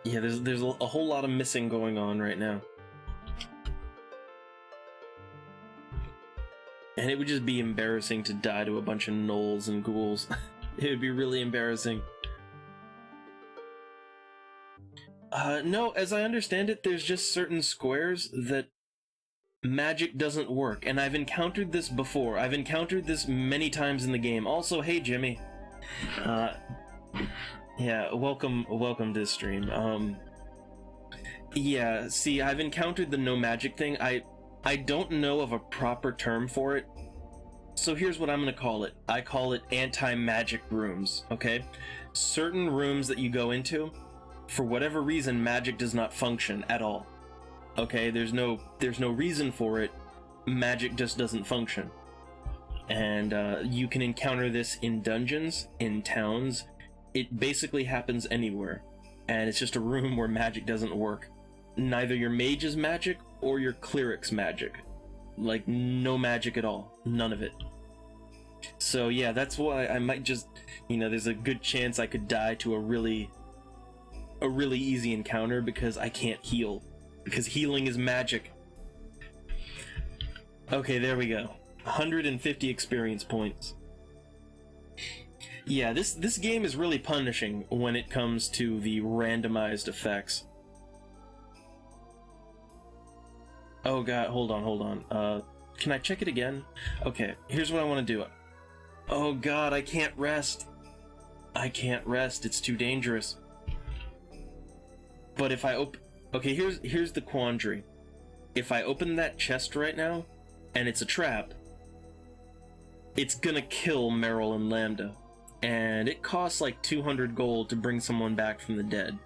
Yeah, there's a whole lot of missing going on right now. And it would just be embarrassing to die to a bunch of gnolls and ghouls. It would be really embarrassing. No, as I understand it, there's just certain squares that magic doesn't work, and I've encountered this before. I've encountered this many times in the game. Also, hey Jimmy. Yeah, welcome to the stream. Yeah, see, I've encountered the no magic thing. I don't know of a proper term for it. So here's what I'm gonna call it. I call it anti-magic rooms, okay? Certain rooms that you go into, for whatever reason, magic does not function at all. Okay, there's no reason for it. Magic just doesn't function. And you can encounter this in dungeons, in towns. It basically happens anywhere. And it's just a room where magic doesn't work. Neither your mage is magic or your cleric's magic. Like, no magic at all. None of it. So yeah, that's why I might just, you know, there's a good chance I could die to a really easy encounter because I can't heal. Because healing is magic. Okay, there we go. 150 experience points. Yeah, this game is really punishing when it comes to the randomized effects. Oh god, hold on. Can I check it again? Okay, here's what I want to do. Oh god, I can't rest. I can't rest, it's too dangerous. But if I okay, here's the quandary. If I open that chest right now, and it's a trap, it's gonna kill Meryl and Lambda. And it costs like 200 gold to bring someone back from the dead.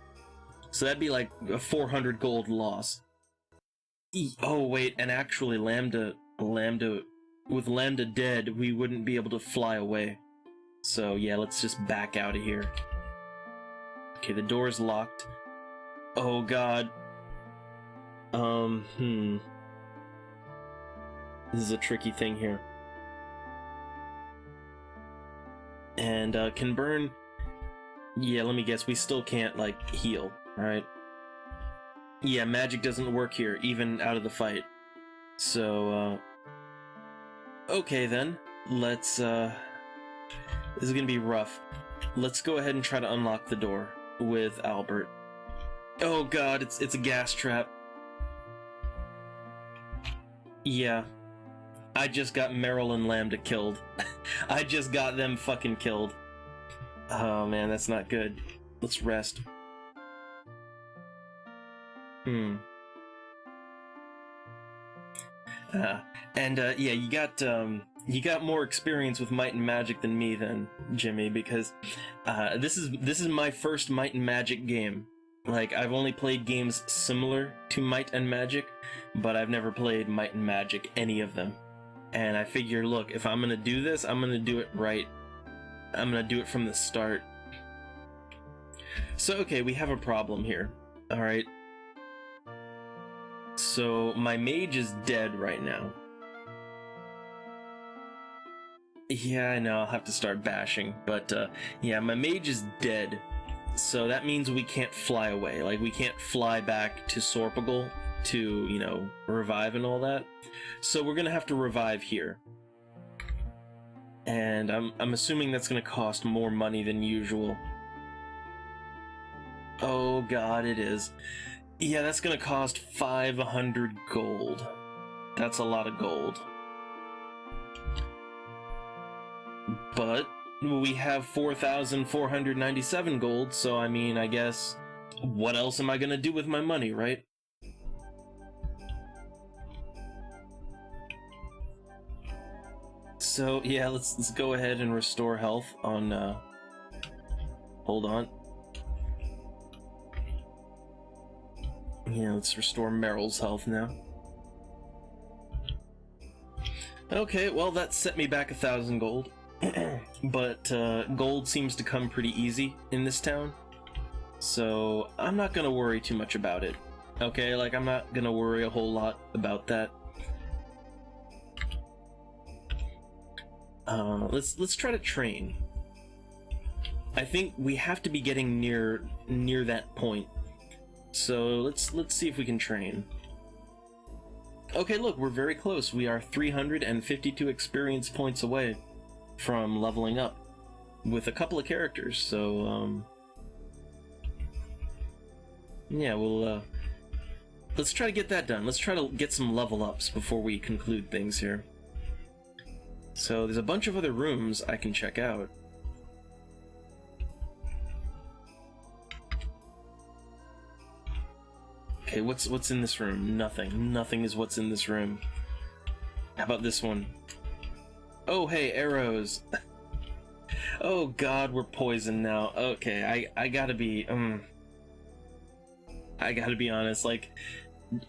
So that'd be like a 400 gold loss. Oh wait, and actually with Lambda dead, we wouldn't be able to fly away. So yeah, let's just back out of here. Okay, the door's locked. Oh god. This is a tricky thing here. And can burn. Yeah, let me guess, we still can't like heal, right? Yeah, magic doesn't work here, even out of the fight. So okay then, let's this is gonna be rough. Let's go ahead and try to unlock the door with Albert. Oh god, it's a gas trap. Yeah. I just got Meryl and Lambda killed. I just got them fucking killed. Oh man, that's not good. Let's rest. Yeah, you got more experience with Might and Magic than me then, Jimmy, because this is my first Might and Magic game. Like, I've only played games similar to Might and Magic, but I've never played Might and Magic, any of them. And I figure, look, if I'm gonna do this, I'm gonna do it right. I'm gonna do it from the start. So, okay, we have a problem here. Alright. So, my mage is dead right now. Yeah, I know, I'll have to start bashing, but yeah, my mage is dead. So that means we can't fly away. Like, we can't fly back to Sorpagal to, you know, revive and all that. So we're gonna have to revive here. And I'm assuming that's gonna cost more money than usual. Oh god, it is. Yeah, that's gonna cost 500 gold. That's a lot of gold. But we have 4,497 gold, so I mean, I guess, what else am I gonna do with my money, right? So yeah, let's go ahead and restore health on hold on. Yeah, let's restore Meryl's health now. Okay, well that set me back 1,000 gold. But gold seems to come pretty easy in this town, so I'm not gonna worry too much about it. Okay, like, I'm not gonna worry a whole lot about that. Let's try to train. I think we have to be getting near that point. So let's see if we can train. Okay, look, we're very close. We are 352 experience points away from leveling up with a couple of characters. So yeah, we'll let's try to get that done. Let's try to get some level ups before we conclude things here. So there's a bunch of other rooms I can check out. Okay, what's in this room? Nothing. Nothing is what's in this room. How about this one? Oh, hey, arrows. Oh god, we're poisoned now. Okay, I gotta be, I gotta be honest, like,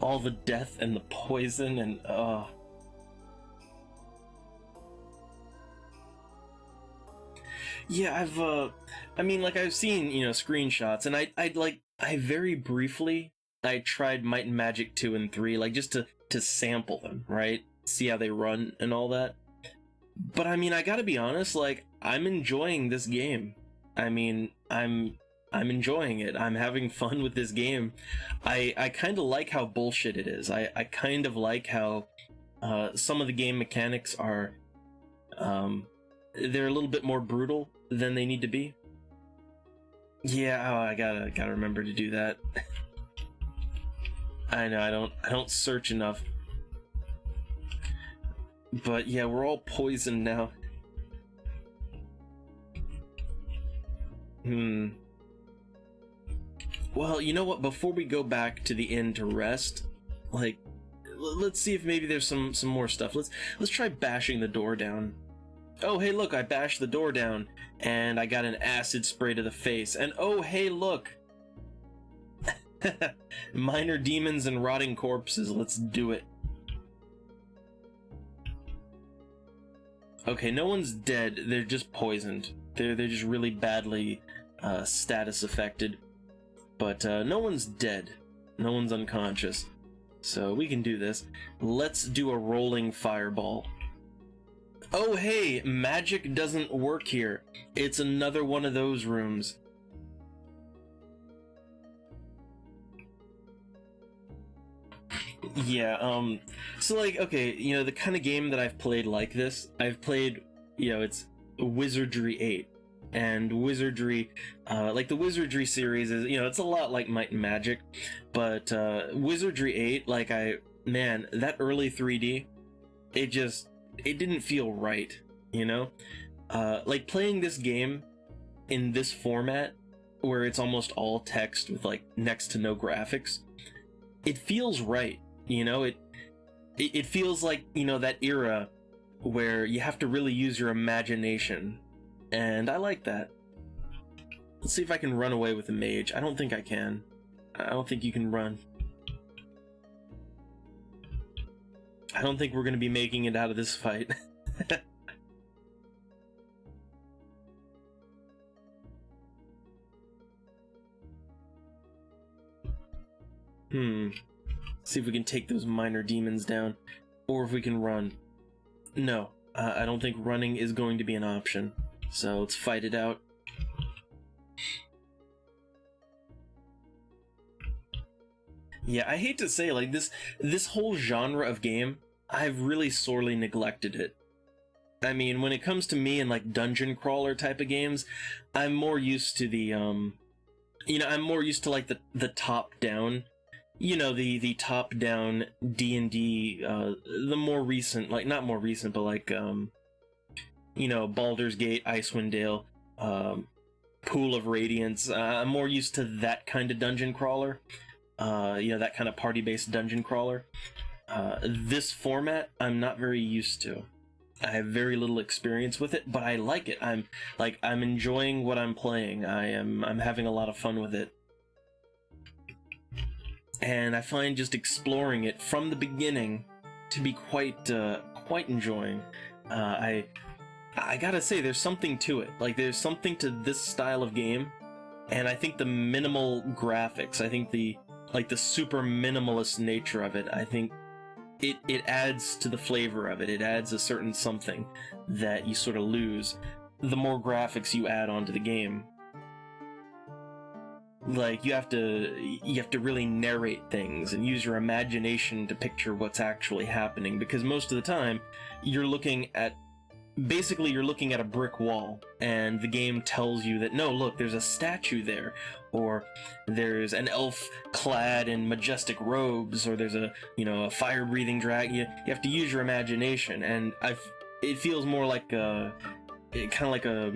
all the death and the poison and, Yeah, I mean, like, I've seen, you know, screenshots, and I very briefly, I tried Might and Magic 2 and 3, like, just to sample them, right? See how they run and all that. But I mean, I gotta be honest, like, I'm enjoying this game. I mean, I'm enjoying it. I'm having fun with this game. I kind of like how bullshit it is. I kind of like how some of the game mechanics are, they're a little bit more brutal than they need to be. Yeah, oh, I gotta remember to do that. I know, I don't search enough. But yeah, we're all poisoned now. Well, you know what? Before we go back to the inn to rest, like, let's see if maybe there's some more stuff. Let's try bashing the door down. Oh, hey, look! I bashed the door down, and I got an acid spray to the face. And oh, hey, look! Minor demons and rotting corpses. Let's do it. Okay, no one's dead. They're just poisoned. They're just really badly status affected. But no one's dead. No one's unconscious. So we can do this. Let's do a rolling fireball. Oh hey, magic doesn't work here. It's another one of those rooms. Yeah, so like, okay, you know, the kind of game that I've played like this, I've played, you know, it's Wizardry 8. And Wizardry, like the Wizardry series is, you know, it's a lot like Might and Magic, but Wizardry 8, like man, that early 3D, it didn't feel right, you know? Like playing this game in this format, where it's almost all text with like next to no graphics, it feels right, you know? It feels like, you know, that era where you have to really use your imagination. And I like that. Let's see if I can run away with a mage. I don't think I can. I don't think you can run. I don't think we're going to be making it out of this fight. See if we can take those minor demons down. Or if we can run. No, I don't think running is going to be an option. So let's fight it out. Yeah, I hate to say, like, this whole genre of game, I've really sorely neglected it. I mean, when it comes to me and like dungeon crawler type of games, I'm more used to the you know, I'm more used to like the top down, you know, the top down D&D, the more recent, like not more recent, but like you know, Baldur's Gate, Icewind Dale, Pool of Radiance. I'm more used to that kind of dungeon crawler. You know, that kind of party-based dungeon crawler. This format, I'm not very used to. I have very little experience with it, but I like it. I'm enjoying what I'm playing. I'm having a lot of fun with it. And I find just exploring it from the beginning to be quite enjoying. I gotta say, there's something to it. Like, there's something to this style of game, and I think the minimal graphics, I think the super minimalist nature of it, I think it adds to the flavor of it. It adds a certain something that you sort of lose the more graphics you add onto the game. Like, you have to really narrate things and use your imagination to picture what's actually happening, because most of the time you're looking at basically you're looking at a brick wall, and the game tells you that, no, look, there's a statue there, or there's an elf clad in majestic robes, or there's a, you know, a fire-breathing dragon. You have to use your imagination, and it feels more like kind of like a,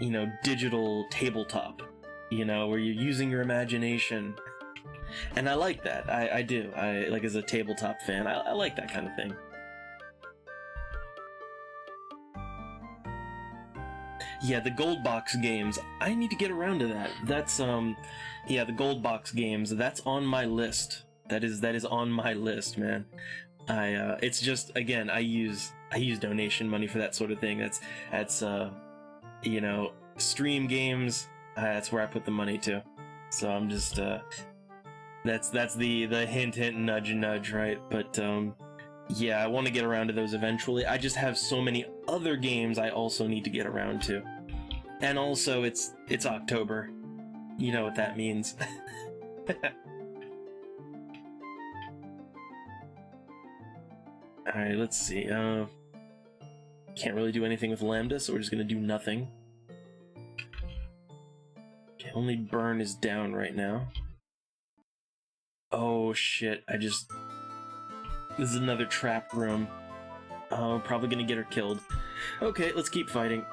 you know, digital tabletop, you know, where you're using your imagination. And I like that. I do. I like, as a tabletop fan, I like that kind of thing. Yeah, the gold box games. I need to get around to that. That's yeah, the gold box games. That's on my list. That is on my list, man. It's just, again, I use donation money for that sort of thing. That's you know, stream games. That's where I put the money to. So I'm just that's the hint nudge, right? But yeah, I want to get around to those eventually. I just have so many other games I also need to get around to. And also, it's October. You know what that means. Alright, let's see. Can't really do anything with Lambda, so we're just gonna do nothing. Okay, only burn is down right now. Oh shit, this is another trap room. Oh, probably gonna get her killed. Okay, let's keep fighting.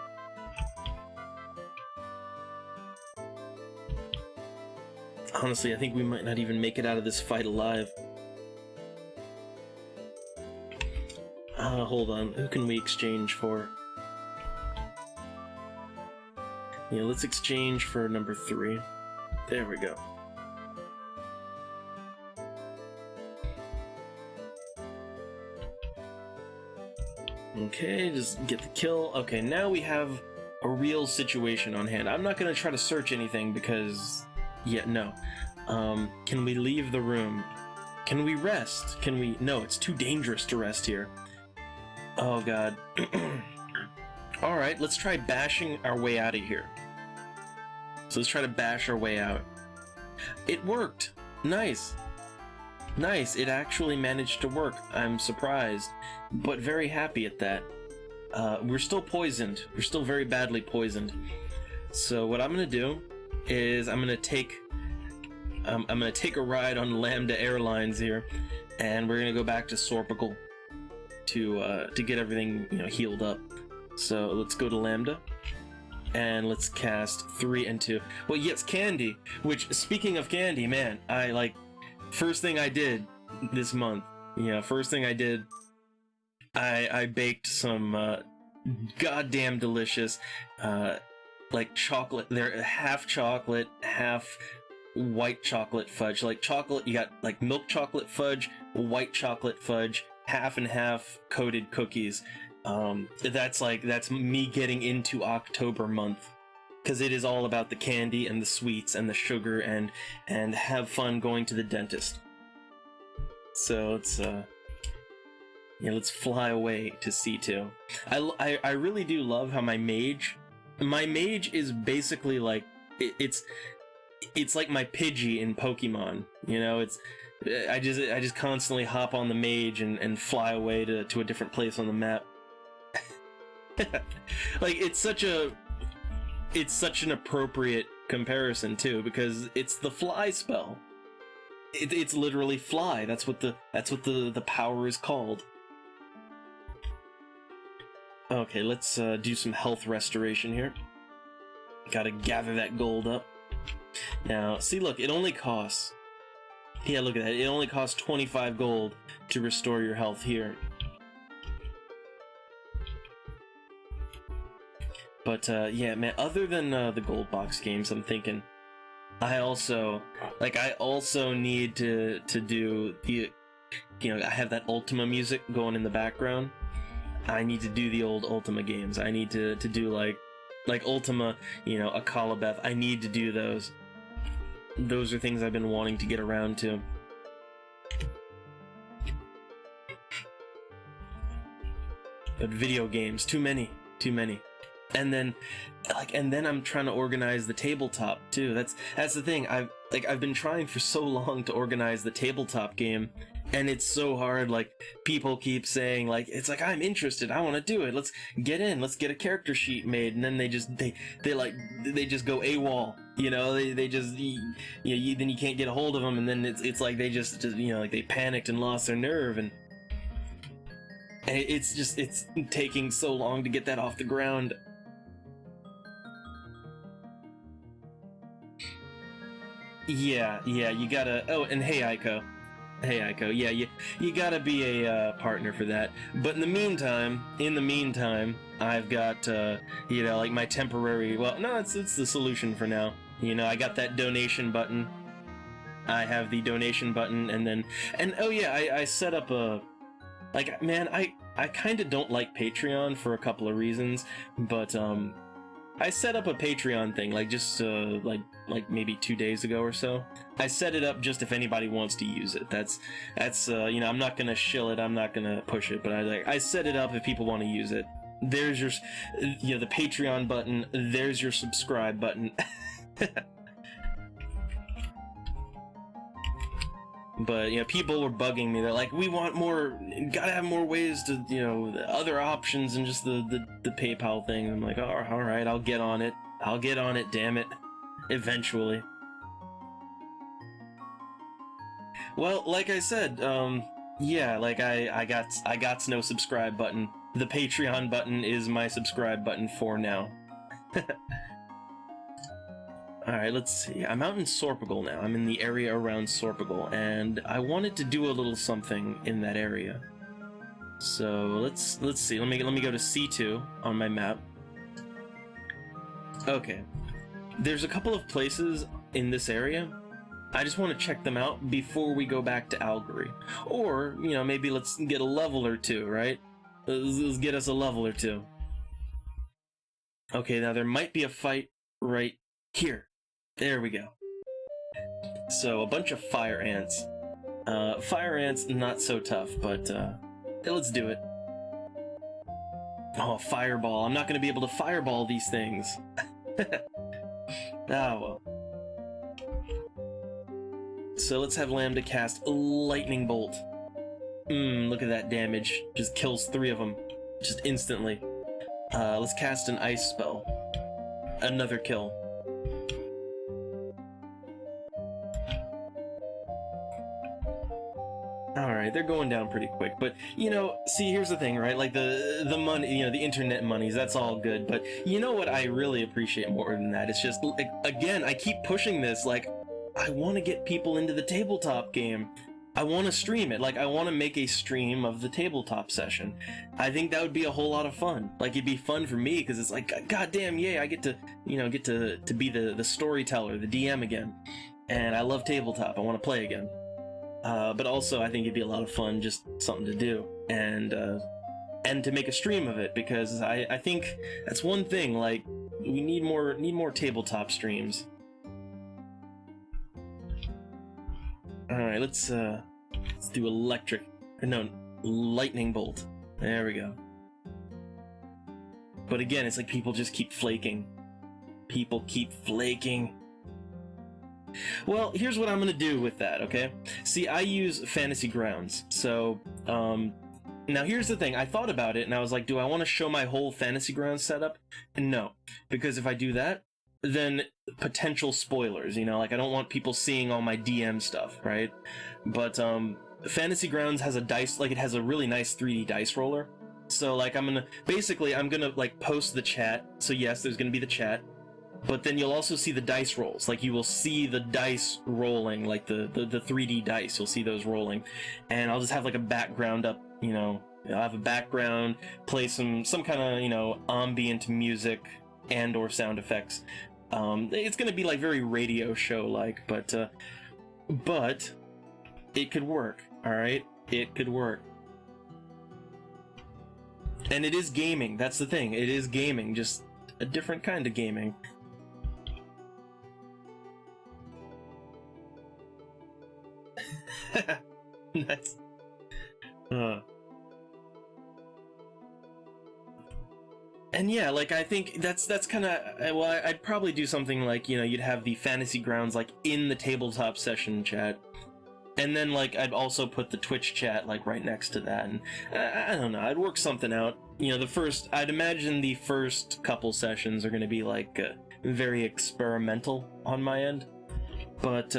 Honestly, I think we might not even make it out of this fight alive. Hold on. Who can we exchange for? Yeah, let's exchange for number 3. There we go. Okay, just get the kill. Okay, now we have a real situation on hand. I'm not gonna try to search anything because... yeah, no. Can we leave the room? Can we rest? Can we... no, it's too dangerous to rest here. Oh god. Alright, let's try bashing our way out of here. So let's try to bash our way out. It worked! Nice! Nice, it actually managed to work. I'm surprised, but very happy at that. We're still poisoned. We're still very badly poisoned. So what I'm gonna do is I'm gonna take a ride on Lambda Airlines here, and we're gonna go back to Sorpigal to get everything, you know, healed up. So let's go to Lambda, and let's cast 3 and 2. Well, yes, candy. Which, speaking of candy, man, first thing I did this month. Yeah, first thing I did, I baked some goddamn delicious like chocolate. They're half chocolate, half white chocolate fudge. Like chocolate, you got like milk chocolate fudge, white chocolate fudge, half and half coated cookies. That's me getting into October month, because it is all about the candy and the sweets and the sugar and have fun going to the dentist. So let's fly away to C2. I really do love how my mage is basically like it's like my Pidgey in Pokemon. You know, I just constantly hop on the mage and fly away to a different place on the map. Like it's such an appropriate comparison too, because it's the fly spell. It's literally fly. That's what the power is called. Okay, let's do some health restoration here. Gotta gather that gold up. Now, see, look, it only costs... yeah, look at that. It only costs 25 gold to restore your health here. But, yeah, man, other than the gold box games, I'm thinking... I also need to do the... you know, I have that Ultima music going in the background. I need to do the old Ultima games. I need to do, like Ultima, you know, Akalabeth. I need to do those. Those are things I've been wanting to get around to. But video games, too many. And then I'm trying to organize the tabletop too. That's the thing. I've been trying for so long to organize the tabletop game, And it's so hard, like, people keep saying, like, it's like, I'm interested, I want to do it, let's get in, let's get a character sheet made, and then they just go AWOL, you know, they just, then you can't get a hold of them, and then it's like they just, you know, like they panicked and lost their nerve, and it's taking so long to get that off the ground. Yeah, you gotta, oh, and hey, Aiko. Hey, Aiko, yeah, you gotta be a partner for that. But in the meantime, I've got, you know, like my temporary, well, no, it's the solution for now. You know, I got that donation button. I have the donation button, and oh yeah, I set up a, like, man, I kind of don't like Patreon for a couple of reasons, but, I set up a Patreon thing, like, just, like maybe 2 days ago or so. I set it up just if anybody wants to use it. That's, you know, I'm not gonna shill it, I'm not gonna push it, but I set it up if people want to use it. There's your, you know, the Patreon button, there's your subscribe button. But, you know, people were bugging me. They're like, we want more, gotta have more ways to, you know, other options and just the PayPal thing. I'm like, oh, all right, I'll get on it. Damn it. Eventually. Well, like I said, yeah, like I got no subscribe button. The Patreon button is my subscribe button for now. Alright, let's see. I'm out in Sorpigal now. I'm in the area around Sorpigal, and I wanted to do a little something in that area. So let's see. Let me go to C2 on my map. Okay. There's a couple of places in this area. I just want to check them out before we go back to Algary. Or, you know, maybe let's get a level or two, right? Let's get us a level or two. Okay, now there might be a fight right here. There we go. So, a bunch of fire ants. Fire ants, not so tough, but, let's do it. Oh, fireball. I'm not gonna be able to fireball these things. Oh, well. So, let's have Lambda cast Lightning Bolt. Look at that damage. Just kills 3 of them. Just instantly. Let's cast an ice spell. Another kill. Alright, they're going down pretty quick, but, you know, see, here's the thing, right? Like, the money, you know, the internet monies, that's all good, but you know what I really appreciate more than that? It's just, like, again, I keep pushing this, like, I want to get people into the tabletop game. I want to stream it, like, I want to make a stream of the tabletop session. I think that would be a whole lot of fun. Like, it'd be fun for me, because it's like, goddamn, yay, I get to, you know, to be the storyteller, the DM again. And I love tabletop, I want to play again. But also I think it'd be a lot of fun, just something to do, and to make a stream of it, because I think that's one thing, like, we need more tabletop streams. Alright, let's do lightning bolt. There we go. But again, it's like people just keep flaking. People keep flaking. Well, here's what I'm gonna do with that, okay? See, I use Fantasy Grounds, so, now here's the thing, I thought about it, and I was like, do I want to show my whole Fantasy Grounds setup? No, because if I do that, then potential spoilers, you know, like, I don't want people seeing all my DM stuff, right? But, Fantasy Grounds has a dice, like, it has a really nice 3D dice roller, so, like, I'm gonna, like, post the chat, so yes, there's gonna be the chat, but then you'll also see the dice rolls. Like, you will see the dice rolling, like the 3D dice, you'll see those rolling. And I'll just have like a background up, you know, I'll have a background, play some kind of, you know, ambient music and or sound effects. It's gonna be like very radio show-like, but it could work, alright? It could work. And it is gaming, that's the thing, it is gaming, just a different kind of gaming. Nice. And yeah, like, I think that's kind of, well, I'd probably do something like, you know, you'd have the Fantasy Grounds, like, in the tabletop session chat, And then like I'd also put the Twitch chat like right next to that, and I don't know, I'd work something out. You know, I'd imagine the first couple sessions are going to be like very experimental on my end, but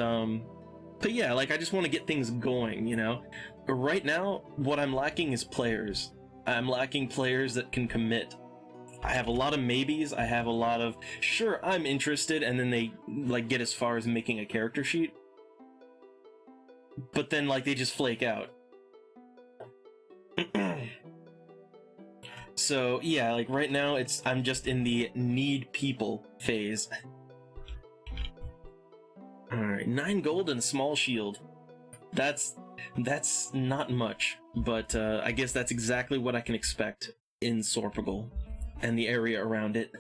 yeah, like I just want to get things going, you know. Right now, what I'm lacking is players. I'm lacking players that can commit. I have a lot of maybes. I have a lot of sure I'm interested, and then they like get as far as making a character sheet. But then, like, they just flake out. So, yeah, like, right now, I'm just in the need people phase. Alright, 9 gold and a small shield. That's not much, but I guess that's exactly what I can expect in Sorpigal and the area around it.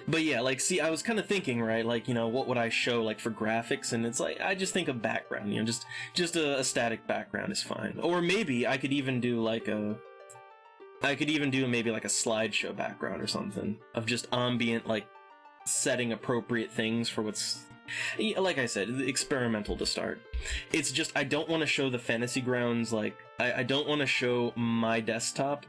But yeah, like, see, I was kind of thinking, right, like, you know, what would I show, like, for graphics, and it's like, I just think of background, you know, just a static background is fine. Or maybe I could even do, like, maybe, like, a slideshow background or something, of just ambient, like, setting appropriate things for what's, like I said, experimental to start. It's just, I don't want to show the Fantasy Grounds, like, I don't want to show my desktop,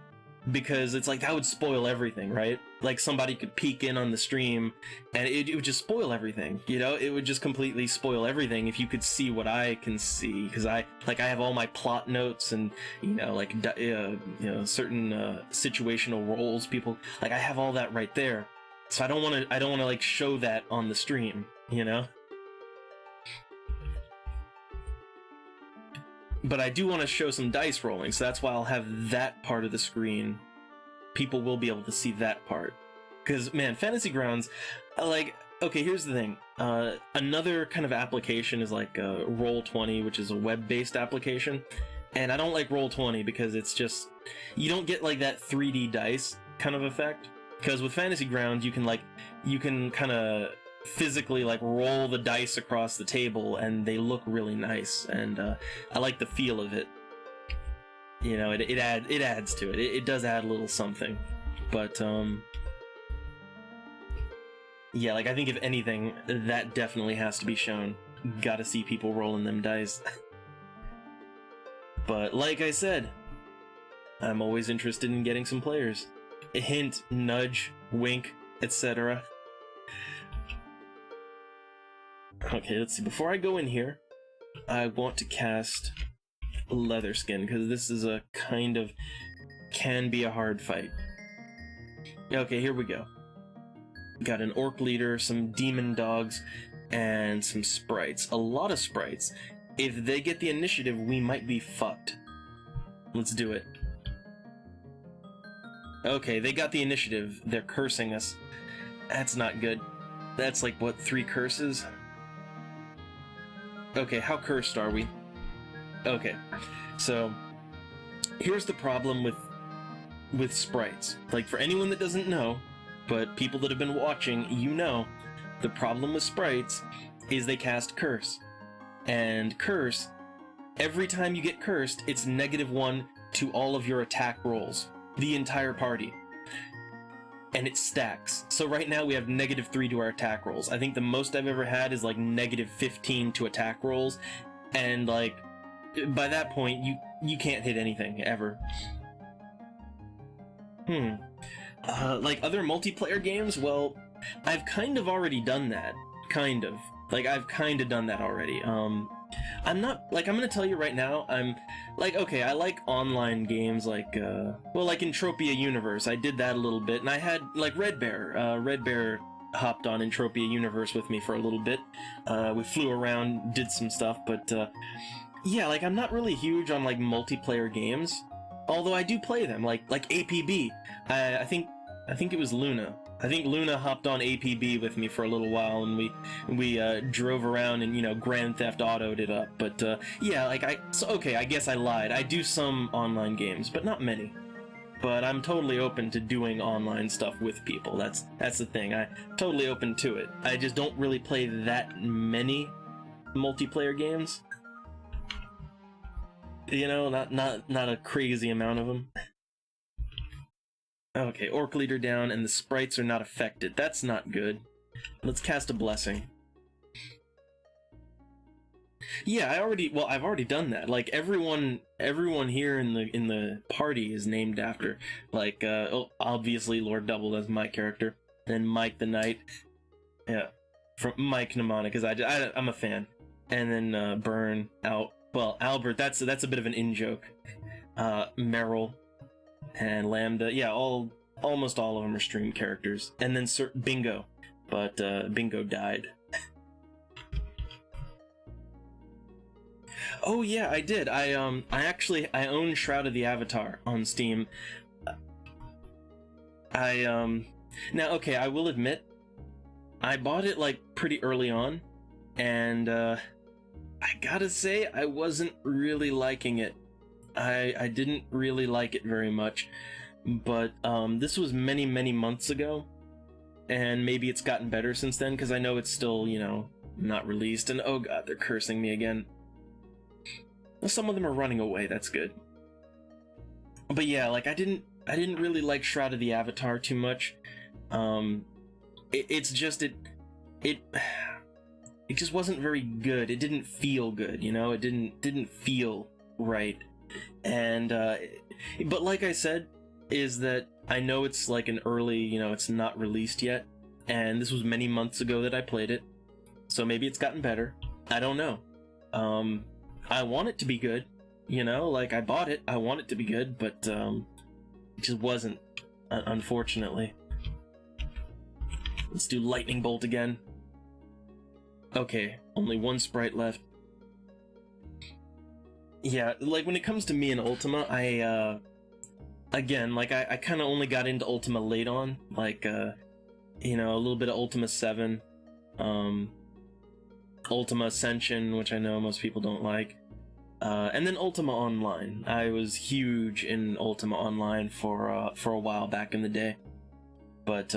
because it's like that would spoil everything, right? Like somebody could peek in on the stream and it would just spoil everything, you know? It would just completely spoil everything if you could see what I can see, because I have all my plot notes and, you know, like you know, certain situational roles, people, like I have all that right there. So I don't want to like show that on the stream, you know? But I do want to show some dice rolling, so that's why I'll have that part of the screen. People will be able to see that part. Because, man, Fantasy Grounds, like, okay, here's the thing. Another kind of application is like Roll20, which is a web-based application. And I don't like Roll20 because it's just, you don't get like that 3D dice kind of effect. Because with Fantasy Grounds, you can kind of physically like roll the dice across the table and they look really nice, and I like the feel of it. You know, it adds to it. It does add a little something. But yeah, like I think if anything, that definitely has to be shown. Gotta see people rolling them dice. But like I said, I'm always interested in getting some players. A hint, nudge, wink, etc. Okay, let's see. Before I go in here, I want to cast Leatherskin, because this is a kind of can be a hard fight. Okay, here we go. Got an orc leader, some demon dogs, and some sprites. A lot of sprites. If they get the initiative, we might be fucked. Let's do it. Okay, they got the initiative. They're cursing us. That's not good. That's like, what, 3 curses? Okay, how cursed are we? Okay, so here's the problem with sprites. Like, for anyone that doesn't know, but people that have been watching, you know, the problem with sprites is they cast curse. And curse, every time you get cursed, it's -1 to all of your attack rolls. The entire party. And it stacks. So right now we have -3 to our attack rolls. I think the most I've ever had is like -15 to attack rolls, and like by that point you can't hit anything ever. Like other multiplayer games, well, I've kind of already done that. Kind of. Like I've kind of done that already. I'm not, like, I'm gonna tell you right now, I'm, like, okay, I like online games, like, well, like Entropia Universe, I did that a little bit, and I had, like, Red Bear hopped on Entropia Universe with me for a little bit, we flew around, did some stuff, but, yeah, like, I'm not really huge on, like, multiplayer games, although I do play them, like APB, I think it was Luna. I think Luna hopped on APB with me for a little while, and we drove around and, you know, Grand Theft Auto'd it up. But yeah, like okay, I guess I lied. I do some online games, but not many. But I'm totally open to doing online stuff with people. That's the thing. I'm totally open to it. I just don't really play that many multiplayer games. You know, not a crazy amount of them. Okay, Orc Leader down, and the sprites are not affected. That's not good. Let's cast a blessing. Yeah, I've already done that. Like everyone here in the party is named after, like obviously Lord Double as my character, then Mike the Knight, yeah, from Mike Mnemonic, because I'm a fan, and then Burn out. Well, Albert, that's a bit of an in joke. Meryl and Lambda, yeah, almost all of them are stream characters, and then Bingo, but Bingo died. Oh yeah, I did. I own Shroud of the Avatar on Steam. Now okay, I will admit, I bought it like pretty early on, and I gotta say I wasn't really liking it. I didn't really like it very much, but this was many months ago, and maybe it's gotten better since then, because I know it's still, you know, not released. And oh god, they're cursing me again. Some of them are running away, that's good. But yeah, like I didn't really like Shroud of the Avatar too much. It just wasn't very good. It didn't feel good, you know? It didn't feel right. And but like I said, is that I know it's like an early, you know, it's not released yet, and this was many months ago that I played it. So maybe it's gotten better. I don't know. I want it to be good, you know, like I bought it, I want it to be good, but it just wasn't, unfortunately. Let's do Lightning Bolt again. Okay, only one sprite left. Yeah, like when it comes to me and Ultima, again, like I kind of only got into Ultima late on, like, you know, a little bit of Ultima 7, Ultima Ascension, which I know most people don't like, and then Ultima Online. I was huge in Ultima Online for a while back in the day, but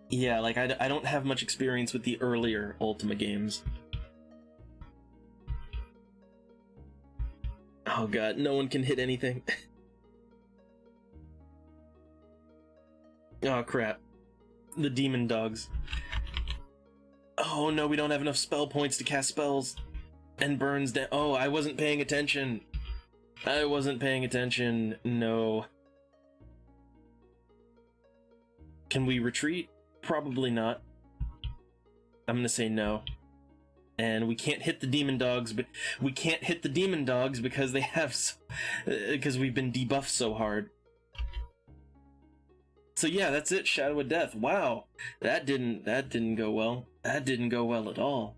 yeah, like I don't have much experience with the earlier Ultima games. Oh god, no one can hit anything. Oh crap, the demon dogs. Oh no, we don't have enough spell points to cast spells. And Burns down. Oh, I wasn't paying attention. I wasn't paying attention. No. Can we retreat? Probably not. I'm gonna say no. And we can't hit the demon dogs, but we can't hit the demon dogs because they have because we've been debuffed so hard. So yeah, that's it, Shadow of Death. Wow. That didn't go well. That didn't go well at all.